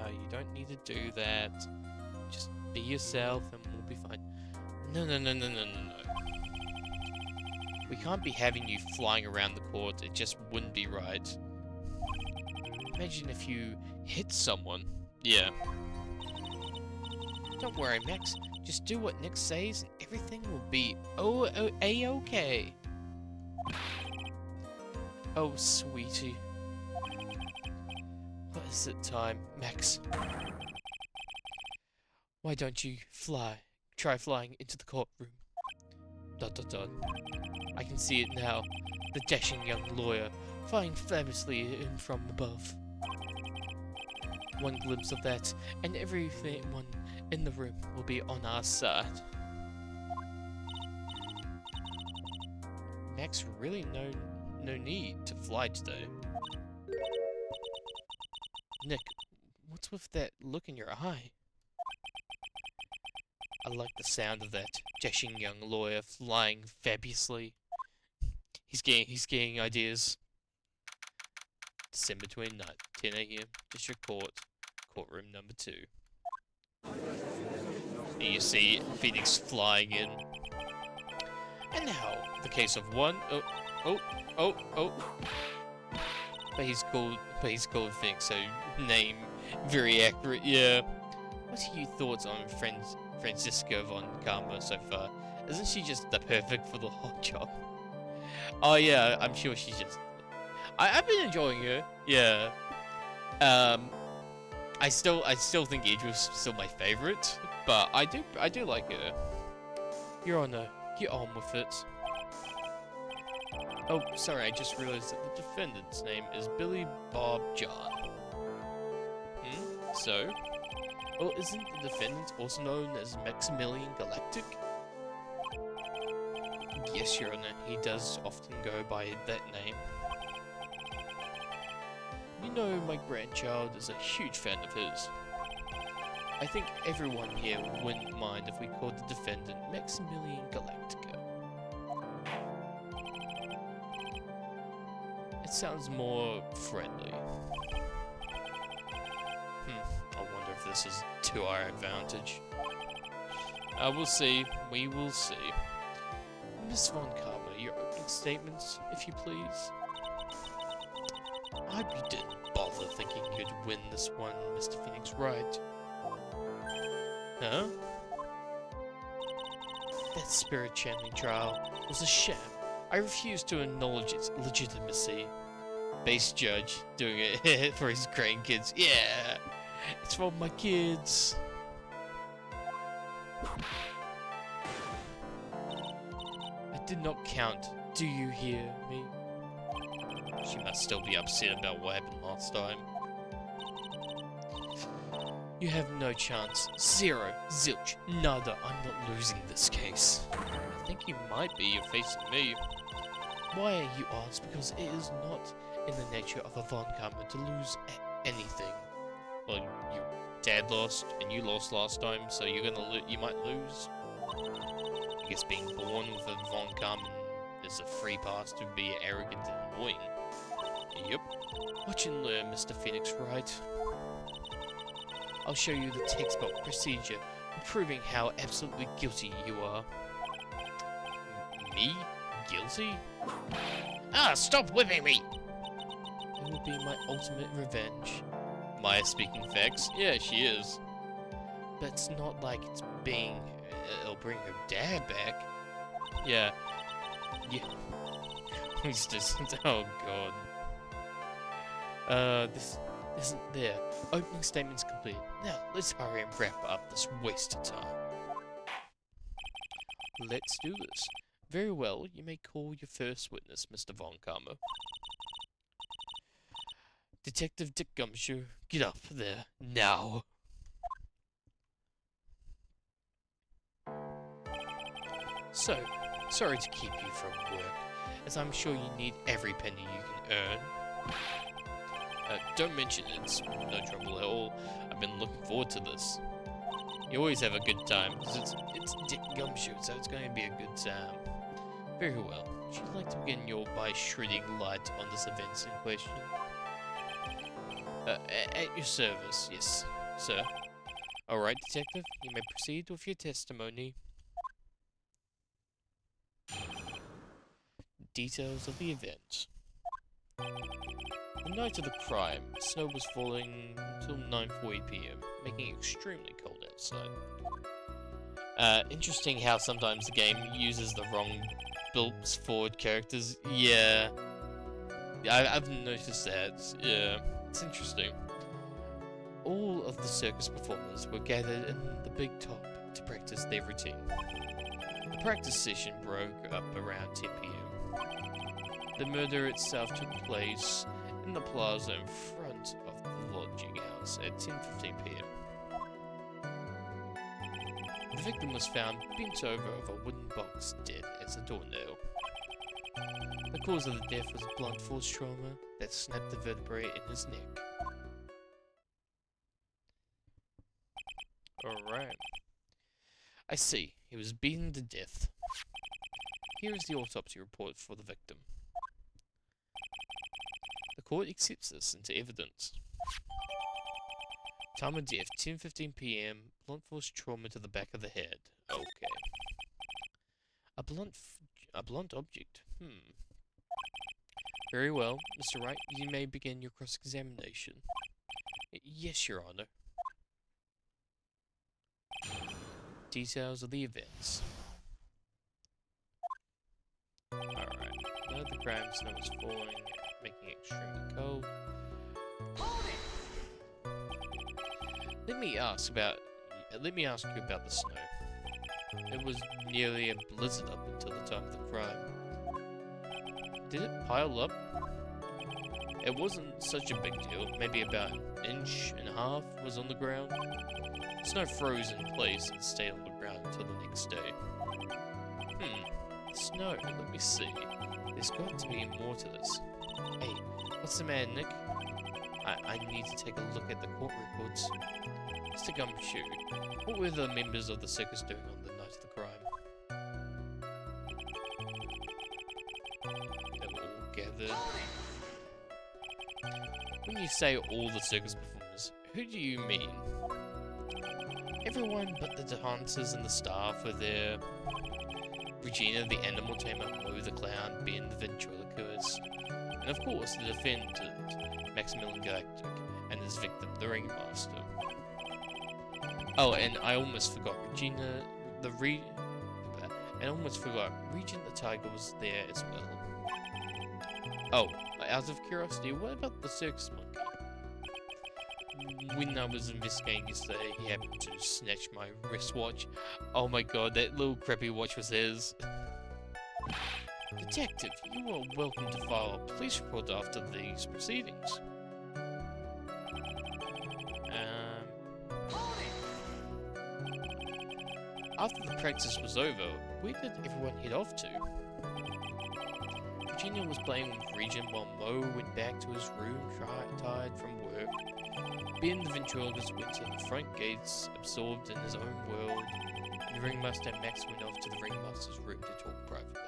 You don't need to do that. Just be yourself and we'll be fine. No. We can't be having you flying around the court. It just wouldn't be right. Imagine if you hit someone. Yeah. Don't worry, Max. Just do what Nick says and everything will be A-okay. Oh, sweetie. What is it time, Max? Why don't you fly? Try flying into the courtroom. ... I can see it now. The dashing young lawyer flying fabulously in from above. One glimpse of that, and everyone in the room will be on our side. Max, really no need to fly today. Nick, what's with that look in your eye? I like the sound of that dashing young lawyer flying fabulously. He's getting ideas. December 29th, 10 a.m. District Court, courtroom number 2. And you see Phoenix flying in. And now, the case of one. Oh. But he's called Phoenix, so name very accurate. Yeah. What are your thoughts on Francisco von Karma so far? Isn't she just the perfect for the whole job? Oh yeah, I'm sure she's just. I've been enjoying her. Yeah. I still think Idris is still my favorite, but I do like her. Your Honor, get on with it. Oh, sorry, I just realized that the defendant's name is Billy Bob John. So? Well, isn't the defendant also known as Maximilian Galactic? Yes, Your Honor, he does often go by that name. You know, my grandchild is a huge fan of his. I think everyone here wouldn't mind if we called the defendant Maximilian Galactica. It sounds more friendly. I wonder if this is to our advantage. We'll see. We will see. Miss Von Karma, your opening statements, if you please. I hope you didn't bother thinking you'd win this one, Mr. Phoenix Wright. Huh? That spirit channeling trial was a sham. I refuse to acknowledge its legitimacy. Base judge doing it for his grandkids. Yeah! It's for my kids. I did not count. Do you hear me? She must still be upset about what happened last time. You have no chance. Zero. Zilch. Nada. I'm not losing this case. I think you might be. You're facing me. Why, you ask? Because it is not in the nature of a Von Karma to lose anything. Well, your dad lost, and you lost last time, so you're gonna you might lose. I guess being born with a Von Karma is a free pass to be arrogant and annoying. Yep. Watch and learn, Mr. Phoenix Wright. I'll show you the textbook procedure for proving how absolutely guilty you are. Me? Guilty? Ah, stop whipping me! It will be my ultimate revenge. Maya speaking facts? Yeah, she is. But it's not like it's being... it'll bring her dad back. Yeah. He's just... oh god. This isn't there. Opening statement's complete. Now, let's hurry and wrap up this waste of time. Let's do this. Very well, you may call your first witness, Mr. Von Karma. Detective Dick Gumshoe, get up there, now. So, sorry to keep you from work, as I'm sure you need every penny you can earn. Don't mention it, it's no trouble at all. I've been looking forward to this. You always have a good time, because it's Dick Gumshoe, so it's going to be a good time. Very well. Would you like to begin by shedding light on this event in question? At your service, yes, sir. Alright, detective, you may proceed with your testimony. Details of the event. The night of the crime, snow was falling until 9:40 PM, making it extremely cold outside. Interesting how sometimes the game uses the wrong built forward characters. Yeah. I've noticed that. Yeah. It's interesting. All of the circus performers were gathered in the big top to practice their routine. The practice session broke up around 10 PM. The murder itself took place in the plaza in front of the lodging house at 10:15 PM. The victim was found bent over a wooden box, dead as a doornail. The cause of the death was blunt force trauma that snapped the vertebrae in his neck. Alright. I see. He was beaten to death. Here is the autopsy report for the victim. The court accepts this into evidence. Time of death, 10:15 p.m. Blunt force trauma to the back of the head. Okay. A blunt object. Very well, Mr. Wright, you may begin your cross-examination. Yes, Your Honor. Details of the events. Alright. None of the crime, snow is falling, making it extremely cold. Let me ask you about the snow. It was nearly a blizzard up until the time of the crime. Did it pile up? It wasn't such a big deal. Maybe about an inch and a half was on the ground. Snow froze in place and stayed on the ground until the next day. Snow, let me see. There's got to be more to this. Hey, what's the matter, Nick? I need to take a look at the court records. Mr. Gumshoe, what were the members of the circus doing on the night of the crime? They were all gathered. When you say all the circus performers, who do you mean? Everyone but the dancers and the staff were there. Regina, the animal tamer, Mo the clown, Ben the ventriloquist, and of course the defendant, Maximilian Galactic, and his victim, the ringmaster. Oh, and I almost forgot Regina, Regent the tiger was there as well. Oh, out of curiosity, what about the circus monkey? When I was investigating yesterday, he happened to snatch my wristwatch. Oh my god, that little crappy watch was his. Detective, you are welcome to file a police report after these proceedings. After the practice was over, where did everyone head off to? Virginia was playing with Regent while Mo went back to his room tired from work. Ben the ventriloquist went to the front gates, absorbed in his own world, and the ringmaster and Max went off to the ringmaster's room to talk privately.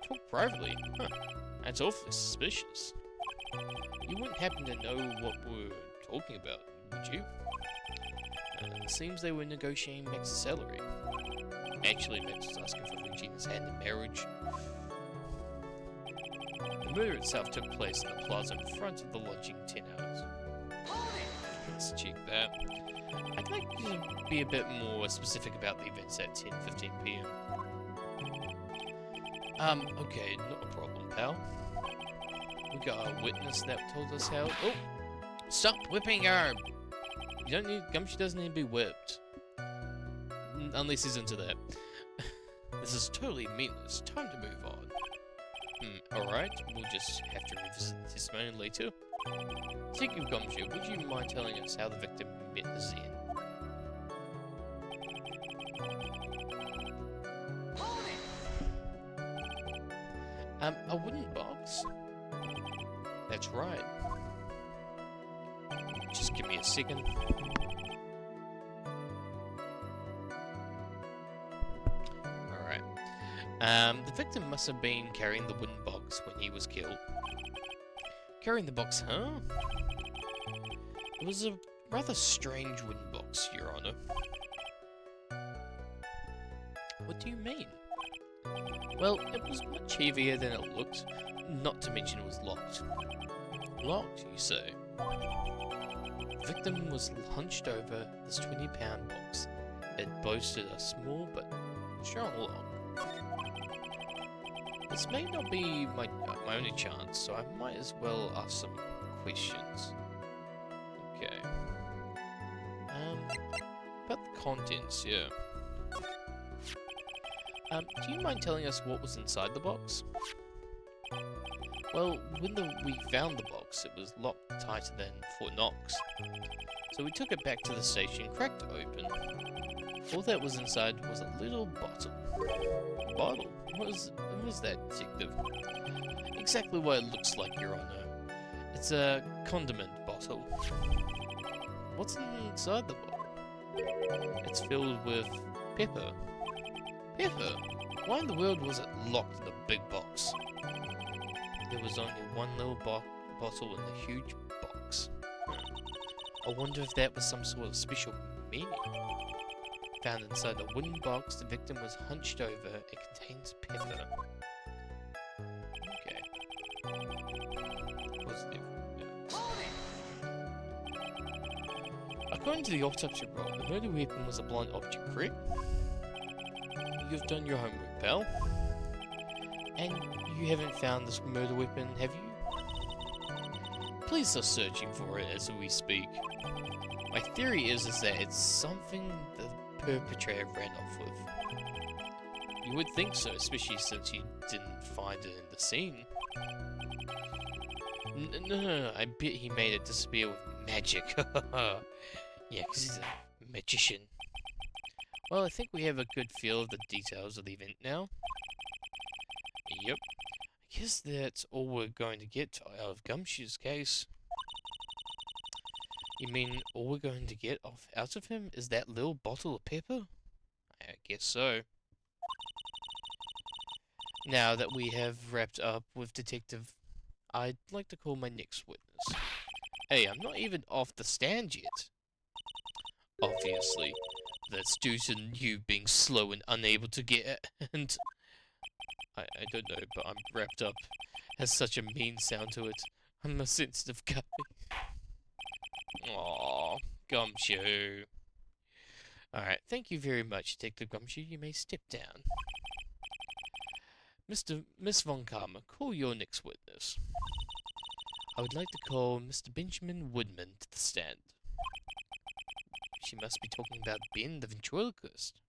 Talk privately? Huh. That's awfully suspicious. You wouldn't happen to know what we're talking about, would you? It seems they were negotiating Max's salary. Actually, Max was asking for Regina's hand in marriage. The murder itself took place in the plaza in front of the lodging 10 hours. Let's check that. I'd like you to be a bit more specific about the events at 10:15 p.m. Okay, not a problem, pal. We got a witness that told us how— Oh! Stop whipping her! Gumshoe doesn't need to be whipped. Unless he's into that. This is totally meaningless. Time to move on. Alright, we'll just have to revisit the testimony later. Speaking of Gumshoe, would you mind telling us how the victim met his end? A wooden box? That's right. Just give me a second. Alright. The victim must have been carrying the wooden box when he was killed. Carrying the box, huh? It was a rather strange wooden box, Your Honor. What do you mean? Well, it was much heavier than it looked, not to mention it was locked. Locked, you say? The victim was hunched over this 20-pound box. It boasted a small but strong lock. This may not be my only chance, so I might as well ask some questions. Okay. About the contents, yeah. Do you mind telling us what was inside the box? Well, when we found the box, it was locked tighter than Fort Knox. So we took it back to the station, cracked it open. All that was inside was a little bottle. Bottle? What is that, detective? Exactly what it looks like, Your Honor. It's a condiment bottle. What's inside the bottle? It's filled with pepper. Pepper? Why in the world was it locked in a big box? there was only one little bottle in the huge box. I wonder if that was some sort of special meaning. Found inside the wooden box, the victim was hunched over. It contains pepper. Okay. Positive. Yeah. According to the autopsy report, the murder weapon was a blunt object, correct? You've done your homework, pal. And you haven't found this murder weapon, have you? Police are searching for it as we speak. My theory is that it's something the perpetrator ran off with. You would think so, especially since you didn't find it in the scene. No, I bet he made it disappear with magic. Yeah, because he's a magician. Well, I think we have a good feel of the details of the event now. Yep. I guess that's all we're going to get out of Gumshoe's case. You mean all we're going to get out of him is that little bottle of pepper? I guess so. Now that we have wrapped up with Detective, I'd like to call my next witness. Hey, I'm not even off the stand yet. Obviously, that's due to you being slow and unable to get and I don't know, but I'm wrapped up. Has such a mean sound to it. I'm a sensitive guy. Aww, Gumshoe. Alright, thank you very much, Detective Gumshoe. You may step down. Miss Von Karma, call your next witness. I would like to call Mr. Benjamin Woodman to the stand. She must be talking about Ben, the ventriloquist.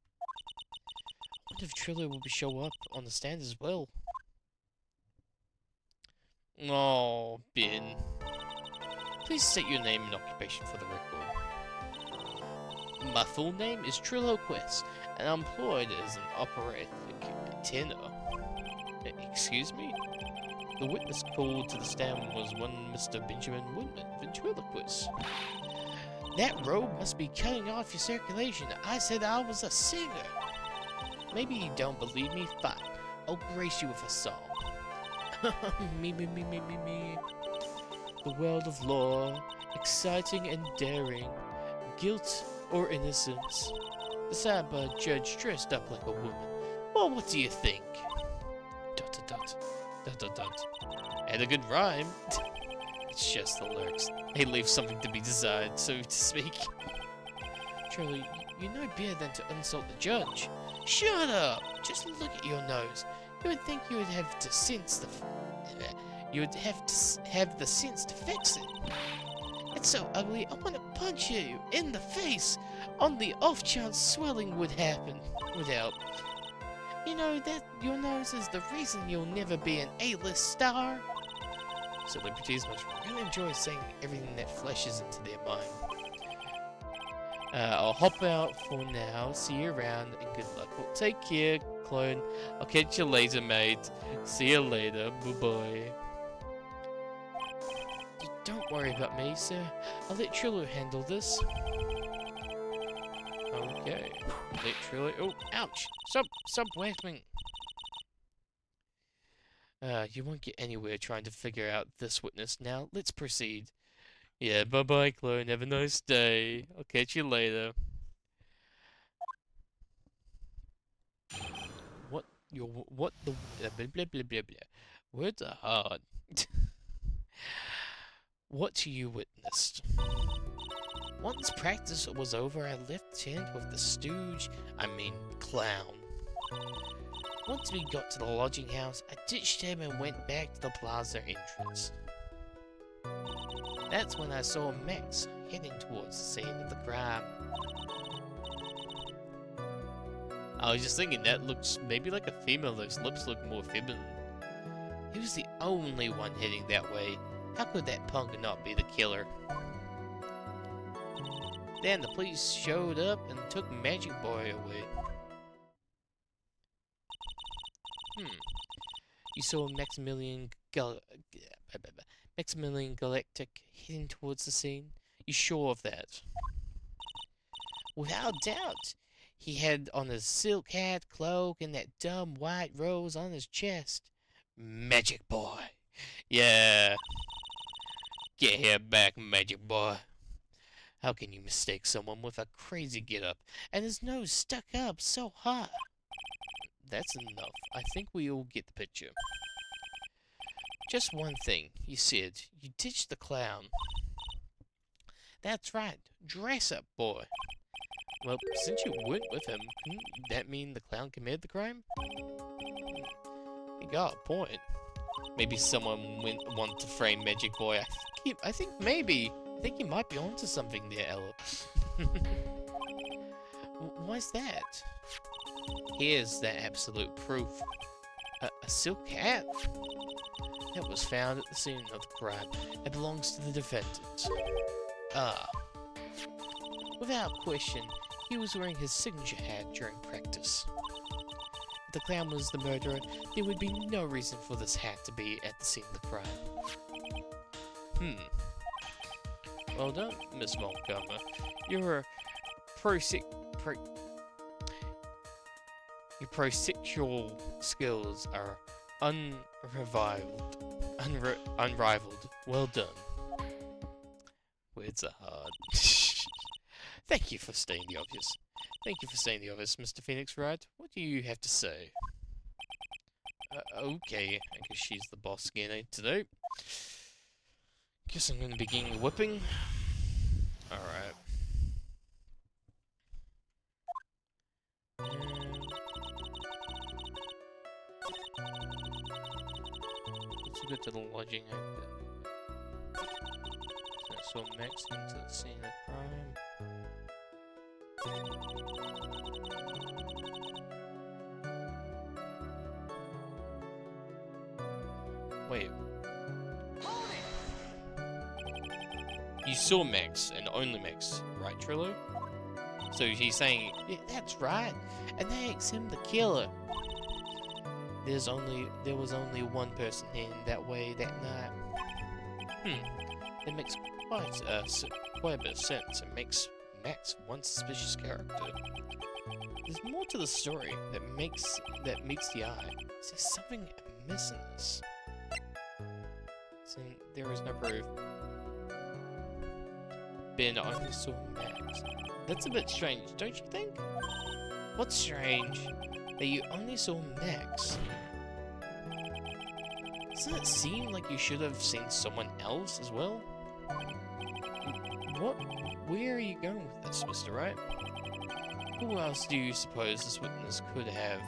I wonder if Trillo will show up on the stand as well. Oh, Ben. Please state your name and occupation for the record. My full name is Trillo Quest, and I'm employed as an operatic tenor. Excuse me? The witness called to the stand was one Mr. Benjamin Woodman, ventriloquist. That robe must be cutting off your circulation. I said I was a singer. Maybe you don't believe me? Fine. I'll grace you with a song. Me. The world of law, exciting and daring, guilt or innocence. Decided by a judge dressed up like a woman. Well, what do you think? ... And a good rhyme. It's just the lyrics. They leave something to be desired, so to speak. Charlie, you know better than to insult the judge. Shut up! Just look at your nose. You would think you would have the sense to have the sense to fix it. It's so ugly. I want to punch you in the face. On the off chance swelling would happen. Without. You know that your nose is the reason you'll never be an A-list star. Celebrities must really enjoy saying everything that flashes into their mind. I'll hop out for now. See you around and good luck. Well, take care, clone. I'll catch you later, mate. See you later. Bye-bye. Don't worry about me, sir. I'll let Trillo handle this. Okay. Let Trillo... Oh, ouch! Stop whacking. You won't get anywhere trying to figure out this witness now. Let's proceed. Yeah, bye-bye, clone. Have a nice day. I'll catch you later. What the... blah, blah, blah, blah, blah. Words are hard. What you witnessed? Once practice was over, I left the tent with the clown. Once we got to the lodging house, I ditched him and went back to the plaza entrance. That's when I saw Max heading towards the scene of the crime. I was just thinking that looks maybe like a female, those lips look more feminine. He was the only one heading that way. How could that punk not be the killer? Then the police showed up and took Magic Boy away. You saw Maximilian Galactic heading towards the scene? You sure of that? Without doubt. He had on his silk hat, cloak, and that dumb white rose on his chest. Magic Boy. Yeah. Get here back, magic boy. How can you mistake someone with a crazy get-up and his nose stuck up so high? That's enough. I think we all get the picture. Just one thing. You said you ditched the clown. That's right. Dress up, boy. Well, since you went with him, couldn't that mean the clown committed the crime? You got a point. Maybe someone wanted to frame Magic Boy. I think you might be onto something there, Ella. Why's that? Here's the absolute proof. A silk hat? It was found at the scene of the crime. It belongs to the defendant. Ah. Without question, he was wearing his signature hat during practice. If the clown was the murderer, there would be no reason for this hat to be at the scene of the crime. Well done, Miss Montgomery. Your prosexual skills are unrivaled. Well done. Words are hard. Thank you for stating the obvious. Mr. Phoenix Wright. What do you have to say? Okay, I guess she's the boss again today. Guess I'm gonna begin whipping. Alright. Let's go to the lodging so Max into the scene of crime. Wait. You saw Max, and only Max, right, Trillo? So he's saying, yeah, that's right, and that makes him the killer. There was only one person in that way that night. It makes quite a bit of sense. It makes Max one suspicious character. There's more to the story that meets the eye. Is there something amiss in this? Since there is no proof. Ben only saw Max. That's a bit strange, don't you think? What's strange? That you only saw Max. Doesn't it seem like you should have seen someone else as well? Where are you going with this, Mr. Wright? Who else do you suppose this witness could have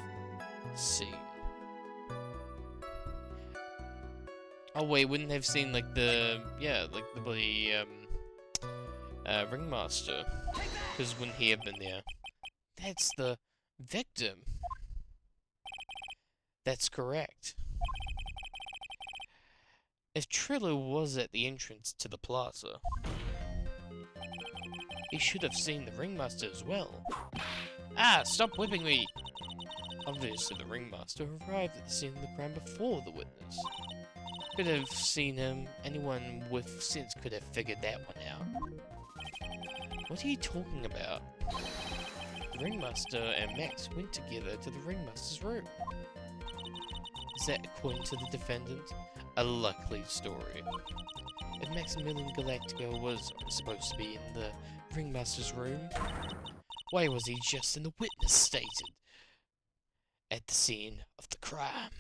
seen? Oh wait, wouldn't they have seen like the bloody ringmaster? Because wouldn't he have been there? That's the victim. That's correct. If Trillo was at the entrance to the plaza, he should have seen the ringmaster as well. Ah, stop whipping me! Obviously the ringmaster arrived at the scene of the crime before the witness. Could have seen him. Anyone with sense could have figured that one out. What are you talking about? The ringmaster and Max went together to the ringmaster's room. Is that, according to the defendant, a likely story? If Maximilian Galactico was supposed to be in the ringmaster's room, why was he just in the witness stated at the scene of the crime?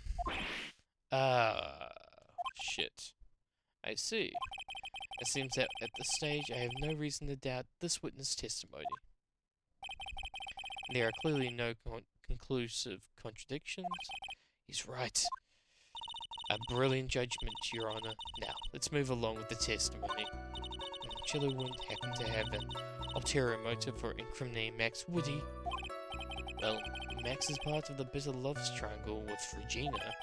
Shit. I see. It seems that at this stage I have no reason to doubt this witness' testimony. There are clearly no conclusive contradictions. He's right. A brilliant judgment, Your Honor. Now, let's move along with the testimony. Chilo wouldn't happen to have an ulterior motive for incriminating Max, would he? Well, Max is part of the bitter loves triangle with Regina,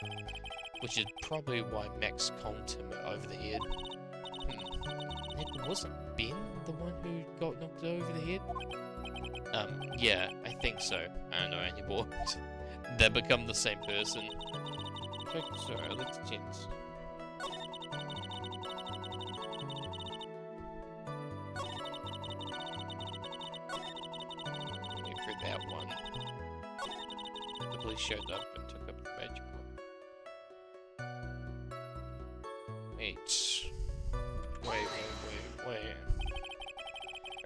which is probably why Max combed him over the head. It wasn't Ben the one who got knocked over the head? Yeah, I think so. I don't know anymore. They become the same person. Sorry, let's change. For that one. The police showed up and took up the magic one. Wait.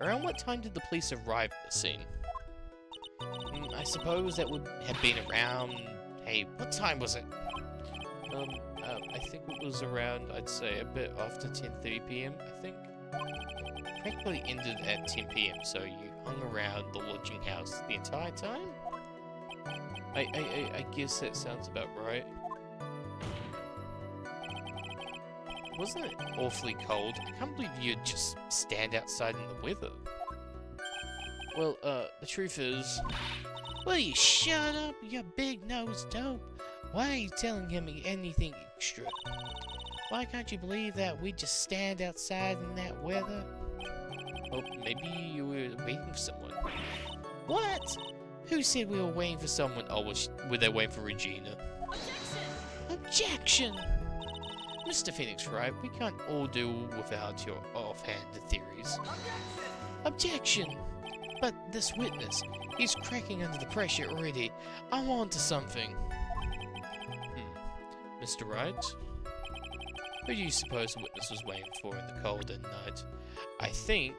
Around what time did the police arrive at the scene? I suppose that would have been around... Hey, what time was it? I think it was around, I'd say, a bit after 10:30 PM, I think. Practically ended at 10 PM, so you hung around the lodging house the entire time? I guess that sounds about right. Wasn't it awfully cold? I can't believe you'd just stand outside in the weather. Well, the truth is... Will you shut up, you big-nosed dope? Why are you telling him anything extra? Why can't you believe that we just stand outside in that weather? Oh, maybe you were waiting for someone. What? Who said we were waiting for someone? Oh, were they waiting for Regina? Objection! Mr. Phoenix Wright, we can't all do without your offhand theories. Objection! But this witness, he's cracking under the pressure already. I'm on to something. Mr. Wright? Who do you suppose the witness was waiting for in the cold at night? I think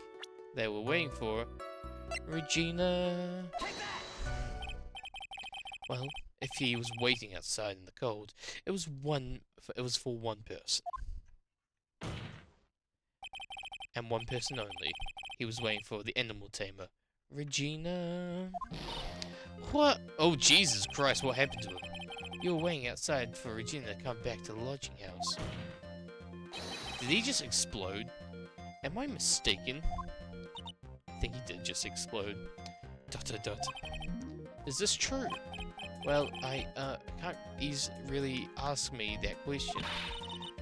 they were waiting for Regina. Well, if he was waiting outside in the cold, it was for one person. And one person only. He was waiting for the animal tamer, Regina. What? Oh, Jesus Christ, what happened to him? You were waiting outside for Regina to come back to the lodging house. Did he just explode? Am I mistaken? I think he did just explode. ... Is this true? Well, I can't really ask me that question.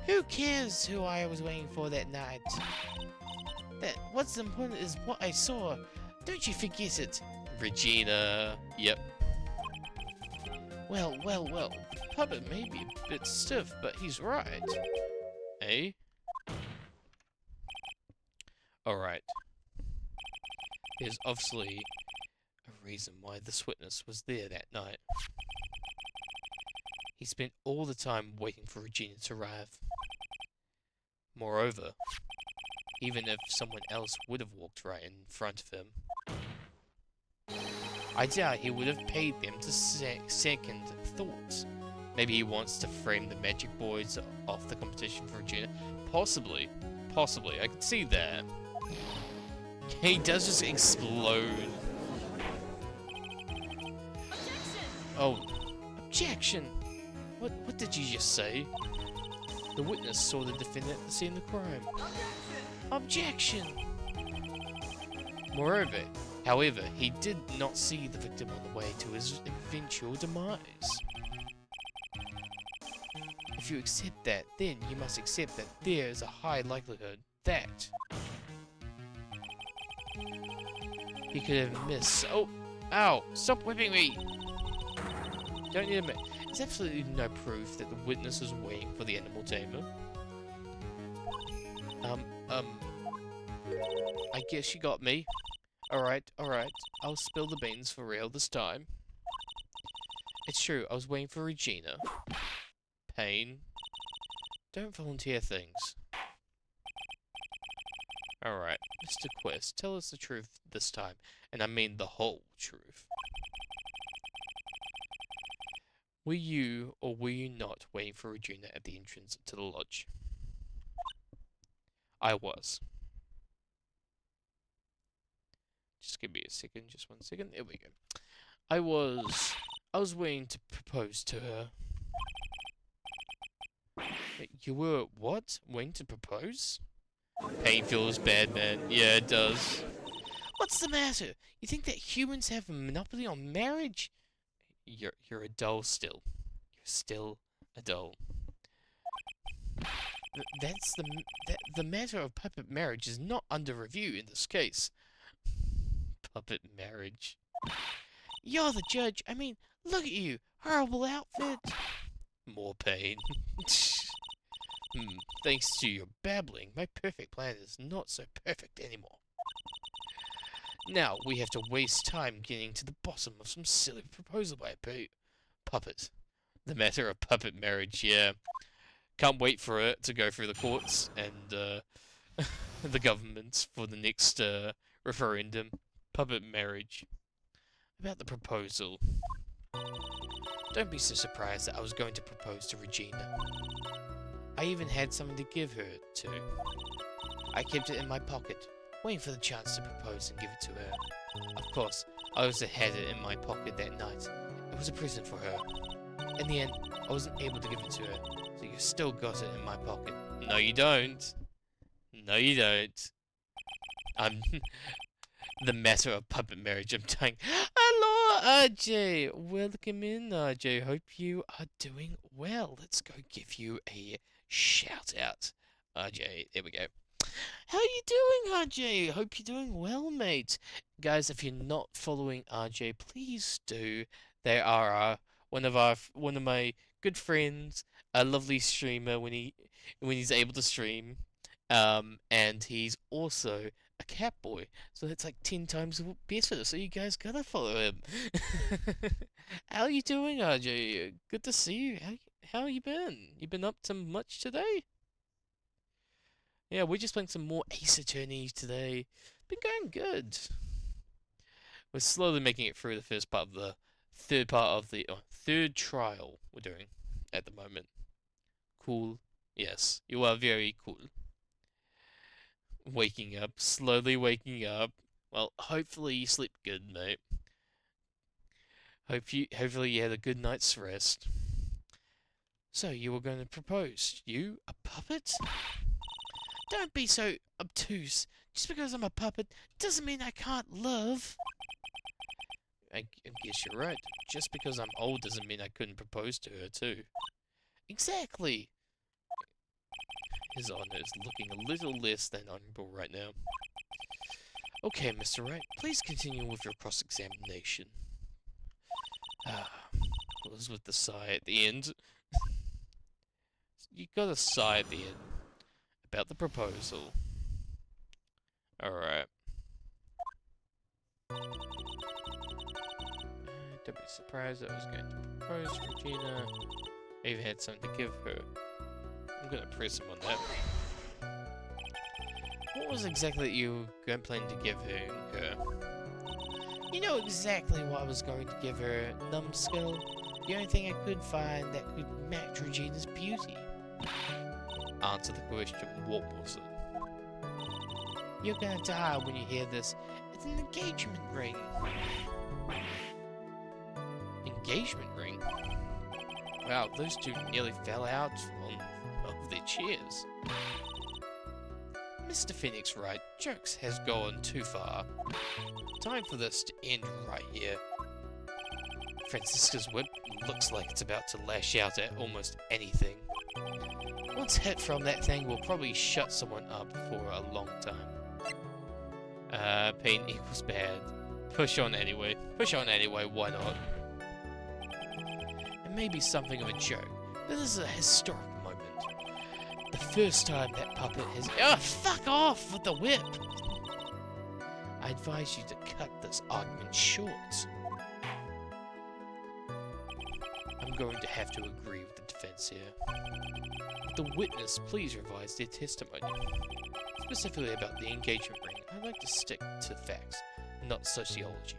Who cares who I was waiting for that night? What's important is what I saw. Don't you forget it. Regina. Yep. Well. Puppet may be a bit stiff, but he's right. Eh? Alright. There's obviously a reason why this witness was there that night. He spent all the time waiting for Regina to arrive. Moreover, even if someone else would have walked right in front of him, I doubt he would have paid them to second thoughts. Maybe he wants to frame the Magic Boys off the competition for Regina. Possibly. I can see that. He does just explode. Oh, objection! What did you just say? The witness saw the defendant at the scene of the crime. Objection! Moreover, however, he did not see the victim on the way to his eventual demise. If you accept that, then you must accept that there is a high likelihood that he could have missed. Oh, ow! Stop whipping me! Don't need a minute. There's absolutely no proof that the witness was waiting for the animal tamer. I guess you got me. Alright. I'll spill the beans for real this time. It's true, I was waiting for Regina. Pain. Don't volunteer things. Alright, Mr. Quest, tell us the truth this time. And I mean the whole truth. Were you, or were you not, waiting for Regina at the entrance to the lodge? I was. Just give me a second, just 1 second. There we go. I was waiting to propose to her. You were, what? Waiting to propose? Pain feels bad, man. Yeah, it does. What's the matter? You think that humans have a monopoly on marriage? You're a doll still. You're still a doll. The matter of puppet marriage is not under review in this case. Puppet marriage. You're the judge. I mean, look at you. Horrible outfit. More pain. Thanks to your babbling, my perfect plan is not so perfect anymore. Now we have to waste time getting to the bottom of some silly proposal by a puppet. The matter of puppet marriage, yeah. Can't wait for it to go through the courts and the government for the next referendum. Puppet marriage. About the proposal. Don't be so surprised that I was going to propose to Regina. I even had something to give her to. I kept it in my pocket, waiting for the chance to propose and give it to her. Of course, I also had it in my pocket that night. It was a present for her. In the end, I wasn't able to give it to her, so you still got it in my pocket. No, you don't. No, you don't. I'm the matter of puppet marriage. I'm dying. Hello, RJ. Welcome in, RJ. Hope you are doing well. Let's go give you a shout out, RJ. There we go. How you doing, RJ? Hope you're doing well, mate. Guys, if you're not following RJ, please do. They are one of my good friends, a lovely streamer when he's able to stream. And he's also a cat boy, so that's like 10 times better. So you guys gotta follow him. How you doing, RJ? Good to see you. How you been? You been up to much today? Yeah, we're just playing some more Ace Attorney today. Been going good. We're slowly making it through the first part of the third trial we're doing at the moment. Cool. Yes, you are very cool. Waking up, slowly waking up. Well, hopefully you sleep good, mate. Hopefully you had a good night's rest. So you were going to propose. You, a puppet? Don't be so obtuse. Just because I'm a puppet doesn't mean I can't love. I guess you're right. Just because I'm old doesn't mean I couldn't propose to her too. Exactly. His honor is looking a little less than honorable right now. Okay, Mr. Wright, please continue with your cross-examination. Was with the sigh at the end. You got a sigh at the end. About the proposal. Alright. Don't be surprised that I was going to propose to Regina. I even had something to give her. I'm gonna press him on that. What was exactly that you were planning to give her? You know exactly what I was going to give her, numbskull. The only thing I could find that could match Regina's beauty. Answer the question, what was it? You're gonna die when you hear this. It's an engagement ring. Engagement ring? Wow, those two nearly fell out of their chairs. Mr. Phoenix Wright, jokes has gone too far. Time for this to end right here. Francisca's whip looks like it's about to lash out at almost anything. Once hit from that thing, we'll probably shut someone up for a long time. Pain equals bad. Push on anyway. Push on anyway, why not? It may be something of a joke, but this is a historic moment. The first time that puppet has— oh, fuck off with the whip! I advise you to cut this argument short. I'm going to have to agree with the defense here. Would the witness please revise their testimony? Specifically about the engagement ring, I'd like to stick to facts, not sociology.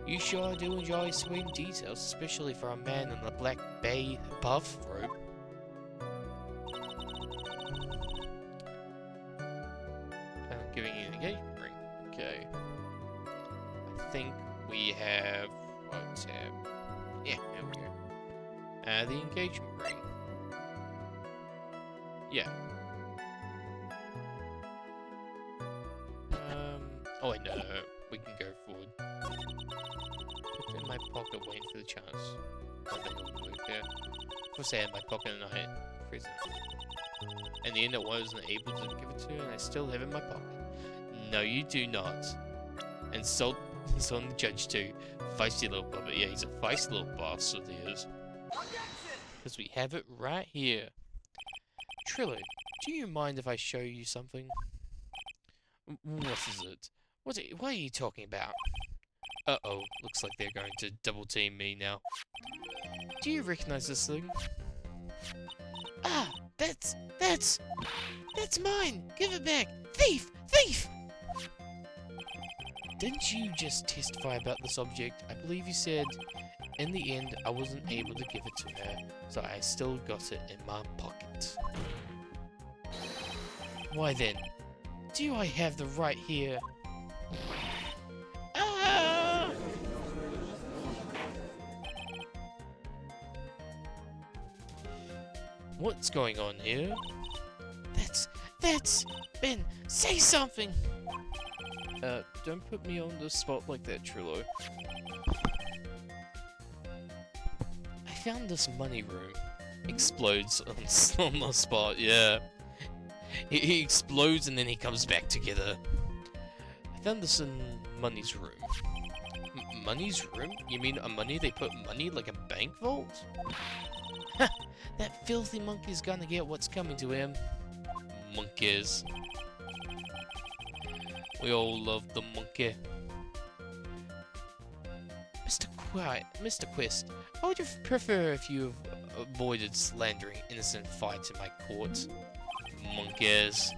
You sure do enjoy swing details, especially for a man in a black bay buff robe. I'm giving you an engagement ring. Okay. I think we have... what's that? Yeah, here we go. The engagement ring. Yeah. Oh wait, no. We can go forward. Put it in my pocket, waiting for the chance. I think it would work, yeah. Of course I had my pocket and I had prison. In the end I wasn't able to give it to her and I still have it in my pocket. No, you do not. Insult the judge too. Feisty little puppet. Yeah, he's a feisty little bastard, he is. Because we have it right here. Trilogy, do you mind if I show you something? What is it? What are you talking about? Uh-oh, looks like they're going to double team me now. Do you recognize this thing? That's mine! Give it back! Thief! Thief! Didn't you just testify about this object? I believe you said, in the end, I wasn't able to give it to her, so I still got it in my pocket. Why then, do I have the right here? Ah! What's going on here? That's Ben, say something! Don't put me on the spot like that, Trillo. I found this money room. Explodes on the spot, yeah. He explodes and then he comes back together. I found this in Money's room. Money's room? You mean a money they put money like a bank vault? Ha! That filthy monkey's gonna get what's coming to him. Monkeys. We all love the monkey. Mr. Quest, I would prefer if you avoided slandering innocent fights in my court. Monkeys.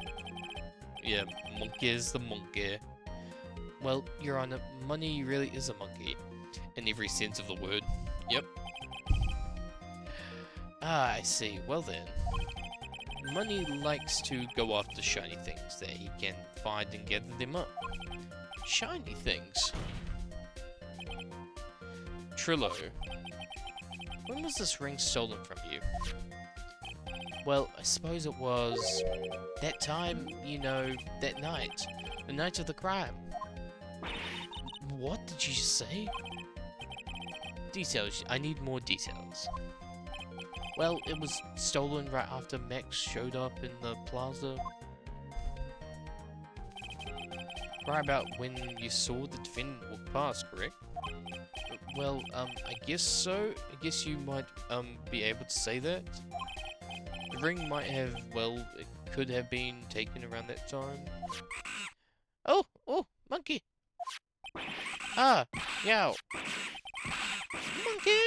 Yeah, monkeys the monkey. Well, Your Honor, Money really is a monkey. In every sense of the word. Yep. Ah, I see. Well then. Money likes to go after shiny things that he can find and gather them up. Shiny things? Trillo, when was this ring stolen from you? Well, I suppose it was that time, you know, that night. The night of the crime. What did you say? Details. I need more details. Well, it was stolen right after Max showed up in the plaza. Right about when you saw the defendant walk past, correct? Well, I guess so. I guess you might, be able to say that. The ring might have, well, it could have been taken around that time. Oh, monkey! Ah, yow! Monkey!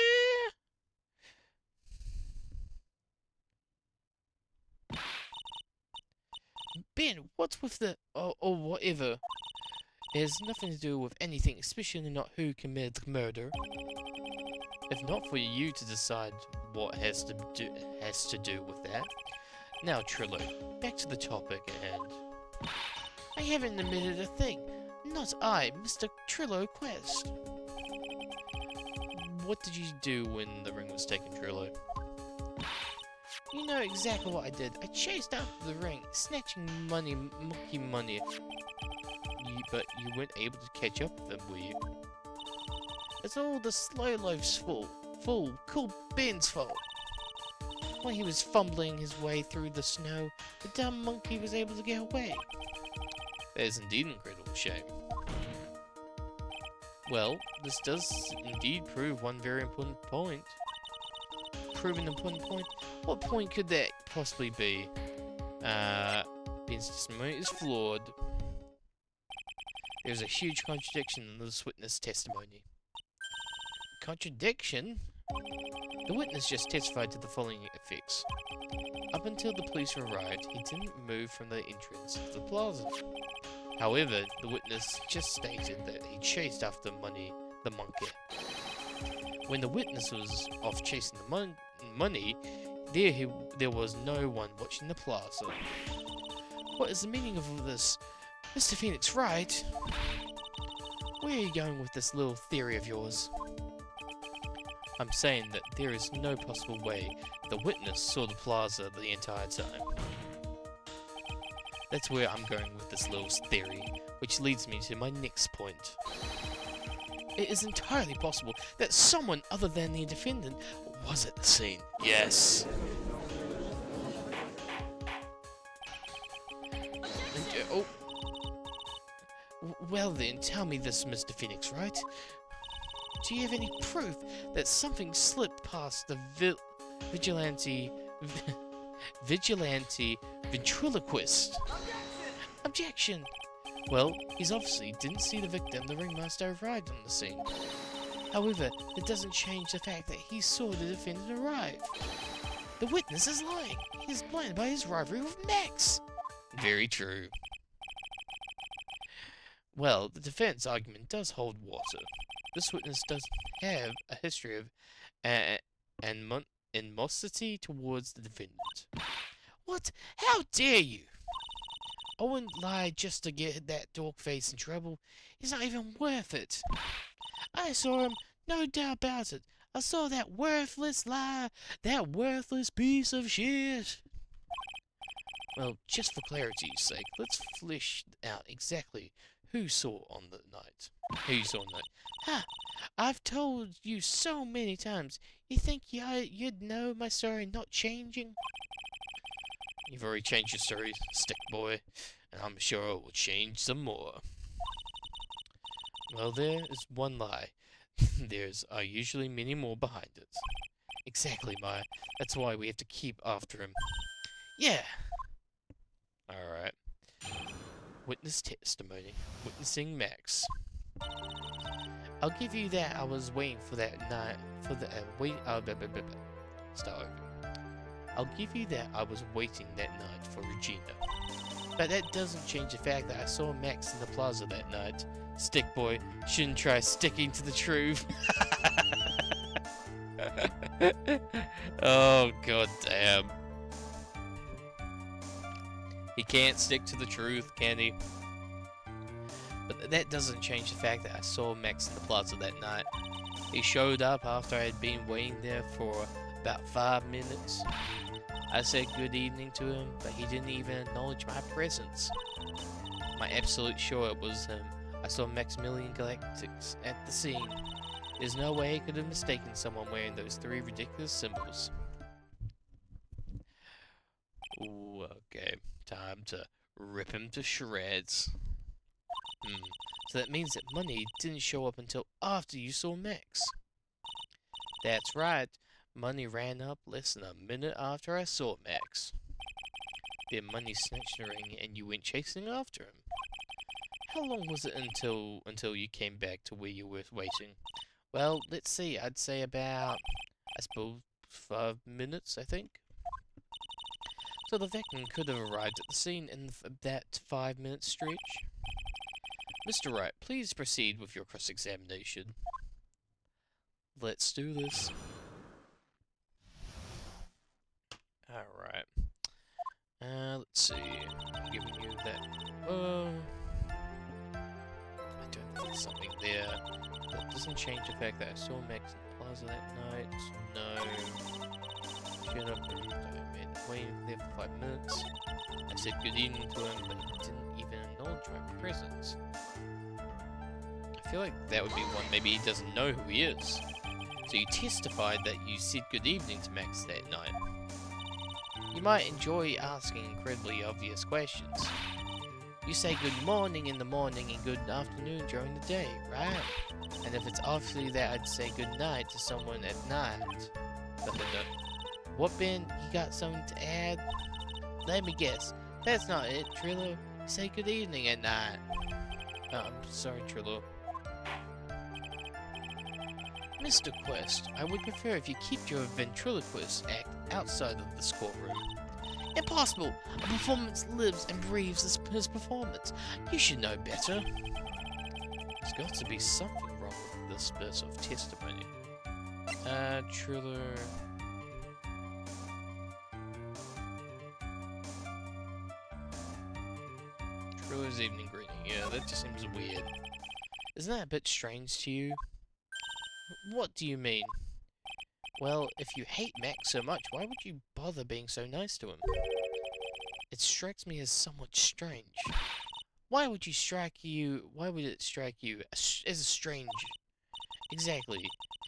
Ben, what's with the... or whatever. It has nothing to do with anything, especially not who committed the murder. If not for you to decide what has to do with that. Now, Trillo, back to the topic at hand. I haven't admitted a thing. Not I, Mr. Trillo Quest. What did you do when the ring was taken, Trillo? You know exactly what I did. I chased after the ring, snatching money, monkey money. But you weren't able to catch up with them, were you? It's all the slow loaf's fault. Cool Ben's fault. While he was fumbling his way through the snow, the dumb monkey was able to get away. That is indeed an incredible shame. Well, this does indeed prove one very important point. Prove an important point? What point could that possibly be? Ben's testimony is flawed. There's a huge contradiction in this witness testimony. Contradiction? The witness just testified to the following effects. Up until the police arrived, he didn't move from the entrance of the plaza. However, the witness just stated that he chased after the monkey. When the witness was off chasing the money, there was no one watching the plaza. What is the meaning of all this? Mr. Phoenix, Wright? Where are you going with this little theory of yours? I'm saying that there is no possible way the witness saw the plaza the entire time. That's where I'm going with this little theory, which leads me to my next point. It is entirely possible that someone other than the defendant was at the scene. Yes. Well then, tell me this, Mr. Phoenix, Wright? Do you have any proof that something slipped past the vigilante ventriloquist? Objection! Well, he's obviously didn't see the victim the ringmaster arrived on the scene. However, it doesn't change the fact that he saw the defendant arrive. The witness is lying. He is blinded by his rivalry with Max. Very true. Well, the defense argument does hold water. This witness does have a history of animosity towards the defendant. What? How dare you? I wouldn't lie just to get that dog face in trouble. He's not even worth it. I saw him, no doubt about it. I saw that worthless liar, that worthless piece of shit. Well, just for clarity's sake, let's flesh out exactly who saw on the night. Who you saw on the night. Ha! I've told you so many times. You think you'd know my story not changing? You've already changed your story, stick boy, and I'm sure it will change some more. Well, there is one lie. There's usually many more behind it. Exactly, Maya. That's why we have to keep after him. Yeah! Alright. Witness testimony. Witnessing Max. I'll give you that. I was waiting for that night. Start over. I'll give you that. I was waiting that night for Regina. But that doesn't change the fact that I saw Max in the plaza that night. Stick boy, shouldn't try sticking to the truth. Oh, god damn. He can't stick to the truth, can he? But that doesn't change the fact that I saw Max in the plaza that night. He showed up after I had been waiting there for about 5 minutes. I said good evening to him, but he didn't even acknowledge my presence. I'm absolute sure it was him. I saw Maximilian Galactics at the scene. There's no way he could have mistaken someone wearing those 3 ridiculous symbols. Ooh, okay. Time to rip him to shreds. So that means that money didn't show up until after you saw Max. That's right. Money ran up less than a minute after I saw Max. Then Money snatched the ring and you went chasing after him. How long was it until you came back to where you were waiting? Well, let's see. I'd say about, I suppose, 5 minutes, I think. So the victim could have arrived at the scene in that 5-minute stretch. Mr. Wright, please proceed with your cross-examination. Let's do this. Alright. Let's see. I'm giving you that. I don't think there's something there. That doesn't change the fact that I saw Max in the plaza that night. No. Shut up. I made waiting there for 5 minutes. I said good evening to him, but he didn't even acknowledge my presence. I feel like that would be one. Maybe he doesn't know who he is. So you testified that you said good evening to Max that night. You might enjoy asking incredibly obvious questions. You say good morning in the morning and good afternoon during the day, right? And if it's obviously that, I'd say good night to someone at night. What, Ben? You got something to add? Let me guess. That's not it, Trillo. Say good evening at night. I'm sorry, Trillo. Mr. Quest, I would prefer if you keep your ventriloquist act outside of this courtroom. Impossible! A performance lives and breathes his performance. You should know better. There's got to be something wrong with this bit of testimony. Triller... Triller's evening greeting. Yeah, that just seems weird. Isn't that a bit strange to you? What do you mean? Well, if you hate Max so much, why would you bother being so nice to him? It strikes me as somewhat strange. Why would it strike you as a strange? Exactly.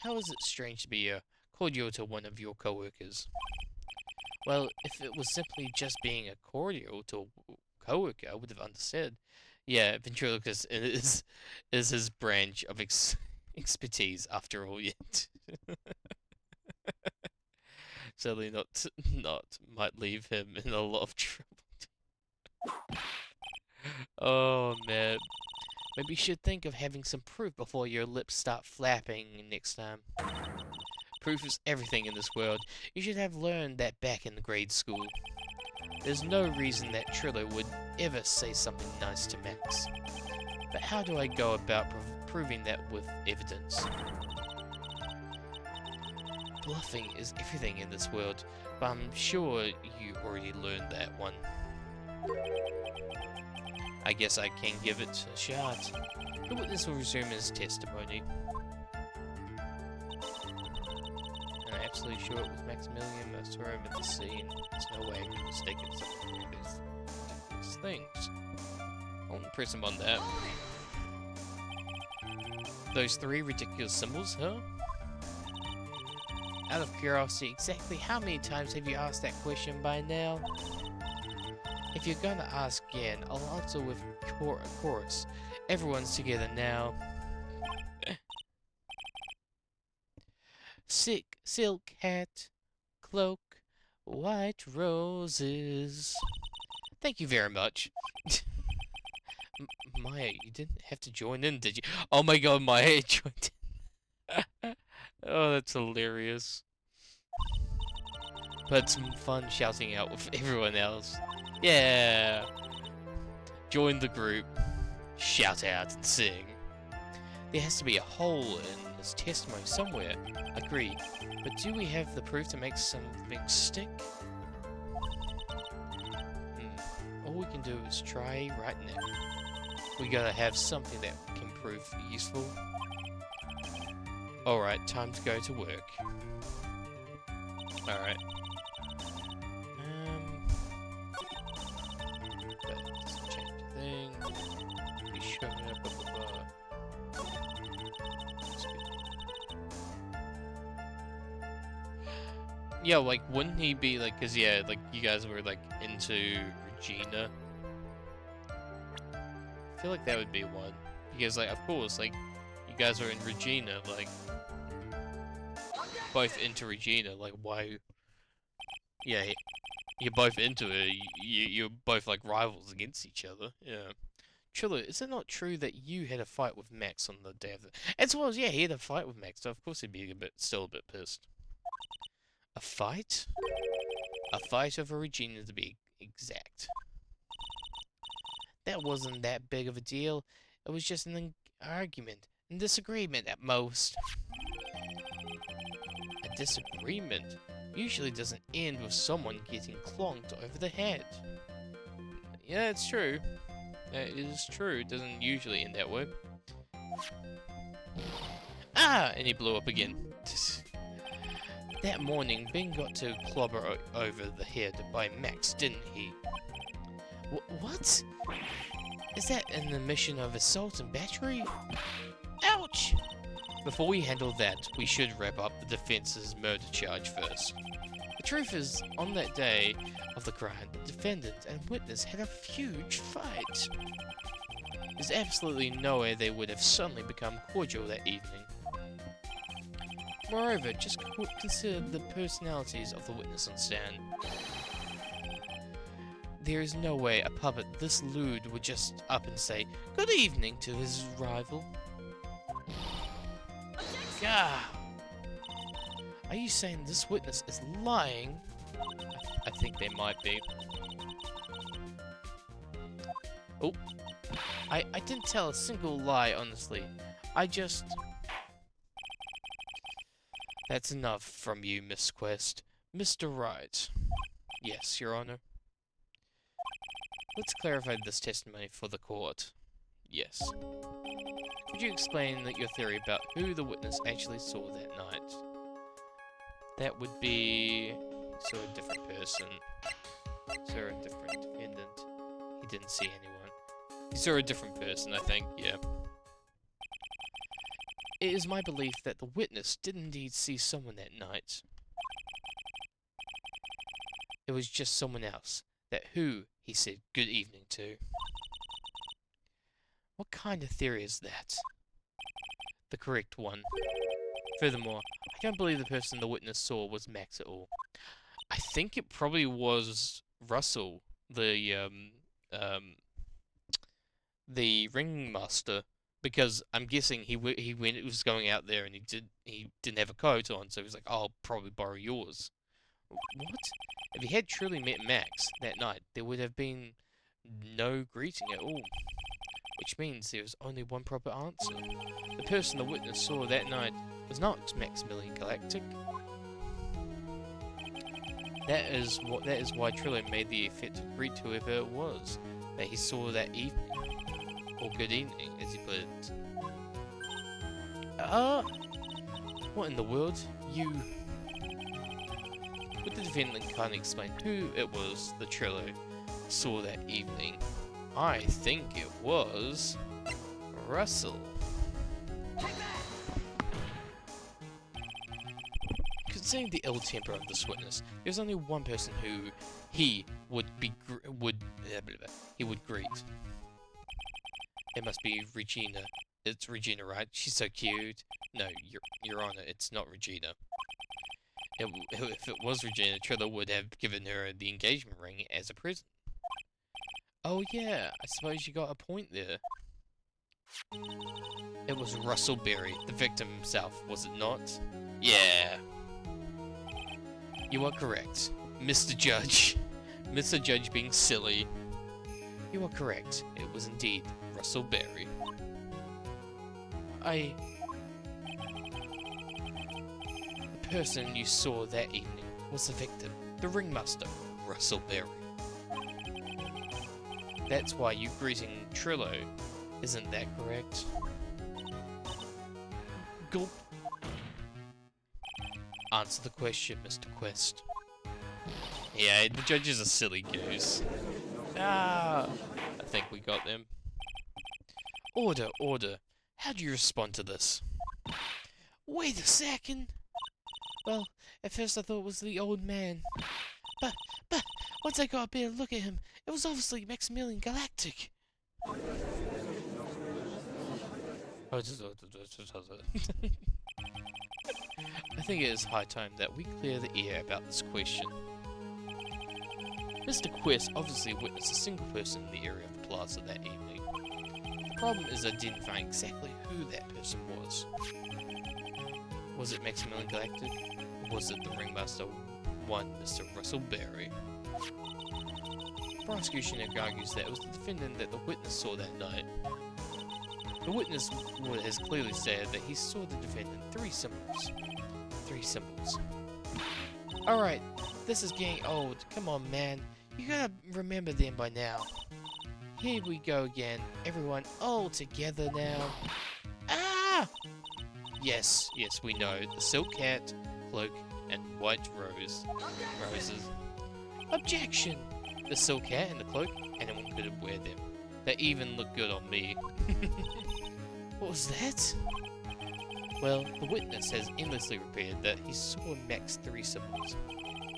How is it strange to be cordial to one of your co-workers? Well, if it was simply just being a cordial to a co-worker, I would have understood. Yeah, ventriloquist is his branch of expertise after all yet. Sadly not might leave him in a lot of trouble. Oh man. Maybe you should think of having some proof before your lips start flapping next time. Proof is everything in this world. You should have learned that back in grade school. There's no reason that Trillo would ever say something nice to Max. But how do I go about proving that with evidence? Bluffing is everything in this world, but I'm sure you already learned that one. I guess I can give it a shot. The witness will resume his testimony. I'm absolutely sure it was Maximilian I saw him at the scene. There's no way I could mistaken something for these things. I won't press him on that. Those 3 ridiculous symbols, huh? Out of curiosity, exactly how many times have you asked that question by now? If you're gonna ask again, I'll answer with a chorus. Everyone's together now. Silk hat, cloak, white roses. Thank you very much. Maya, you didn't have to join in, did you? Oh my god, Maya joined in. Oh, that's hilarious. But some fun shouting out with everyone else. Yeah! Join the group, shout out and sing. There has to be a hole in this testimony somewhere. Agreed. But do we have the proof to make something stick? All we can do is try right now. We gotta have something that can prove useful. Alright, time to go to work. Alright. That doesn't change a thing. Be sure, blah blah blah. That's good. Yeah, like, wouldn't he be like, cause yeah, like, you guys were like into Regina. I feel like that would be one. Because, like, of course, like, you guys are in Regina, like, both into Regina, like, why? Yeah, you're both into it, you're both, like, rivals against each other, yeah. Trillo, is it not true that you had a fight with Max on the day of the... As well as, yeah, he had a fight with Max, so of course he'd be still a bit pissed. A fight? A fight over Regina, to be exact. That wasn't that big of a deal. It was just an argument, a disagreement at most. A disagreement usually doesn't end with someone getting clonked over the head. Yeah, it's true. That is true. It doesn't usually end that way. Ah! And he blew up again. That morning, Ben got to clobber over the head by Max, didn't he? What? Is that an admission of assault and battery? Ouch! Before we handle that, we should wrap up the defense's murder charge first. The truth is, on that day of the crime, the defendant and witness had a huge fight. There's absolutely no way they would have suddenly become cordial that evening. Moreover, just consider the personalities of the witness on stand. There is no way a puppet this lewd would just up and say, "Good evening" to his rival. Gah! Are you saying this witness is lying? I think they might be. Oh. I didn't tell a single lie, honestly. I just... That's enough from you, Miss Quest. Mr. Wright. Yes, Your Honor. Let's clarify this testimony for the court. Yes. Could you explain your theory about who the witness actually saw that night? That would be... He saw a different person. He saw a different defendant. He didn't see anyone. He saw a different person, I think, yeah. It is my belief that the witness did indeed see someone that night. It was just someone else. That who he said good evening to. What kind of theory is that? The correct one. Furthermore, I don't believe the person the witness saw was Max at all. I think it probably was Russell, the ringmaster, Because I'm guessing he was going out there and he didn't have a coat on, so he was like, "Oh, I'll probably borrow yours." What? If he had truly met Max that night, there would have been no greeting at all. Which means there was only one proper answer. The person the witness saw that night was not Maximilian Galactic. That is why Trilogy made the effort to greet whoever it was that he saw that evening. Or good evening, as he put it. What in the world? But the defendant can't explain who it was the Trilogy saw that evening. I think it was Russell. Considering the ill temper of this witness, there's only one person who he would greet. It must be Regina. It's Regina, right? She's so cute. No, Your Honor, it's not Regina. If it was Regina, Triller would have given her the engagement ring as a present. Oh yeah, I suppose you got a point there. It was Russell Berry, the victim himself, was it not? Yeah. You are correct, Mr. Judge. Mr. Judge being silly. You are correct, it was indeed Russell Berry. The person you saw that evening was the victim, the ringmaster, Russell Berry. That's why you greeting Trillo, isn't that correct? Gulp. Answer the question, Mr. Quest. Yeah, the judge is a silly goose. I think we got them. Order, order. How do you respond to this? Wait a second. Well, at first I thought it was the old man. But, once I got a better look at him, it was obviously Maximilian Galactic. I think it is high time that we clear the air about this question. Mr. Quest obviously witnessed a single person in the area of the plaza that evening. The problem is identifying exactly who that person was. Was it Maximilian Galactic? Or was it the ringmaster one, Mr. Russell Berry? The prosecution argues that it was the defendant that the witness saw that night. The witness has clearly said that he saw the defendant three symbols. Alright, this is getting old. Come on, man. You gotta remember them by now. Here we go again. Everyone all together now. Ah! Yes, we know. The silk hat, cloak, and white roses. Objection! The silk hat and the cloak, anyone could have wear them. They even look good on me. What was that? Well, the witness has endlessly repeated that he saw Max three symbols.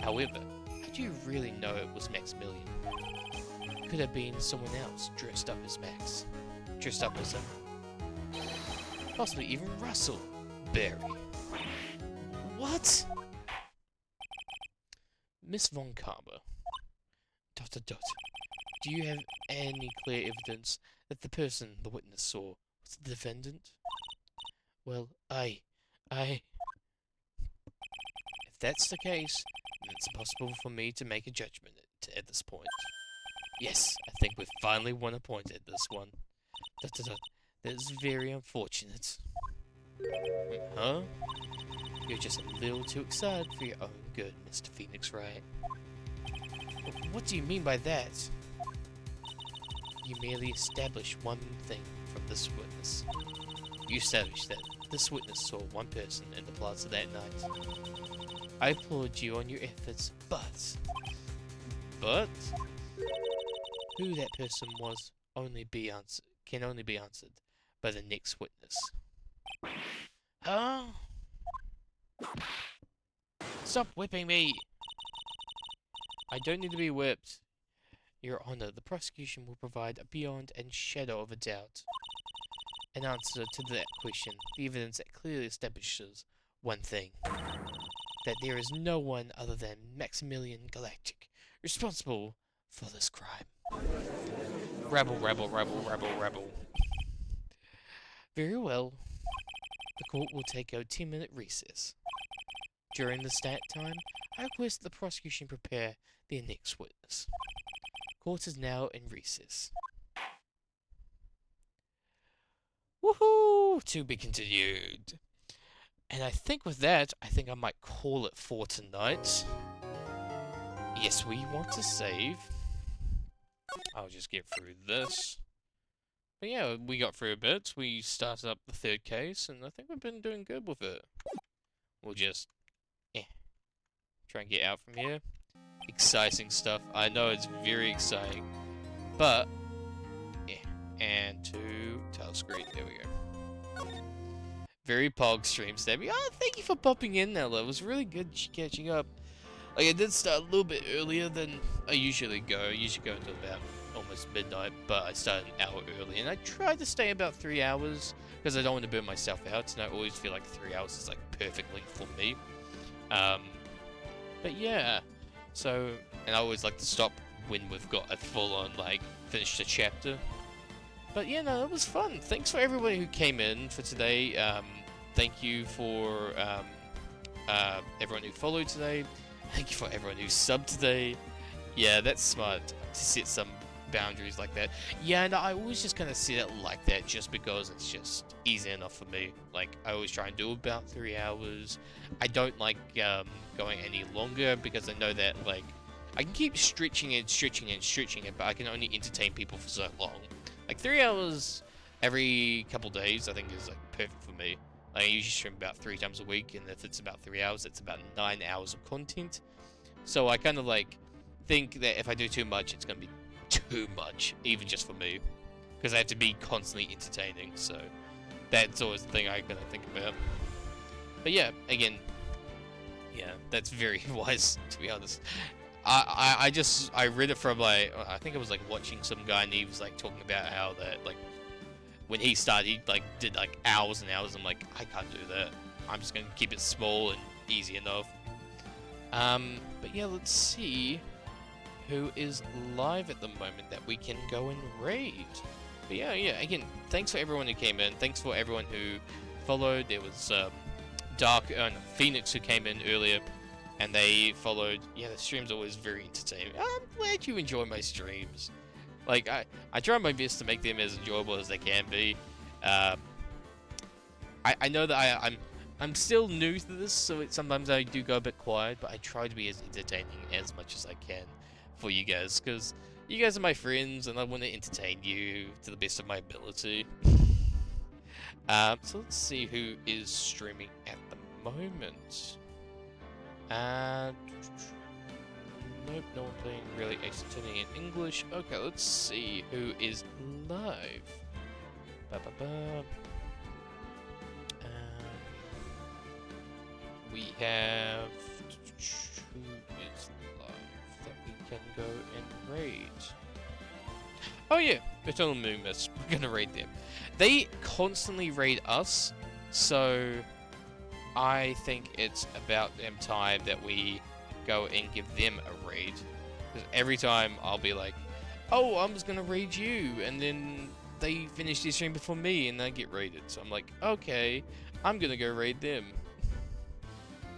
However, how do you really know it was Maximilian? Could have been someone else dressed up as Max. Dressed up as him. Possibly even Russell Berry. What? Miss Von Karma. ... Do you have any clear evidence that the person the witness saw was the defendant? Well, If that's the case, then it's impossible for me to make a judgment at this point. Yes, I think we've finally won a point at this one. ... That is very unfortunate. Huh? You're just a little too excited for your own good, Mr. Phoenix Wright. What do you mean by that? You merely established one thing from this witness. You established that this witness saw one person in the plaza that night. I applaud you on your efforts, but who that person was can only be answered by the next witness. Huh? Stop whipping me! I don't need to be whipped. Your Honor, the prosecution will provide a beyond and shadow of a doubt an answer to that question, the evidence that clearly establishes one thing. That there is no one other than Maximilian Galactic responsible for this crime. Rabble. Very well. The court will take a 10-minute recess. During the stat time, I request the prosecution prepare their next witness. Court is now in recess. Woohoo! To be continued. And I think with that, I might call it for tonight. Yes, we want to save. I'll just get through this. But yeah, we got through a bit. We started up the third case, and I think we've been doing good with it. We'll just, try and get out from here. Exciting stuff. I know it's very exciting. But, and to title screen. There we go. Very pog stream Stabby. Oh, thank you for popping in, Ella. It was really good catching up. Like, I did start a little bit earlier than I usually go. I usually go until about almost midnight, but I started an hour early. And I tried to stay about 3 hours, because I don't want to burn myself out, and I always feel like 3 hours is, like, perfectly for me. But yeah, so, and I always like to stop when we've got a full-on, like, finished a chapter. But yeah, no, that was fun. Thanks for everybody who came in for today. Thank you for everyone who followed today. Thank you for everyone who subbed today. Yeah, that's smart to set some boundaries like that. Yeah, no, I always just kind of set it like that just because it's just easy enough for me. Like, I always try and do about 3 hours. I don't like going any longer because I know that, like, I can keep stretching it, but I can only entertain people for so long. Like, 3 hours every couple days, I think, is, like, perfect for me. Like, I usually stream about 3 times a week, and if it's about 3 hours, it's about 9 hours of content. So I kind of, like, think that if I do too much, it's going to be too much, even just for me. Because I have to be constantly entertaining, so that's always the thing I kind of think about. But yeah, again, yeah, that's very wise, to be honest. I read it from, like, I think I was, like, watching some guy, and he was, like, talking about how that, like, when he started, he, like, did, like, hours and hours. I'm like, I can't do that. I'm just gonna keep it small and easy enough. But yeah, let's see who is live at the moment that we can go and raid. But yeah, again, thanks for everyone who came in. Thanks for everyone who followed. There was, Phoenix who came in earlier. And they followed. Yeah, the stream's always very entertaining. I'm glad you enjoy my streams. Like, I try my best to make them as enjoyable as they can be. I know that I'm still new to this, so sometimes I do go a bit quiet, but I try to be as entertaining as much as I can for you guys, because you guys are my friends, and I want to entertain you to the best of my ability. So let's see who is streaming at the moment. Nope, no one playing really accenting in English. Okay, let's see who is live. We have who is live that we can go and raid. Oh yeah, Eternal Moon Mist. We're gonna raid them. They constantly raid us, so I think it's about damn time that we go and give them a raid. Because every time I'll be like, oh, I'm just gonna raid you, and then they finish their stream before me and I get raided. So I'm like, okay, I'm gonna go raid them.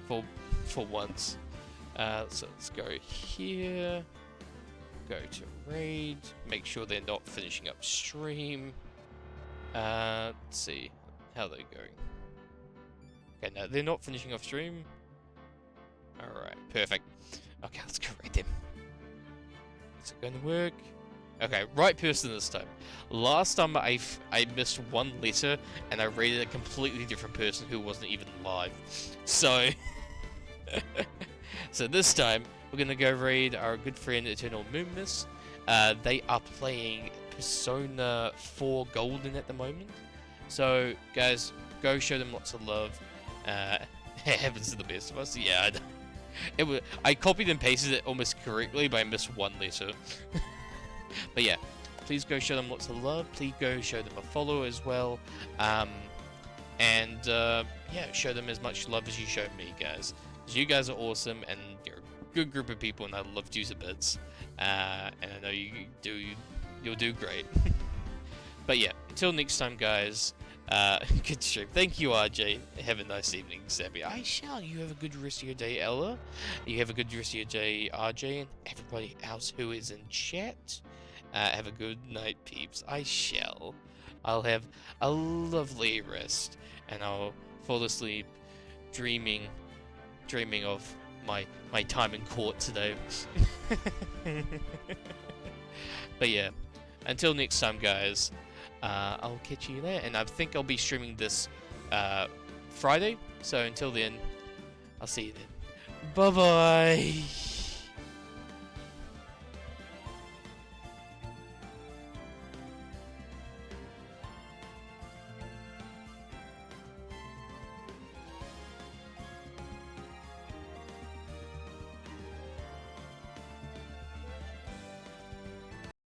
For once. So let's go here. Go to raid. Make sure they're not finishing up stream. Let's see how they're going. Okay, no, they're not finishing off stream. Alright, perfect. Okay, let's go raid them. Is it gonna work? Okay, right person this time. Last time I missed one letter and I raided a completely different person who wasn't even live. So, so this time we're gonna go raid our good friend Eternal Moon Mist. They are playing Persona 4 Golden at the moment. So, guys, go show them lots of love. Heavens to the best of us. Yeah, I copied and pasted it almost correctly, but I missed one letter. But yeah, please go show them lots of love. Please go show them a follow as well. Yeah, show them as much love as you showed me, guys. Because you guys are awesome, and you're a good group of people, and I love you to bits. And I know you'll do great. But yeah, until next time, guys. Good stream. Thank you, RJ. Have a nice evening, Sammy. I shall. You have a good rest of your day, Ella. You have a good rest of your day, RJ, and everybody else who is in chat. Have a good night, peeps. I shall. I'll have a lovely rest, and I'll fall asleep dreaming of my time in court today. But yeah, until next time, guys. I'll catch you there, and I think I'll be streaming this Friday. So until then, I'll see you then. Bye bye.